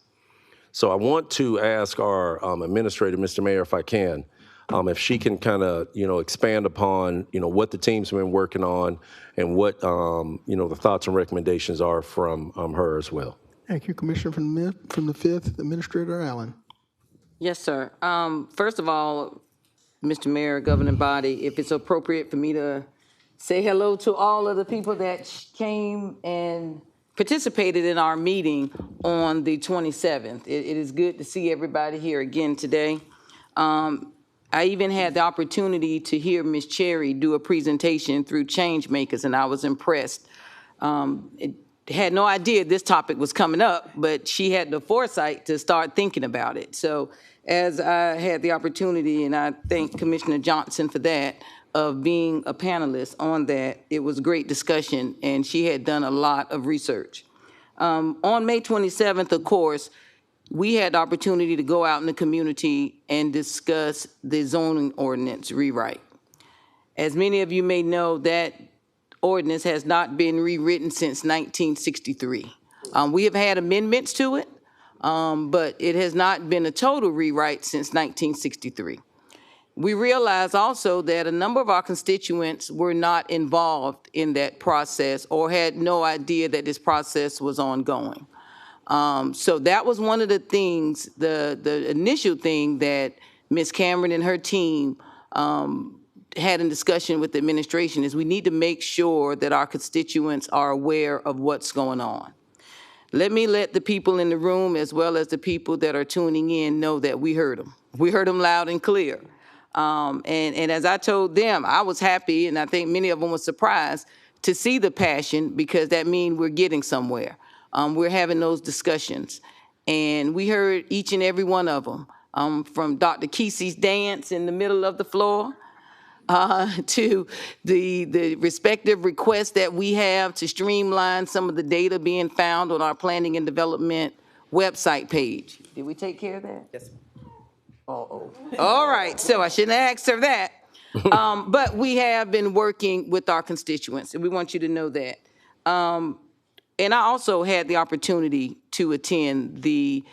So I want to ask our administrator, Mr. Mayor, if I can, if she can kind of, expand upon, what the team's been working on and what, the thoughts and recommendations are from her as well. Thank you, Commissioner from the 5th, Administrator Allen. Yes, sir. First of all, Mr. Mayor, governing body, if it's appropriate for me to say hello to all of the people that came and participated in our meeting on the 27th. It is good to see everybody here again today. I even had the opportunity to hear Ms. Cherry do a presentation through Changemakers, and I was impressed. Had no idea this topic was coming up, but she had the foresight to start thinking about it. So as I had the opportunity, and I thank Commissioner Johnson for that, of being a panelist on that, it was great discussion, and she had done a lot of research. On May 27th, of course, we had the opportunity to go out in the community and discuss the zoning ordinance rewrite. As many of you may know, that ordinance has not been rewritten since 1963. We have had amendments to it, but it has not been a total rewrite since 1963. We realize also that a number of our constituents were not involved in that process or had no idea that this process was ongoing. So that was one of the things, the initial thing that Ms. Cameron and her team had in discussion with the administration is we need to make sure that our constituents are aware of what's going on. Let the people in the room as well as the people that are tuning in know that we heard them. We heard them loud and clear. And as I told them, I was happy, and I think many of them were surprised to see the passion, because that means we're getting somewhere. We're having those discussions. And we heard each and every one of them, from Dr. Keesee's dance in the middle of the floor to the respective requests that we have to streamline some of the data being found on our planning and development website page. Did we take care of that? Yes. All right, so I shouldn't have asked her that. But we have been working with our constituents, and we want you to know that. And I also had the opportunity to attend the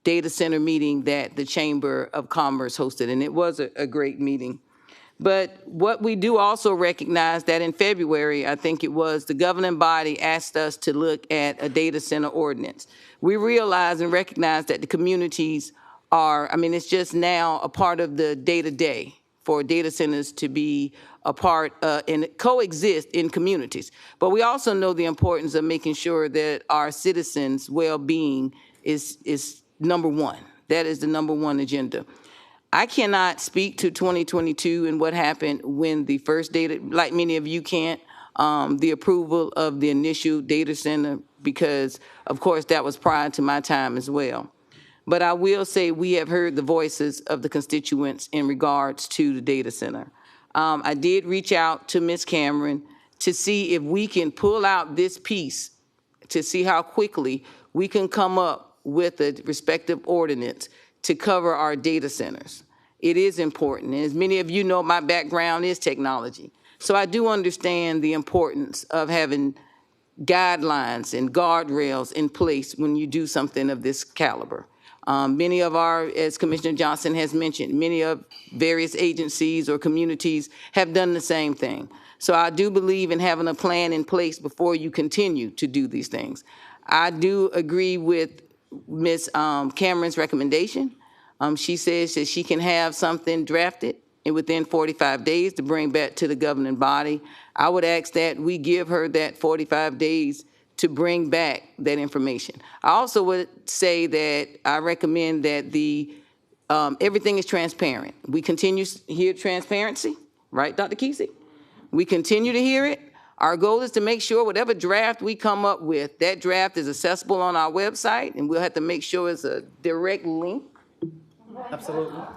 data center meeting that the Chamber of Commerce hosted, and it was a great meeting. But what we do also recognize that in February, I think it was, the governing body asked us to look at a data center ordinance. We realize and recognize that the communities are, I mean, it's just now a part of the day-to-day for data centers to be a part and coexist in communities. But we also know the importance of making sure that our citizens' well-being is number one. That is the number one agenda. I cannot speak to 2022 and what happened when the first data, like many of you can't, the approval of the initial data center, because of course that was prior to my time as well. But I will say we have heard the voices of the constituents in regards to the data center. I did reach out to Ms. Cameron to see if we can pull out this piece to see how quickly we can come up with a respective ordinance to cover our data centers. It is important. And as many of you know, my background is technology. So I do understand the importance of having guidelines and guardrails in place when you do something of this caliber. Many of our, as Commissioner Johnson has mentioned, many of various agencies or communities have done the same thing. So I do believe in having a plan in place before you continue to do these things. I do agree with Ms. Cameron's recommendation. She says that she can have something drafted and within 45 days to bring back to the governing body. I would ask that we give her that 45 days to bring back that information. I also would say that I recommend that the everything is transparent. We continue to hear transparency, right, Dr. Keesee? We continue to hear it. Our goal is to make sure whatever draft we come up with, that draft is accessible on our website, and we'll have to make sure it's a direct link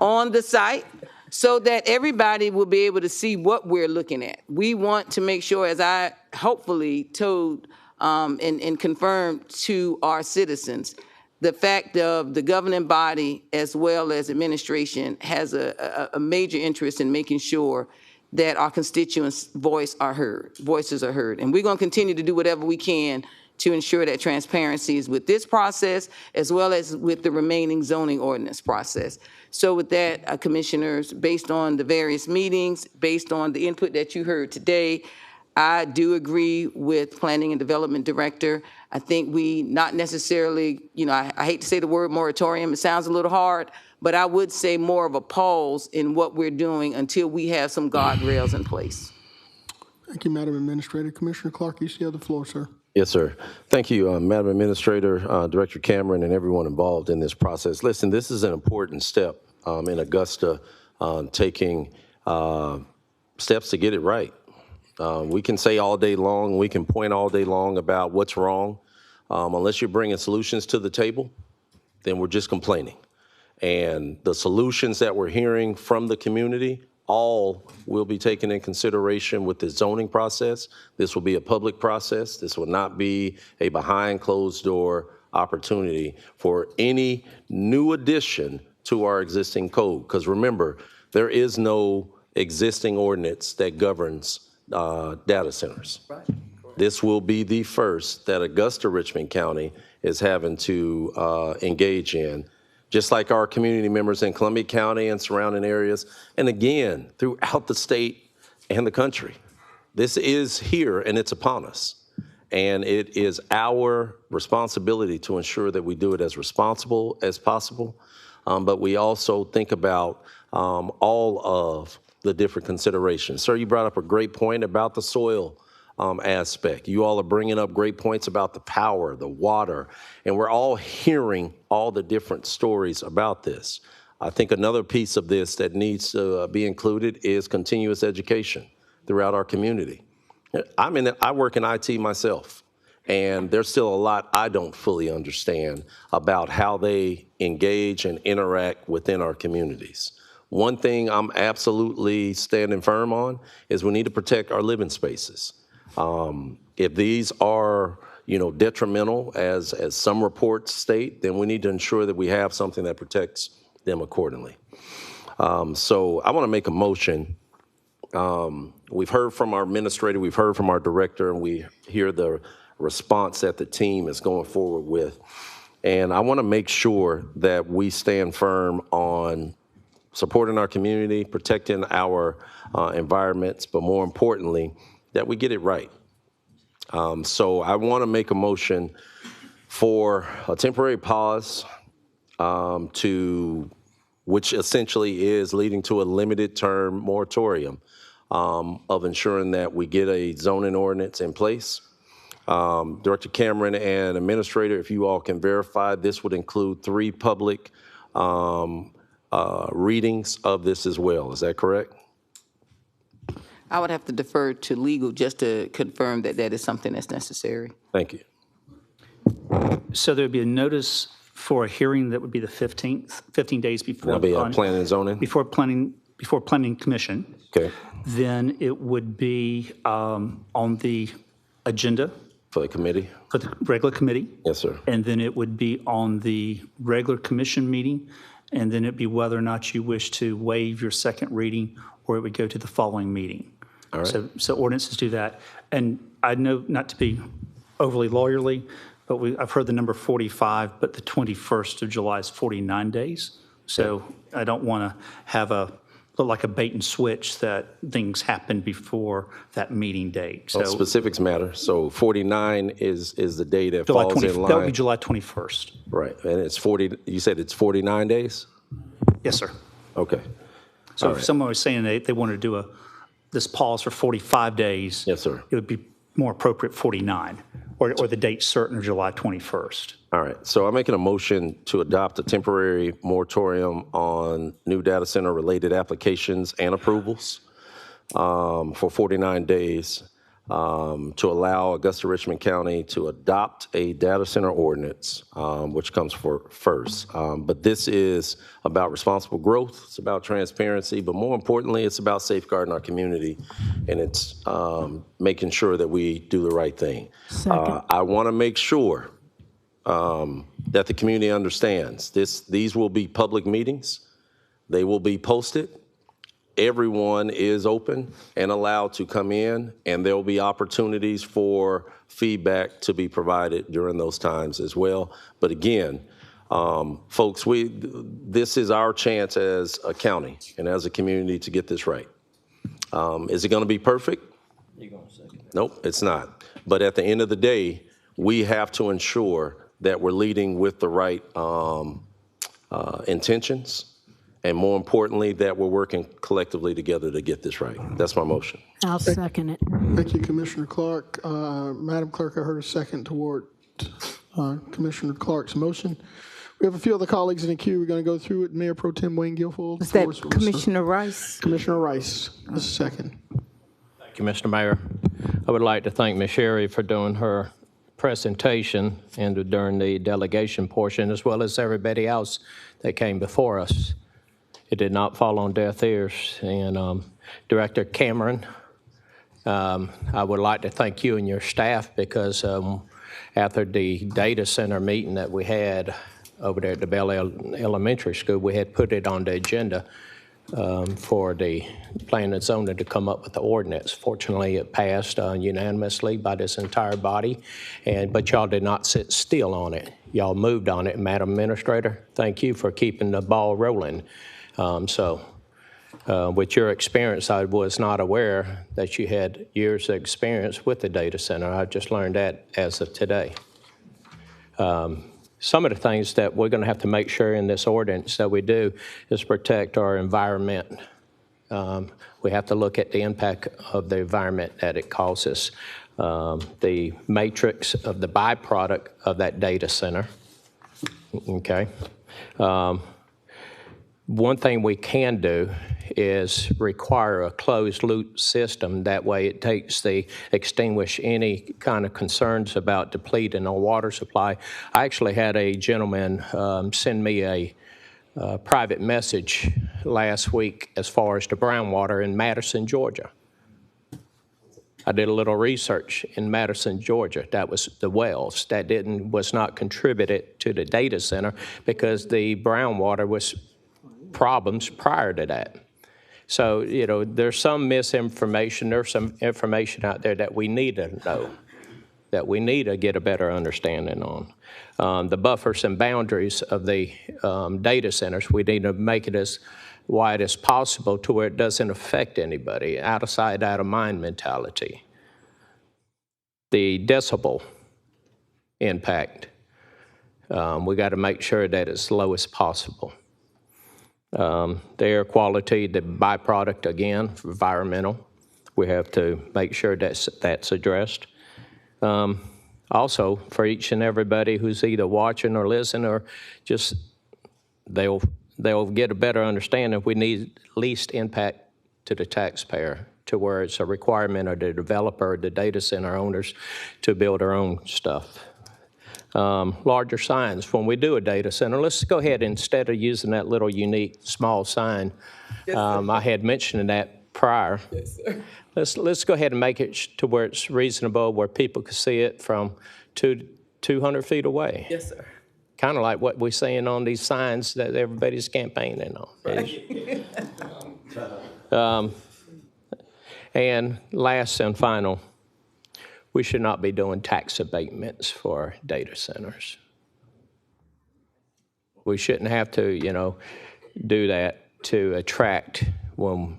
on the site so that everybody will be able to see what we're looking at. We want to make sure, as I hopefully told and confirmed to our citizens, the fact of the governing body as well as administration has a major interest in making sure that our constituents' voices are heard. And we're going to continue to do whatever we can to ensure that transparency is with this process as well as with the remaining zoning ordinance process. So with that, commissioners, based on the various meetings, based on the input that you heard today, I do agree with Planning and Development Director. I think we not necessarily, you know, I hate to say the word moratorium, it sounds a little hard, but I would say more of a pause in what we're doing until we have some guardrails in place. Thank you, Madam Administrator. Commissioner Clark, you still have the floor, sir. Yes, sir. Thank you, Madam Administrator, Director Cameron, and everyone involved in this process. Listen, this is an important step in Augusta taking steps to get it right. We can say all day long, we can point all day long about what's wrong. Unless you're bringing solutions to the table, then we're just complaining. And the solutions that we're hearing from the community all will be taken in consideration with the zoning process. This will be a public process. This will not be a behind closed door opportunity for any new addition to our existing code. Because remember, there is no existing ordinance that governs data centers. Right. This will be the first that Augusta Richmond County is having to engage in, just like our community members in Columbia County and surrounding areas, and again, throughout the state and the country. This is here and it's upon us. And it is our responsibility to ensure that we do it as responsible as possible, but we also think about all of the different considerations. Sir, you brought up a great point about the soil aspect. You all are bringing up great points about the power, the water, and we're all hearing all the different stories about this. I think another piece of this that needs to be included is continuous education throughout our community. I work in IT myself, and there's still a lot I don't fully understand about how they engage and interact within our communities. One thing I'm absolutely standing firm on is we need to protect our living spaces. If these are, detrimental, as some reports state, then we need to ensure that we have something that protects them accordingly. So I want to make a motion. We've heard from our administrator, we've heard from our director, and we hear the response that the team is going forward with. And I want to make sure that we stand firm on supporting our community, protecting our environments, but more importantly, that we get it right. So I want to make a motion for a temporary pause which essentially is leading to a limited term moratorium of ensuring that we get a zoning ordinance in place. Director Cameron and Administrator, if you all can verify, this would include 3 public readings of this as well. Is that correct? I would have to defer to legal just to confirm that that is something that's necessary. Thank you. So there'd be a notice for a hearing that would be the 15th, 15 days before. That'll be planning and zoning? Before planning commission. Okay. Then it would be on the agenda. For the committee? For the regular committee. Yes, sir. And then it would be on the regular commission meeting, and then it'd be whether or not you wish to waive your second reading, or it would go to the following meeting. All right. So ordinances do that. And I know, not to be overly lawyerly, but I've heard the number 45, but the 21st of July is 49 days. So I don't want to have look like a bait and switch that things happen before that meeting date. So Well, specifics matter. So 49 is the day that July falls 20, in line. that would be July 21st. Right. And it's 40, you said it's 49 days? Yes, sir. Okay. So All if right. someone was saying they wanted to do this pause for 45 days. Yes, sir. It would be more appropriate 49, or the date certain of July 21st. All right, so I'm making a motion to adopt a temporary moratorium on new data center related applications and approvals for 49 days to allow Augusta Richmond County to adopt a data center ordinance, which comes first. But this is about responsible growth, it's about transparency, but more importantly, it's about safeguarding our community, and it's making sure that we do the right thing. I want to make sure that the community understands these will be public meetings. They will be posted. Everyone is open and allowed to come in, and there will be opportunities for feedback to be provided during those times as well. But again, folks, this is our chance as a county and as a community to get this right. Is it going to be perfect? Nope, it's not. But at the end of the day, we have to ensure that we're leading with the right intentions, and more importantly, that we're working collectively together to get this right. That's my motion. I'll second it. Thank you, Commissioner Clark. Madam Clerk, I heard a second toward Commissioner Clark's motion. We have a few other colleagues in the queue. We're going to go through it. Mayor Pro Tem Wayne Guilfoyle. Is that Commissioner Rice? Commissioner Rice, a second. Thank you, Mr. Mayor. I would like to thank Ms. Sherry for doing her presentation and during the delegation portion, as well as everybody else that came before us. It did not fall on deaf ears. And Director Cameron, I would like to thank you and your staff, because after the data center meeting that we had over there at the Bell Elementary School, we had put it on the agenda for the planning and zoning to come up with the ordinance. Fortunately, it passed unanimously by this entire body, but y'all did not sit still on it. Y'all moved on it. Madam Administrator, thank you for keeping the ball rolling. With your experience, I was not aware that you had years of experience with the data center. I just learned that as of today. Some of the things that we're going to have to make sure in this ordinance that we do is protect our environment. We have to look at the impact of the environment that it causes, the matrix of the byproduct of that data center. Okay. One thing we can do is require a closed loop system. That way it extinguish any kind of concerns about depleting our water supply. I actually had a gentleman send me a private message last week as far as the brown water in Madison, Georgia. I did a little research in Madison, Georgia. That was the wells. That was not contributed to the data center because the brown water was problems prior to that. So, you know, there's some misinformation, there's some information out there that we need to know, that we need to get a better understanding on. The buffers and boundaries of the data centers, we need to make it as wide as possible to where it doesn't affect anybody, out of sight, out of mind mentality. The decibel impact, we got to make sure that it's low as possible. The air quality, the byproduct, again, environmental, we have to make sure that's addressed. Also, for each and everybody who's either watching or listening, or just they'll get a better understanding if we need least impact to the taxpayer, to where it's a requirement of the developer, the data center owners, to build their own stuff. Larger signs. When we do a data center, let's go ahead, instead of using that little unique small sign, I had mentioned that prior. Yes, sir. Let's go ahead and make it to where it's reasonable, where people can see it from 200 feet away. Yes, sir. Kind of like what we're seeing on these signs that everybody's campaigning on. Right. And last and final, we should not be doing tax abatements for data centers. We shouldn't have to, you know, do that to attract when,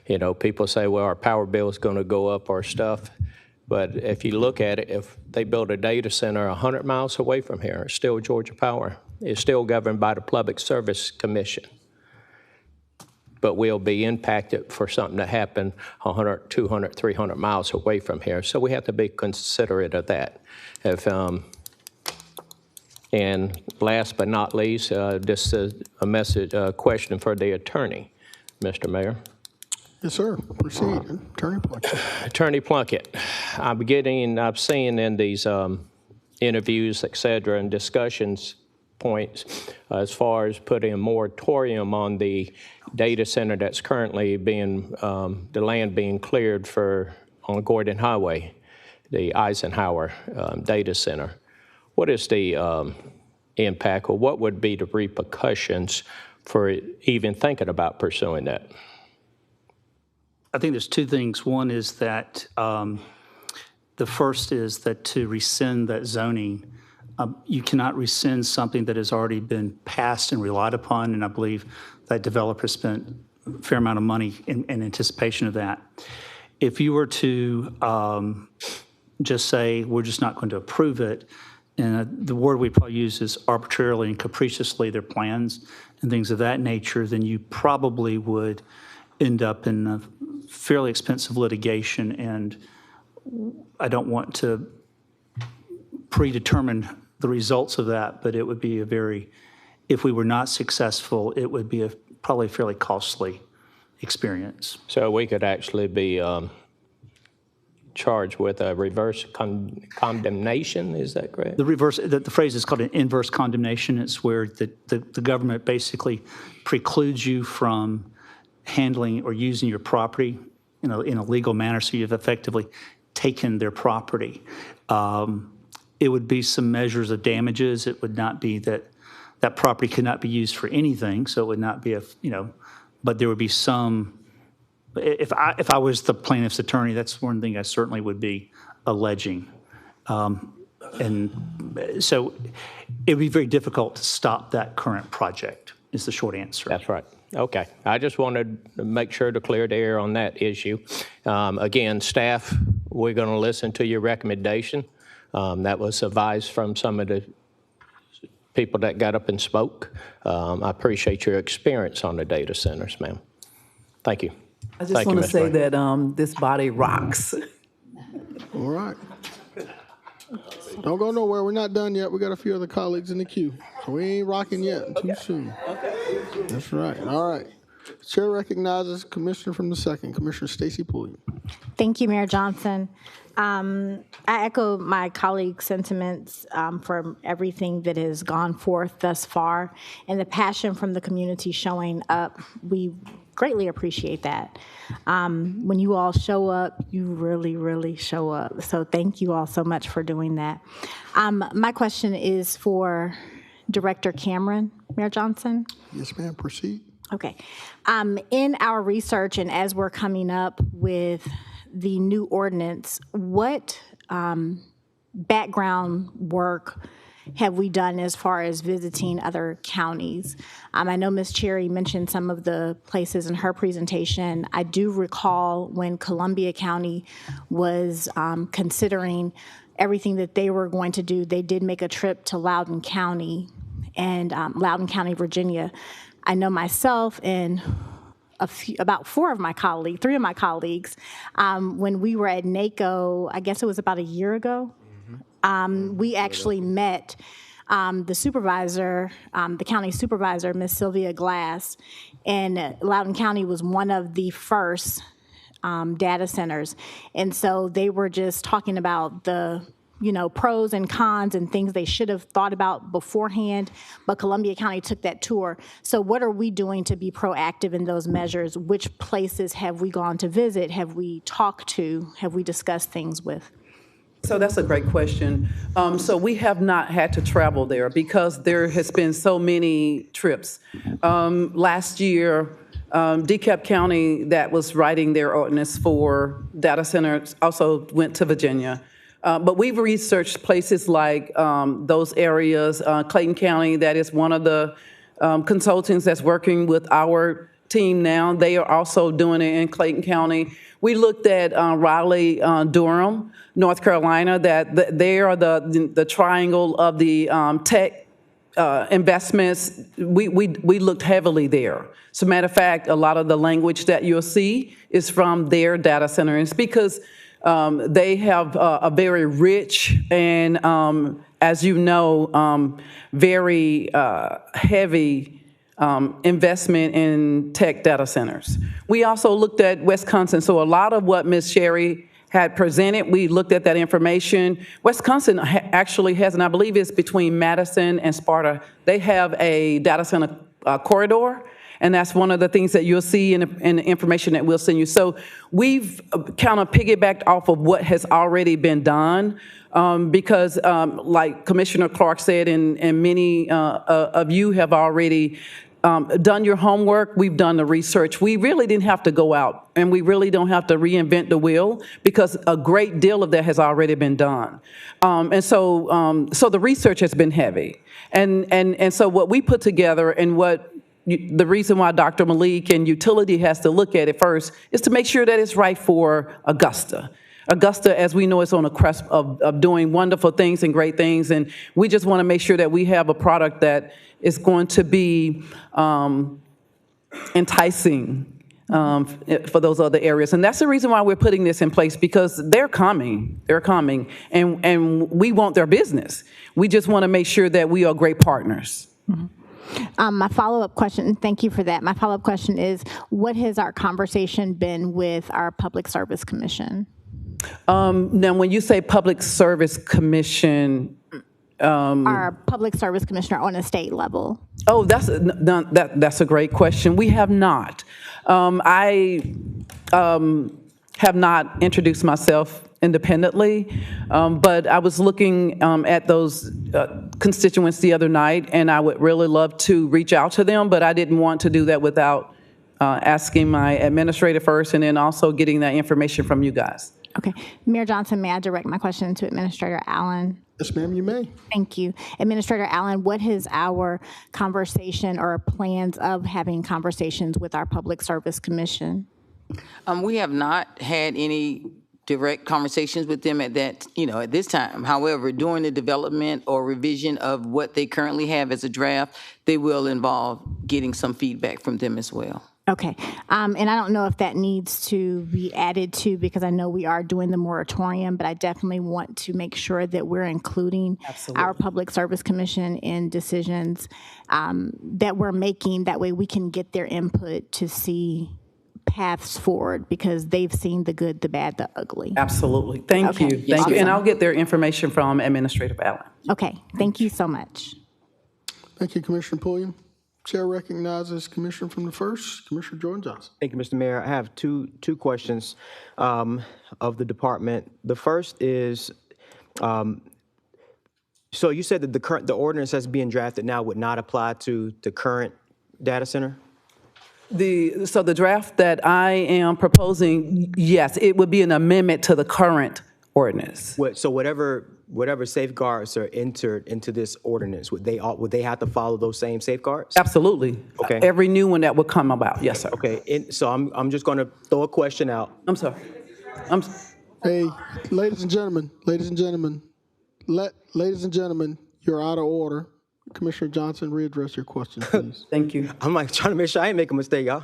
you know, people say, well, our power bill is going to go up or stuff. But if you look at it, if they build a data center 100 miles away from here, it's still Georgia Power. It's still governed by the Public Service Commission. But we'll be impacted for something that happened 100, 200, 300 miles away from here. So we have to be considerate of that. And last but not least, this is a question for the attorney, Mr. Mayor. Yes, sir. Proceed, Attorney Plunkett. Attorney Plunkett, I've seen in these interviews, et cetera, and discussions points as far as putting a moratorium on the data center that's currently being, the land being cleared for on Gordon Highway, the Eisenhower data center. What is the impact, or what would be the repercussions for even thinking about pursuing that? I think there's two things. One is that the first is that to rescind that zoning, you cannot rescind something that has already been passed and relied upon, and I believe that developer spent a fair amount of money in anticipation of that. If you were to just say, we're just not going to approve it, and the word we probably use is arbitrarily and capriciously their plans and things of that nature, then you probably would end up in a fairly expensive litigation, and I don't want to predetermine the results of that, but it would be a very, if we were not successful, it would be probably a fairly costly experience. So we could actually be charged with a reverse condemnation, is that correct? The phrase is called an inverse condemnation. It's where the government basically precludes you from handling or using your property in a legal manner, so you've effectively taken their property. It would be some measures of damages. It would not be that property could not be used for anything, so it would not be but there would be some. If I was the plaintiff's attorney, that's one thing I certainly would be alleging. And so it would be very difficult to stop that current project, is the short answer. That's right. Okay. I just wanted to make sure to clear the air on that issue. Again, staff, we're going to listen to your recommendation. That was advised from some of the people that got up and spoke. I appreciate your experience on the data centers, ma'am. Thank you. I just want to say that this body rocks. All right. Don't go nowhere. We're not done yet. We got a few other colleagues in the queue. So we ain't rocking yet. Too soon. Okay. That's right. All right. Chair recognizes Commissioner from the 2nd, Commissioner Stacy Pulliam. Thank you, Mayor Johnson. I echo my colleagues' sentiments for everything that has gone forth thus far, and the passion from the community showing up. We greatly appreciate that. When you all show up, you really, really show up. So thank you all so much for doing that. My question is for Director Cameron, Mayor Johnson. Yes, ma'am. Proceed. Okay. In our research and as we're coming up with the new ordinance, what background work have we done as far as visiting other counties? I know Ms. Cherry mentioned some of the places in her presentation. I do recall when Columbia County was considering everything that they were going to do, they did make a trip to Loudoun County and Loudoun County, Virginia. I know myself and about three of my colleagues, when we were at NACO, I guess it was about a year ago, we actually met the supervisor, the county supervisor, Ms. Sylvia Glass, and Loudoun County was one of the first data centers. And so they were just talking about the pros and cons and things they should have thought about beforehand, but Columbia County took that tour. So what are we doing to be proactive in those measures? Which places have we gone to visit? Have we talked to? Have we discussed things with? So that's a great question. So we have not had to travel there because there has been so many trips. Last year, DeKalb County, that was writing their ordinance for data centers, also went to Virginia. But we've researched places like those areas. Clayton County, that is one of the consultants that's working with our team now. They are also doing it in Clayton County. We looked at Raleigh, Durham, North Carolina, that they are the triangle of the tech investments. We looked heavily there. As a matter of fact, a lot of the language that you'll see is from their data center. It's because they have a very rich and, as you know, very heavy investment in tech data centers. We also looked at Wisconsin. So a lot of what Ms. Sherry had presented, we looked at that information. Wisconsin actually has, and I believe it's between Madison and Sparta, they have a data center corridor. And that's one of the things that you'll see in the information that we'll send you. So we've kind of piggybacked off of what has already been done because like Commissioner Clark said, and many of you have already done your homework, we've done the research. We really didn't have to go out and we really don't have to reinvent the wheel because a great deal of that has already been done. And so the research has been heavy. And so what we put together and what the reason why Dr. Malik and utility has to look at it first is to make sure that it's right for Augusta. Augusta, as we know, is on the cusp of doing wonderful things and great things, and we just want to make sure that we have a product that is going to be enticing for those other areas. And that's the reason why we're putting this in place, because they're coming, and we want their business. We just want to make sure that we are great partners. Mm-hmm. My follow-up question, thank you for that. My follow-up question is, what has our conversation been with our Public Service Commission? Now, when you say Public Service Commission, our Public Service Commissioner on a state level. Oh, that's a great question. We have not. I have not introduced myself independently, but I was looking at those constituents the other night, and I would really love to reach out to them, but I didn't want to do that without asking my administrator first and then also getting that information from you guys. Okay. Mayor Johnson, may I direct my question to Administrator Allen? Yes, ma'am, you may. Thank you. Administrator Allen, what is our conversation or plans of having conversations with our Public Service Commission? We have not had any direct conversations with them at this time. However, during the development or revision of what they currently have as a draft, they will involve getting some feedback from them as well. Okay, and I don't know if that needs to be added to, because I know we are doing the moratorium, but I definitely want to make sure that we're including our Public Service Commission in decisions that we're making. That way we can get their input to see paths forward, because they've seen the good, the bad, the ugly. Absolutely. Thank you. Thank you. And I'll get their information from Administrator Allen. Okay, thank you so much. Thank you, Commissioner Pulliam. Chair recognizes Commissioner from the first, Commissioner Jordan Johnson. Thank you, Mr. Mayor. I have two questions of the department. The first is, so you said that the ordinance that's being drafted now would not apply to the current data center? So the draft that I am proposing, yes, it would be an amendment to the current ordinance. So whatever safeguards are entered into this ordinance, would they have to follow those same safeguards? Absolutely. Okay. Every new one that would come about, yes, sir. Okay, so I'm just going to throw a question out. I'm sorry. Hey, ladies and gentlemen, you're out of order. Commissioner Johnson, readdress your question, please. Thank you. I'm like trying to make sure I ain't make a mistake, y'all.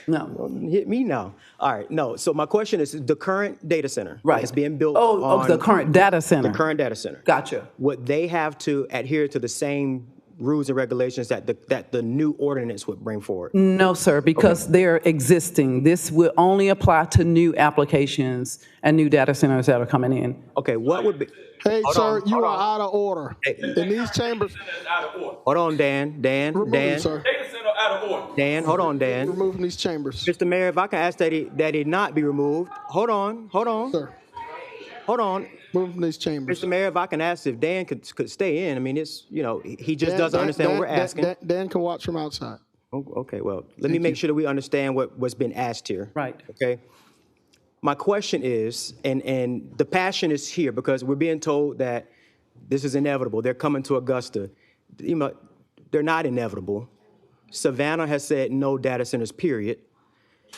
No. Don't hit me now. All right, no. So my question is the current data center that's being built Oh, the current data center. The current data center. Gotcha. Would they have to adhere to the same rules and regulations that the new ordinance would bring forward? No, sir, because they're existing. This will only apply to new applications and new data centers that are coming in. Okay, what would be? Hey, sir, you are out of order. In these chambers. Hold on, Dan. Remove him, sir. Dan, hold on, Dan. Remove from these chambers. Mr. Mayor, if I can ask that he not be removed. Hold on. Sir. Hold on. Move from these chambers. Mr. Mayor, if I can ask if Dan could stay in. I mean, it's, he just doesn't understand what we're asking. Dan can watch from outside. Oh, okay, well, let me make sure that we understand what's been asked here. Right. Okay. My question is, and the passion is here because we're being told that this is inevitable. They're coming to Augusta. They're not inevitable. Savannah has said no data centers, period.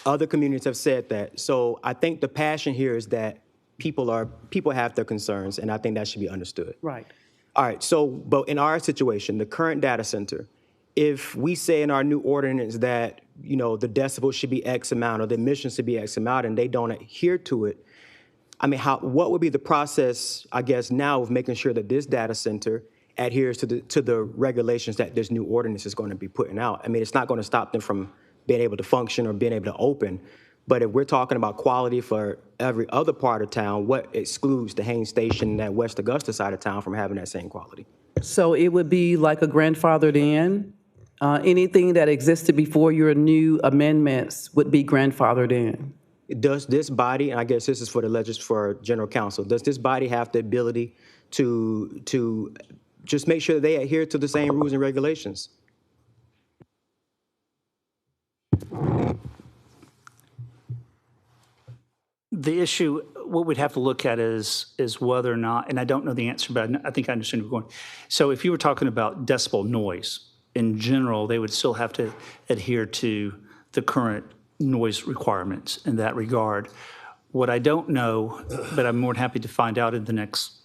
Other communities have said that. So I think the passion here is that people have their concerns, and I think that should be understood. Right. All right, so, but in our situation, the current data center, if we say in our new ordinance that, the decibels should be X amount or the emissions should be X amount and they don't adhere to it, I mean, what would be the process, I guess, now of making sure that this data center adheres to the regulations that this new ordinance is going to be putting out? I mean, it's not going to stop them from being able to function or being able to open. But if we're talking about quality for every other part of town, what excludes the Haines Station, that West Augusta side of town, from having that same quality? So it would be like a grandfathered in. Anything that existed before your new amendments would be grandfathered in. Does this body, and I guess this is for General Counsel, does this body have the ability to just make sure that they adhere to the same rules and regulations? The issue, what we'd have to look at is whether or not, and I don't know the answer, but I think I understand where you're going. So if you were talking about decibel noise, in general, they would still have to adhere to the current noise requirements in that regard. What I don't know, but I'm more than happy to find out in the next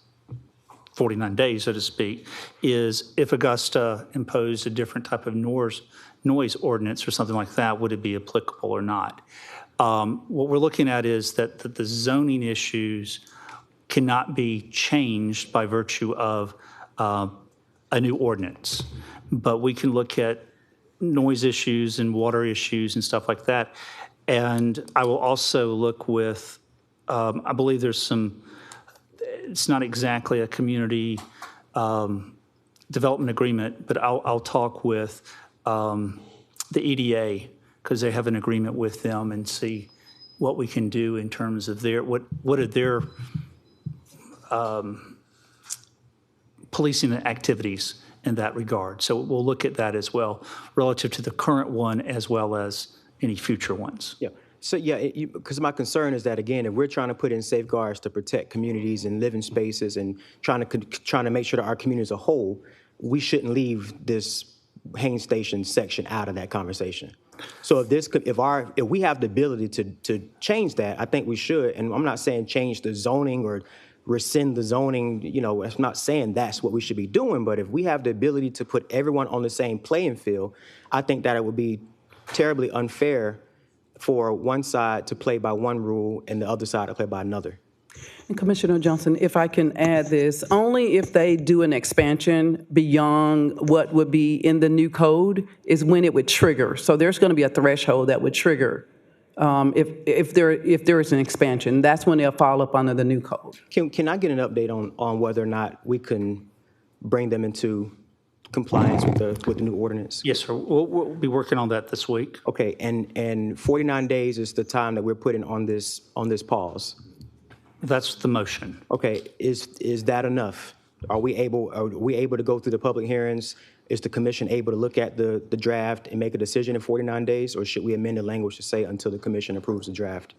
49 days, so to speak, is if Augusta imposed a different type of noise ordinance or something like that, would it be applicable or not? What we're looking at is that the zoning issues cannot be changed by virtue of a new ordinance. But we can look at noise issues and water issues and stuff like that. And I will also look with, I believe there's some, it's not exactly a community development agreement, but I'll talk with the EDA because they have an agreement with them and see what we can do in terms of what are their policing activities in that regard. So we'll look at that as well relative to the current one as well as any future ones. Yeah. So because my concern is that, again, if we're trying to put in safeguards to protect communities and living spaces and trying to make sure that our community as a whole, we shouldn't leave this Haines Station section out of that conversation. So if we have the ability to change that, I think we should. And I'm not saying change the zoning or rescind the zoning, I'm not saying that's what we should be doing, but if we have the ability to put everyone on the same playing field, I think that it would be terribly unfair for one side to play by one rule and the other side to play by another. And Commissioner Johnson, if I can add this, only if they do an expansion beyond what would be in the new code is when it would trigger. So there's going to be a threshold that would trigger if there is an expansion. That's when they'll fall up under the new code. Can I get an update on whether or not we can bring them into compliance with the new ordinance? Yes, sir. We'll be working on that this week. Okay, and 49 days is the time that we're putting on this pause. That's the motion. Okay, is that enough? Are we able to go through the public hearings Is the commission able to look at the draft and make a decision in 49 days, or should we amend the language to say until the commission approves the draft?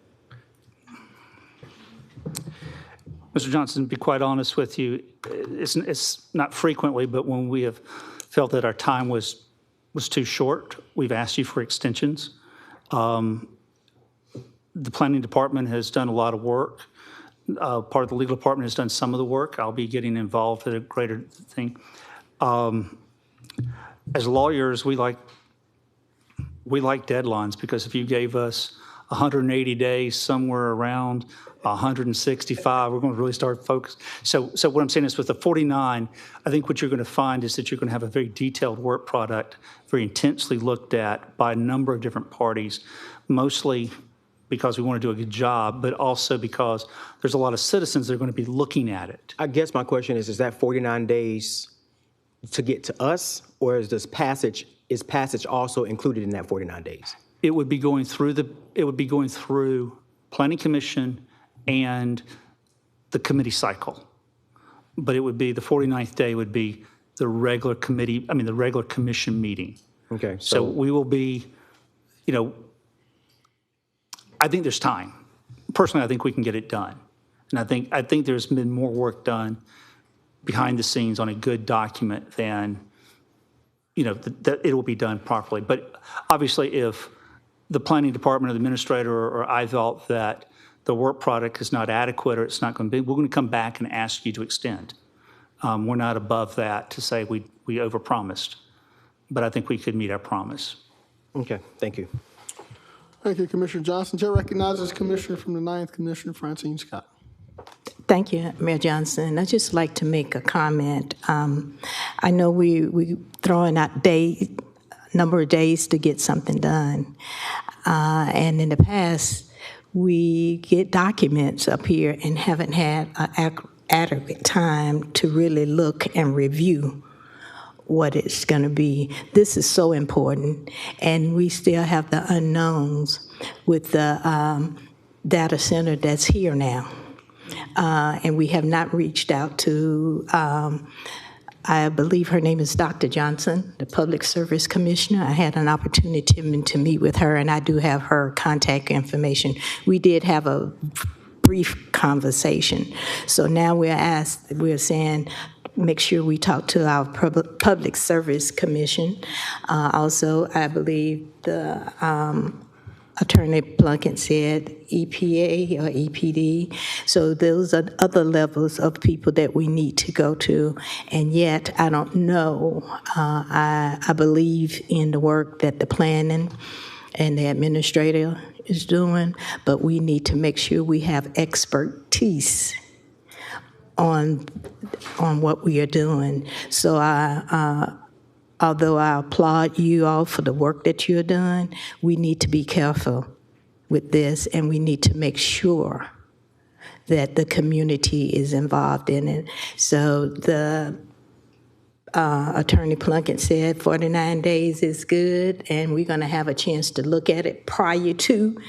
Mr. Johnson, to be quite honest with you, it's not frequently, but when we have felt that our time was too short, we've asked you for extensions. The planning department has done a lot of work. Part of the legal department has done some of the work. I'll be getting involved in a greater thing. As lawyers, we like deadlines, because if you gave us 180 days, somewhere around 165, we're going to really start focus. So what I'm saying is, with the 49, I think what you're going to find is that you're going to have a very detailed work product, very intensely looked at by a number of different parties, mostly because we want to do a good job, but also because there's a lot of citizens that are going to be looking at it. I guess my question is that 49 days to get to us, or is passage also included in that 49 days? It would be going through Planning Commission and the committee cycle. But it would be, the 49th day would be the regular commission meeting. Okay. So we will be, I think there's time. Personally, I think we can get it done. And I think there's been more work done behind the scenes on a good document than, that it will be done properly. But obviously, if the planning department or the administrator or I felt that the work product is not adequate or it's not going to be, we're going to come back and ask you to extend. We're not above that to say we overpromised, but I think we could meet our promise. Okay, thank you. Thank you, Commissioner Johnson. Chair recognizes Commissioner from the 9th, Commissioner Francine Scott. Thank you, Mayor Johnson. I'd just like to make a comment. I know we throwing out number of days to get something done. And in the past, we get documents up here and haven't had adequate time to really look and review what it's going to be. This is so important, and we still have the unknowns with the data center that's here now. And we have not reached out to, I believe her name is Dr. Johnson, the Public Service Commissioner. I had an opportunity to meet with her, and I do have her contact information. We did have a brief conversation. So now we're saying, make sure we talk to our Public Service Commission. Also, I believe the Attorney Plunkett said EPA or EPD. So those are other levels of people that we need to go to. And yet, I don't know. I believe in the work that the planning and the administrator is doing, but we need to make sure we have expertise on what we are doing. So although I applaud you all for the work that you're doing, we need to be careful with this, and we need to make sure that the community is involved in it. So the Attorney Plunkett said 49 days is good, and we're going to have a chance to look at it prior to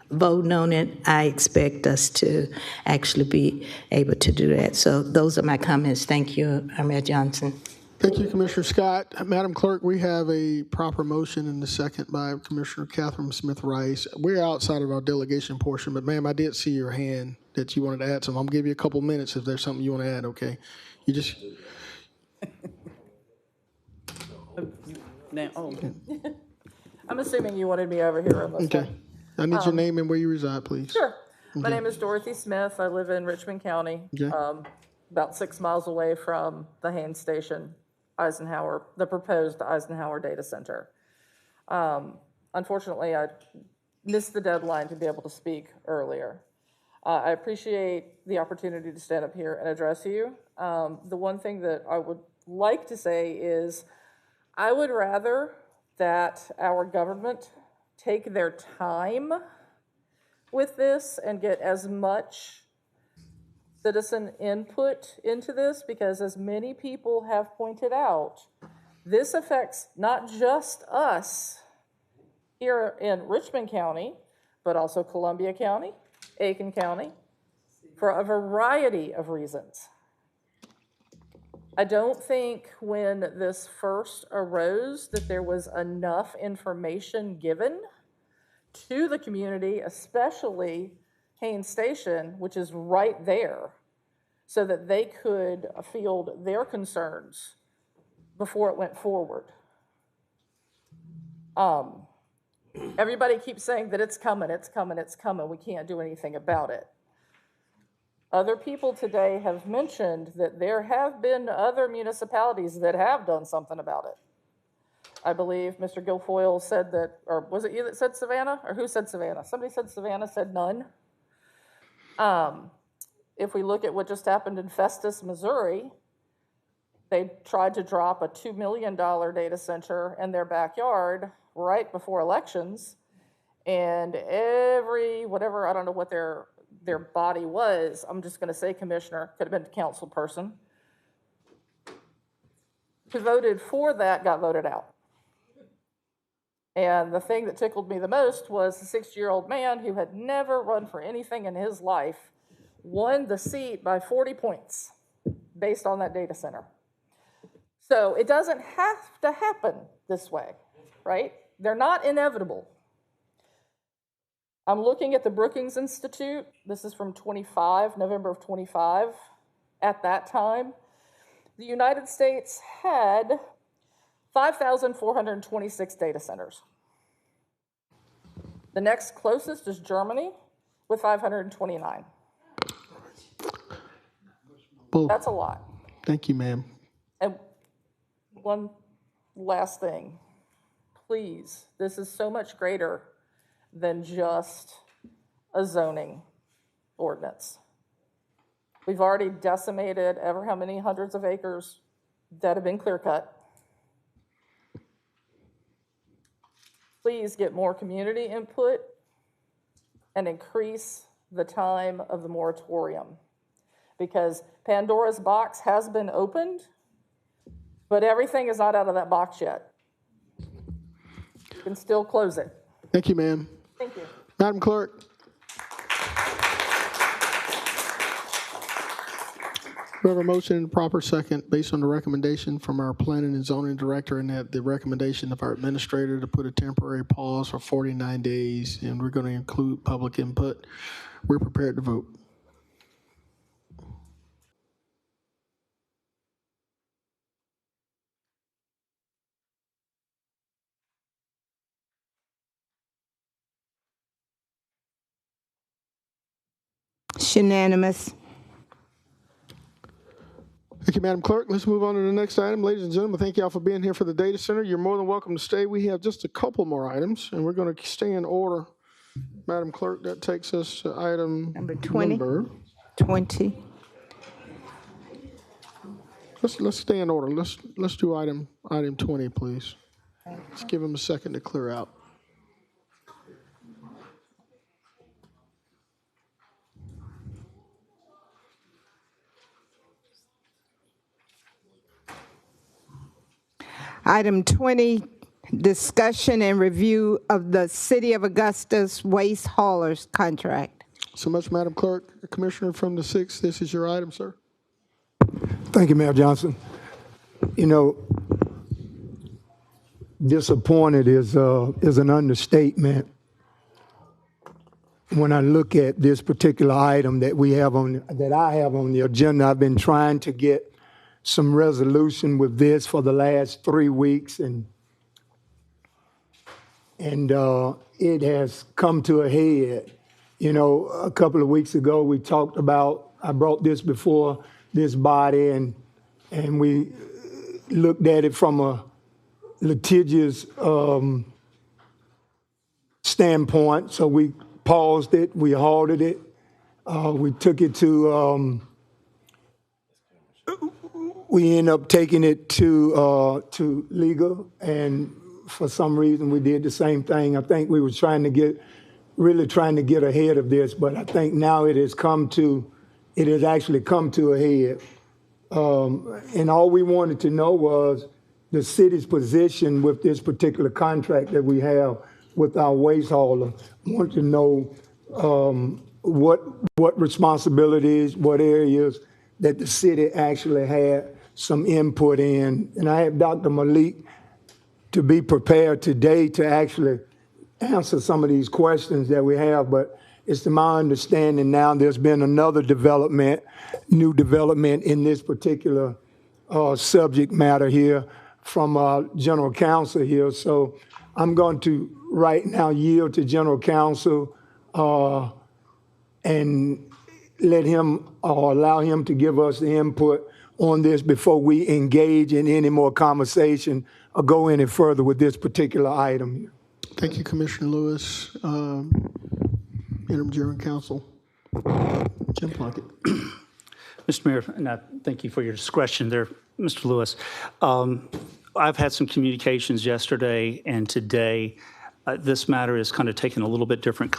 voting on it. I expect us to actually be able to do that. So those are my comments. Thank you, Mayor Johnson. Thank you, Commissioner Scott. Madam Clerk, we have a proper motion in the second by Commissioner Catherine Smith Rice. We're outside of our delegation portion, but ma'am, I did see your hand that you wanted to add something. I'm gonna give you a couple minutes if there's something you want to add, okay? You just... Now, I'm assuming you wanted me over here on this Okay. one. I need your name and where you reside, please. Sure. My Okay. name is Dorothy Smith. I live in Richmond County, Okay. About 6 miles away from the Haines Station, the proposed Eisenhower data center. Unfortunately, I missed the deadline to be able to speak earlier. I appreciate the opportunity to stand up here and address you. The one thing that I would like to say is I would rather that our government take their time with this and get as much citizen input into this, because as many people have pointed out, this affects not just us here in Richmond County, but also Columbia County, Aiken County, for a variety of reasons. I don't think when this first arose that there was enough information given to the community, especially Haines Station, which is right there, so that they could field their concerns before it went forward. Everybody keeps saying that it's coming, it's coming, it's coming. We can't do anything about it. Other people today have mentioned that there have been other municipalities that have done something about it. I believe Mr. Guilfoyle said that, or was it you that said Savannah? Or who said Savannah? Somebody said Savannah, said none. If we look at what just happened in Festus, Missouri, they tried to drop a $2 million data center in their backyard right before elections, and whatever, I don't know what their body was, I'm just going to say commissioner, could have been a council person, who voted for that got voted out. And the thing that tickled me the most was the 60-year-old man who had never run for anything in his life won the seat by 40 points based on that data center. So it doesn't have to happen this way, right? They're not inevitable. I'm looking at the Brookings Institute. This is from November of 25. At that time, the United States had 5,426 data centers. The next closest is Germany with 529. Well, that's a lot. Thank you, ma'am. And one last thing, please, this is so much greater than just a zoning ordinance. We've already decimated ever how many hundreds of acres that have been clear cut. Please get more community input and increase the time of the moratorium, because Pandora's box has been opened, but everything is not out of that box yet. You can still close it. Thank you, ma'am. Thank you. Madam Clerk. We have a motion and proper second based on the recommendation from our planning and zoning director and the recommendation of our administrator to put a temporary pause for 49 days, and we're going to include public input. We're prepared to vote. It's unanimous. Thank you, Madam Clerk. Let's move on to the next item. Ladies and gentlemen, thank you all for being here for the data center. You're more than welcome to stay. We have just a couple more items, and we're going to stay in order. Madam Clerk, that takes us to item number 20. 20. Let's stay in order. Let's do item 20, please. Let's give him a second to clear out. Item 20, discussion and review of the City of Augusta's waste haulers contract. So much, Madam Clerk. The Commissioner from the 6th, this is your item, sir. Thank you, Mayor Johnson. You know, disappointed is an understatement when I look at this particular item that I have on the agenda. I've been trying to get some resolution with this for the last 3 weeks, and it has come to a head. You know, a couple of weeks ago we talked about, I brought this before this body, and we looked at it from a litigious standpoint. So we paused it, we halted it, we took it to we ended up taking it to legal, and for some reason we did the same thing. I think we were really trying to get ahead of this, but I think now it has actually come to a head. And all we wanted to know was the city's position with this particular contract that we have with our waste hauler. We wanted to know what responsibilities, what areas that the city actually had, some input in. And I have Dr. Malik to be prepared today to actually answer some of these questions that we have, but it's to my understanding now there's been another development, new development in this particular subject matter here from General Counsel here. So I'm going to right now yield to General Counsel and let him or allow him to give us the input on this before we engage in any more conversation or go any further with this particular item here. Thank you, Commissioner Lewis. Interim General Counsel, Jim Plunkett. Mr. Mayor, and I thank you for your discretion there, Mr. Lewis. I've had some communications yesterday and today. This matter is kind of taking a little bit different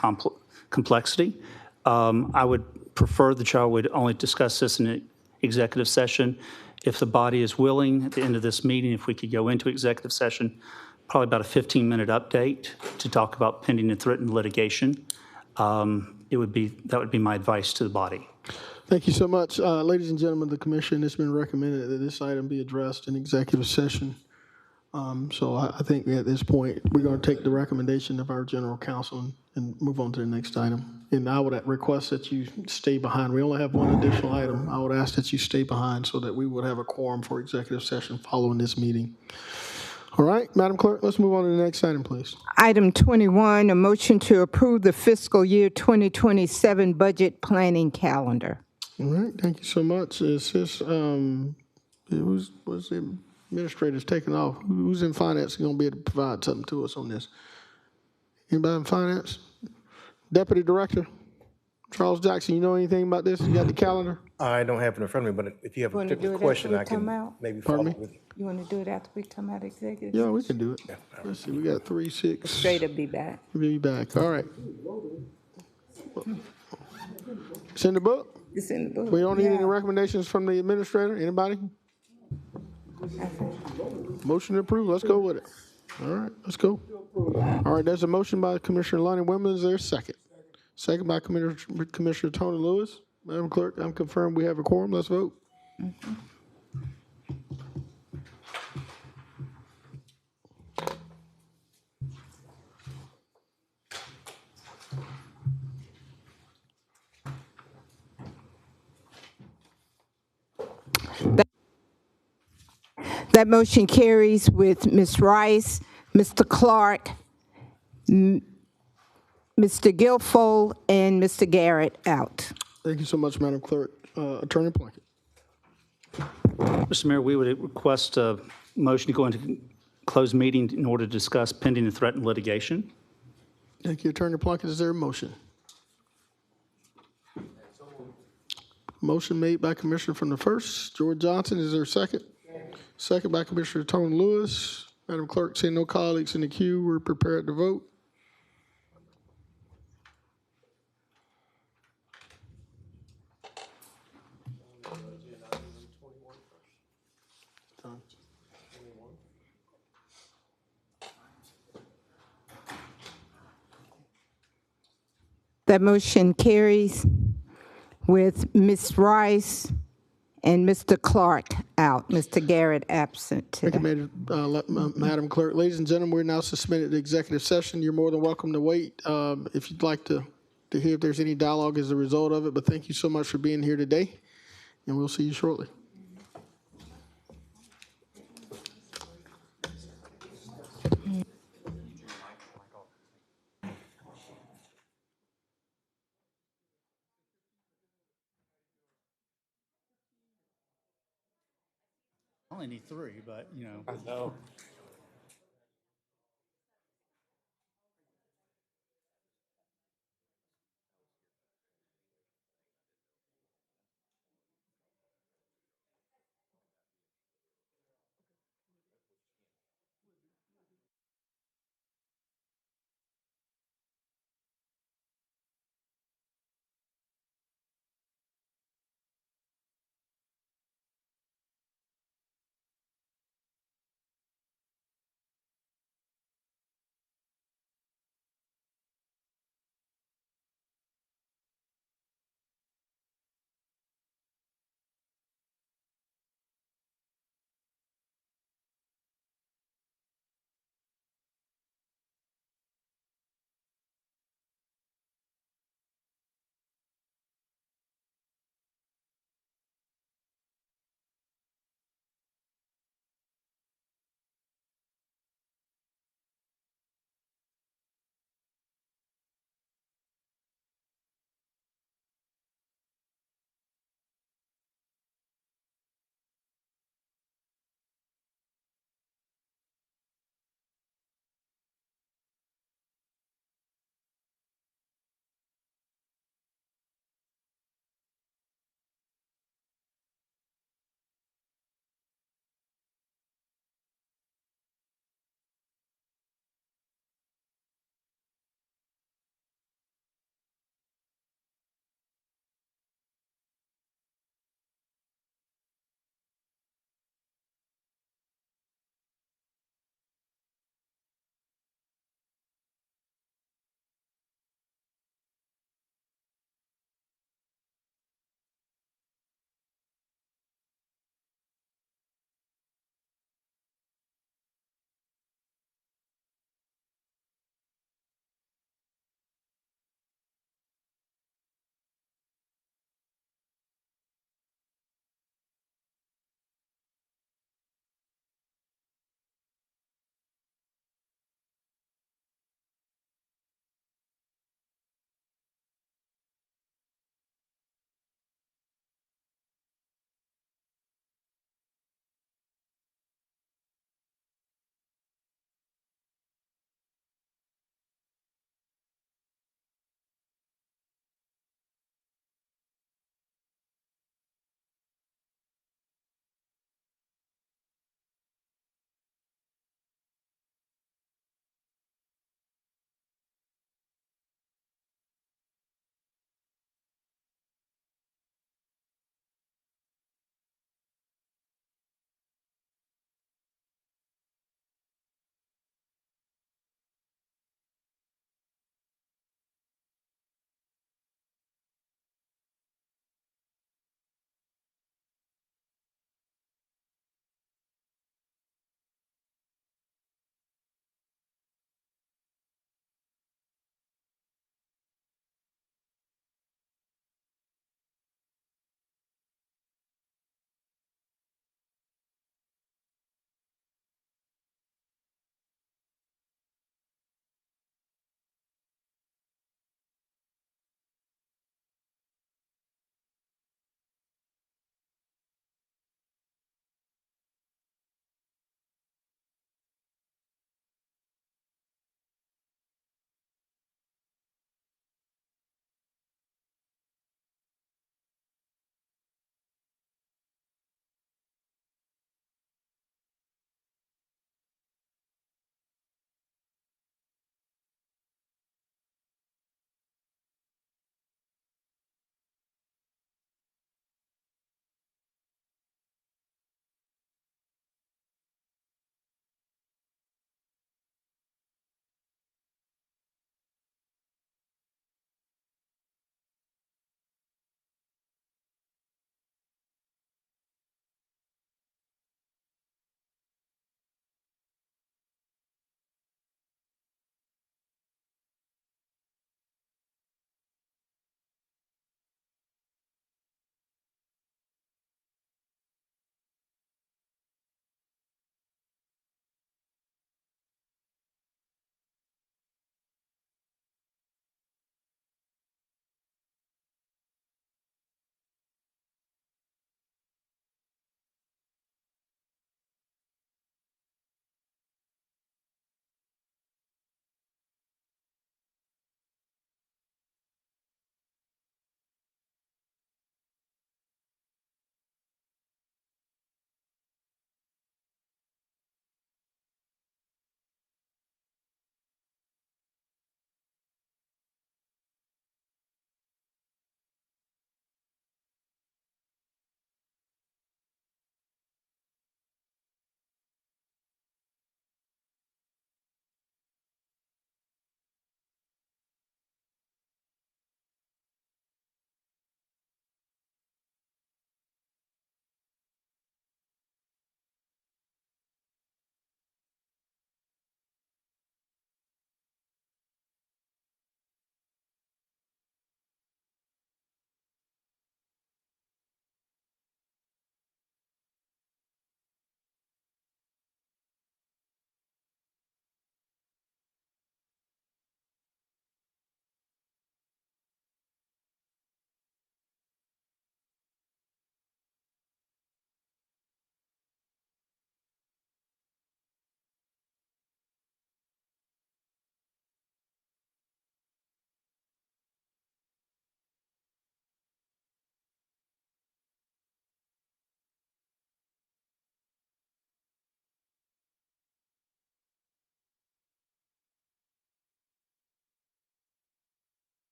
complexity. I would prefer that y'all would only discuss this in an executive session. If the body is willing, at the end of this meeting, if we could go into executive session, probably about a 15-minute update to talk about pending and threatened litigation. That would be my advice to the body. Thank you so much. Ladies and gentlemen of the commission, it's been recommended that this item be addressed in executive session. So I think at this point, we're going to take the recommendation of our general counsel and move on to the next item. And I would request that you stay behind. We only have one additional item. I would ask that you stay behind so that we would have a quorum for executive session following this meeting. All right, Madam Clerk, let's move on to the next item, please. Item 21, a motion to approve the fiscal year 2027 budget planning calendar. All right, thank you so was the administrator's taking off? Who's in finance going to be able to provide something to us on this? Anybody in finance? Deputy Director Charles Jackson, you know anything about this? You got the calendar? I don't have it in front of me, but if you have a particular question, I can maybe follow up with you. You want to do it after we come out of executive? Yeah, we can do it. Let's see, we got 3, 6. Straight up be back. We'll be back. All right. It's in the book? It's in the book. We don't need any recommendations from the administrator? Anybody? Motion to approve. Let's go with it. All right, let's go. All right, there's a motion by Commissioner Lonnie Wimlin. Is there a second? Second by Commissioner Tony Lewis. Madam Clerk, I'm confirmed we have a quorum. Let's vote. Mm-hmm. That motion carries with Ms. Rice, Mr. Clark, Mr. Guilfoyle, and Mr. Garrett out. Thank you so much, Madam Clerk. Attorney Plunkett. Mr. Mayor, we would request a motion to go into closed meeting in order to discuss pending and threatened litigation. Thank you, Attorney Plunkett. Is there a motion? Motion made by Commissioner from the first, George Johnson. Is there a second? Second by Commissioner Tony Lewis. Madam Clerk, seeing no colleagues in the queue, we're prepared to vote. That motion carries with Ms. Rice and Mr. Clark out, Mr. Garrett absent today. Thank you, Madam Clerk. Ladies and gentlemen, we're now suspended to executive session. You're more than welcome to wait if you'd like to hear if there's any dialogue as a result of it. But thank you so much for being here today, and we'll see you shortly. I only need 3, but, you know. I know.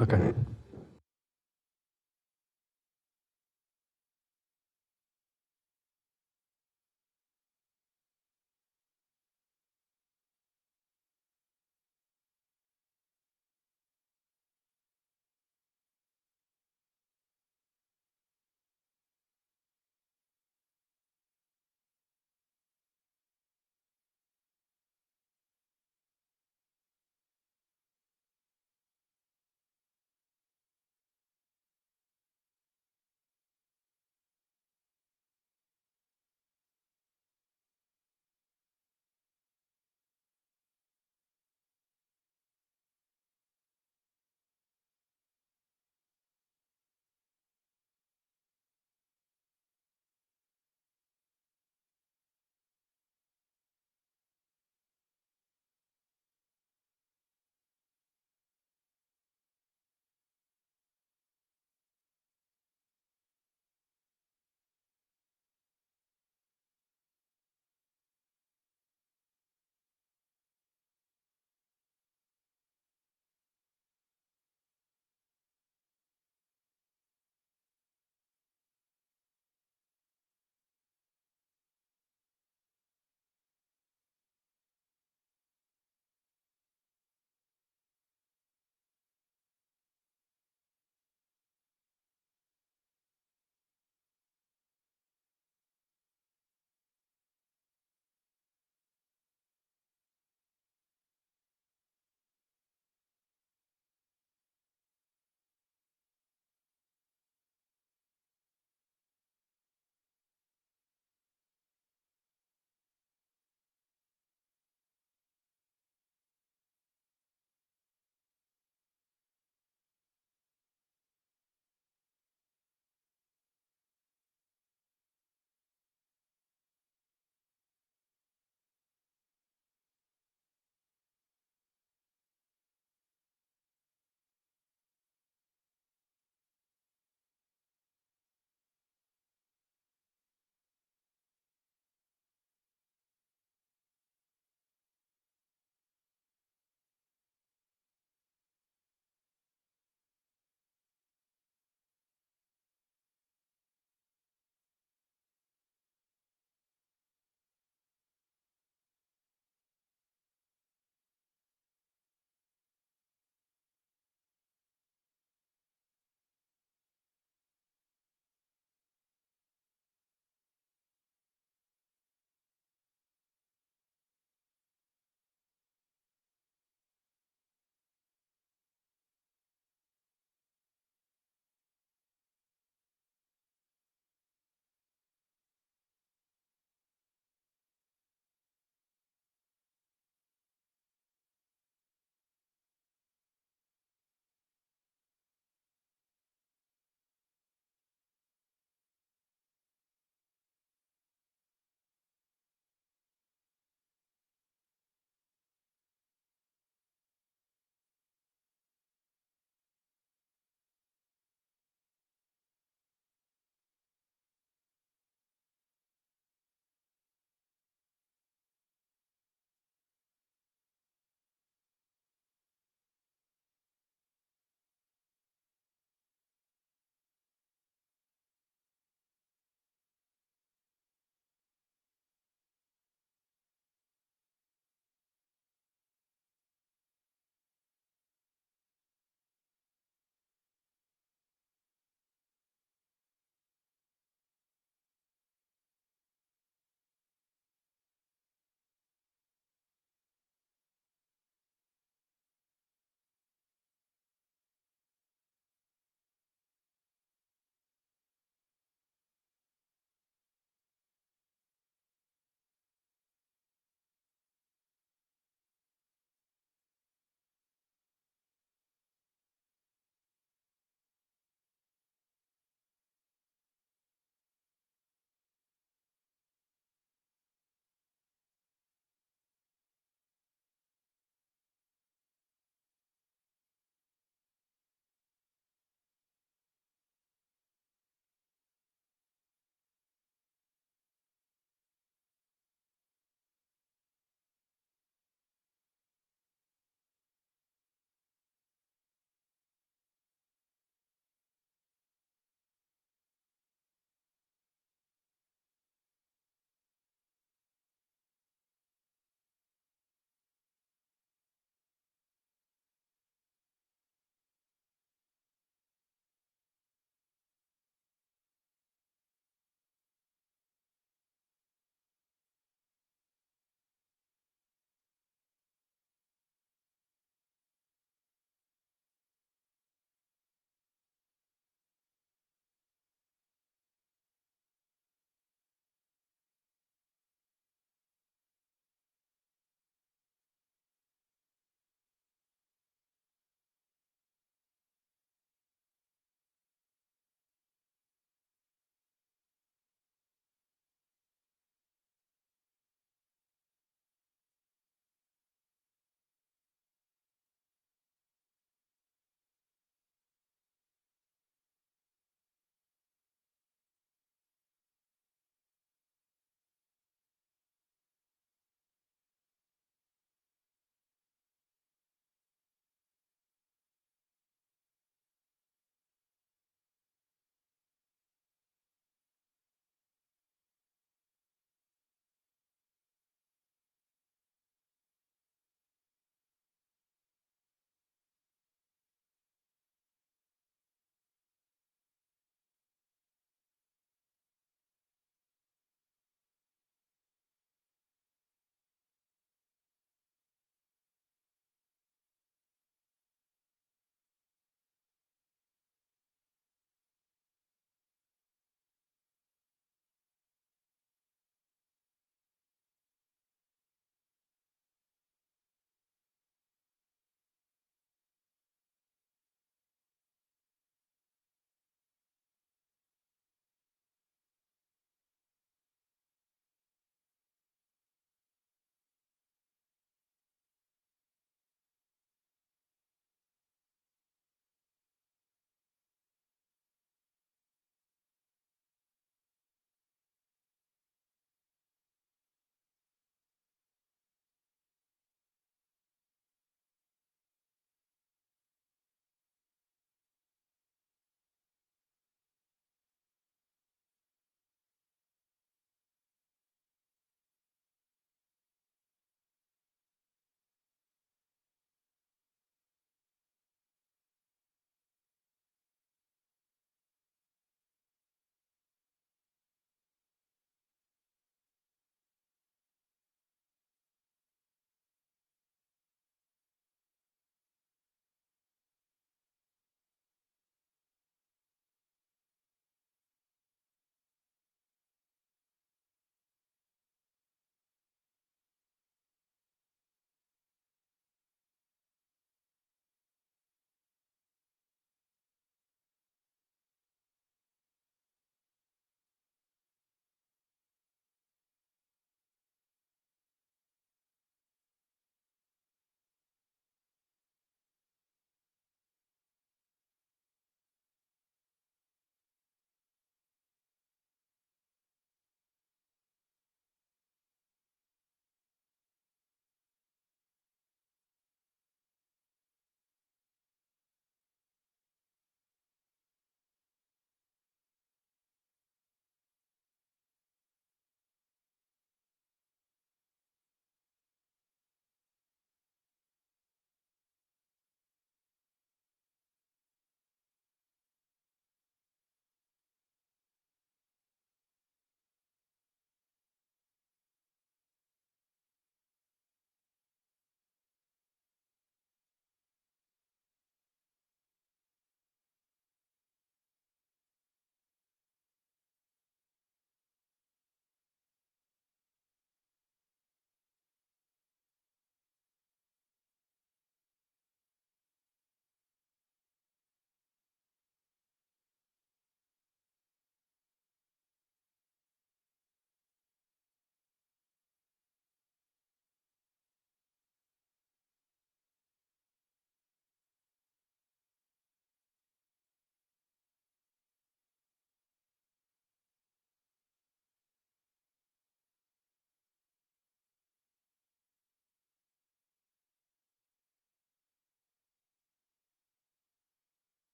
Okay.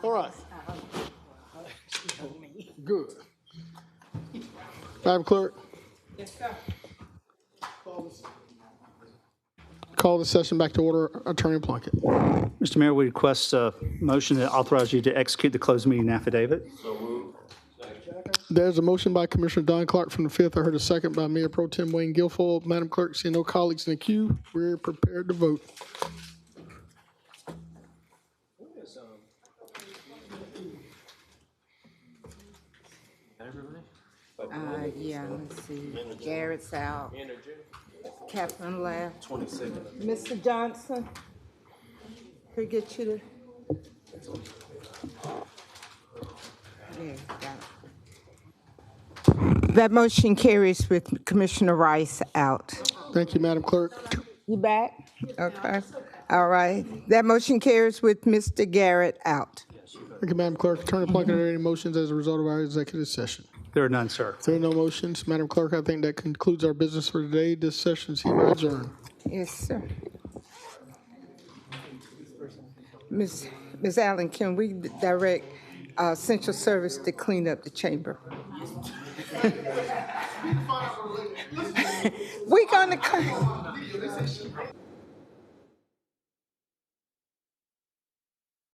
All right. Good. Madam Clerk. Yes, sir. Call the session back to order. Attorney Plunkett. Mr. Mayor, we request a motion that authorizes you to execute the closed meeting affidavit. There's a motion by Commissioner Don Clark from the 5th. I heard a second by Mayor Pro Tem Wayne Guilfoyle. Madam Clerk, seeing no colleagues in the queue, we're prepared to vote. Yeah, let's see. Garrett's out. Catherine left. 22nd. Mr. Johnson, could get you to. There, got it. That motion carries with Commissioner Rice out. Thank you, Madam Clerk. You back? Okay. All right. That motion carries with Mr. Garrett out. Thank you, Madam Clerk. Attorney Plunkett, are there any motions as a result of our executive session? There are none, sir. If there are no motions, Madam Clerk, I think that concludes our business for today. This session is hereby adjourned. Yes, sir. Ms. Allen, can we direct Central Service to clean up the chamber? We're gonna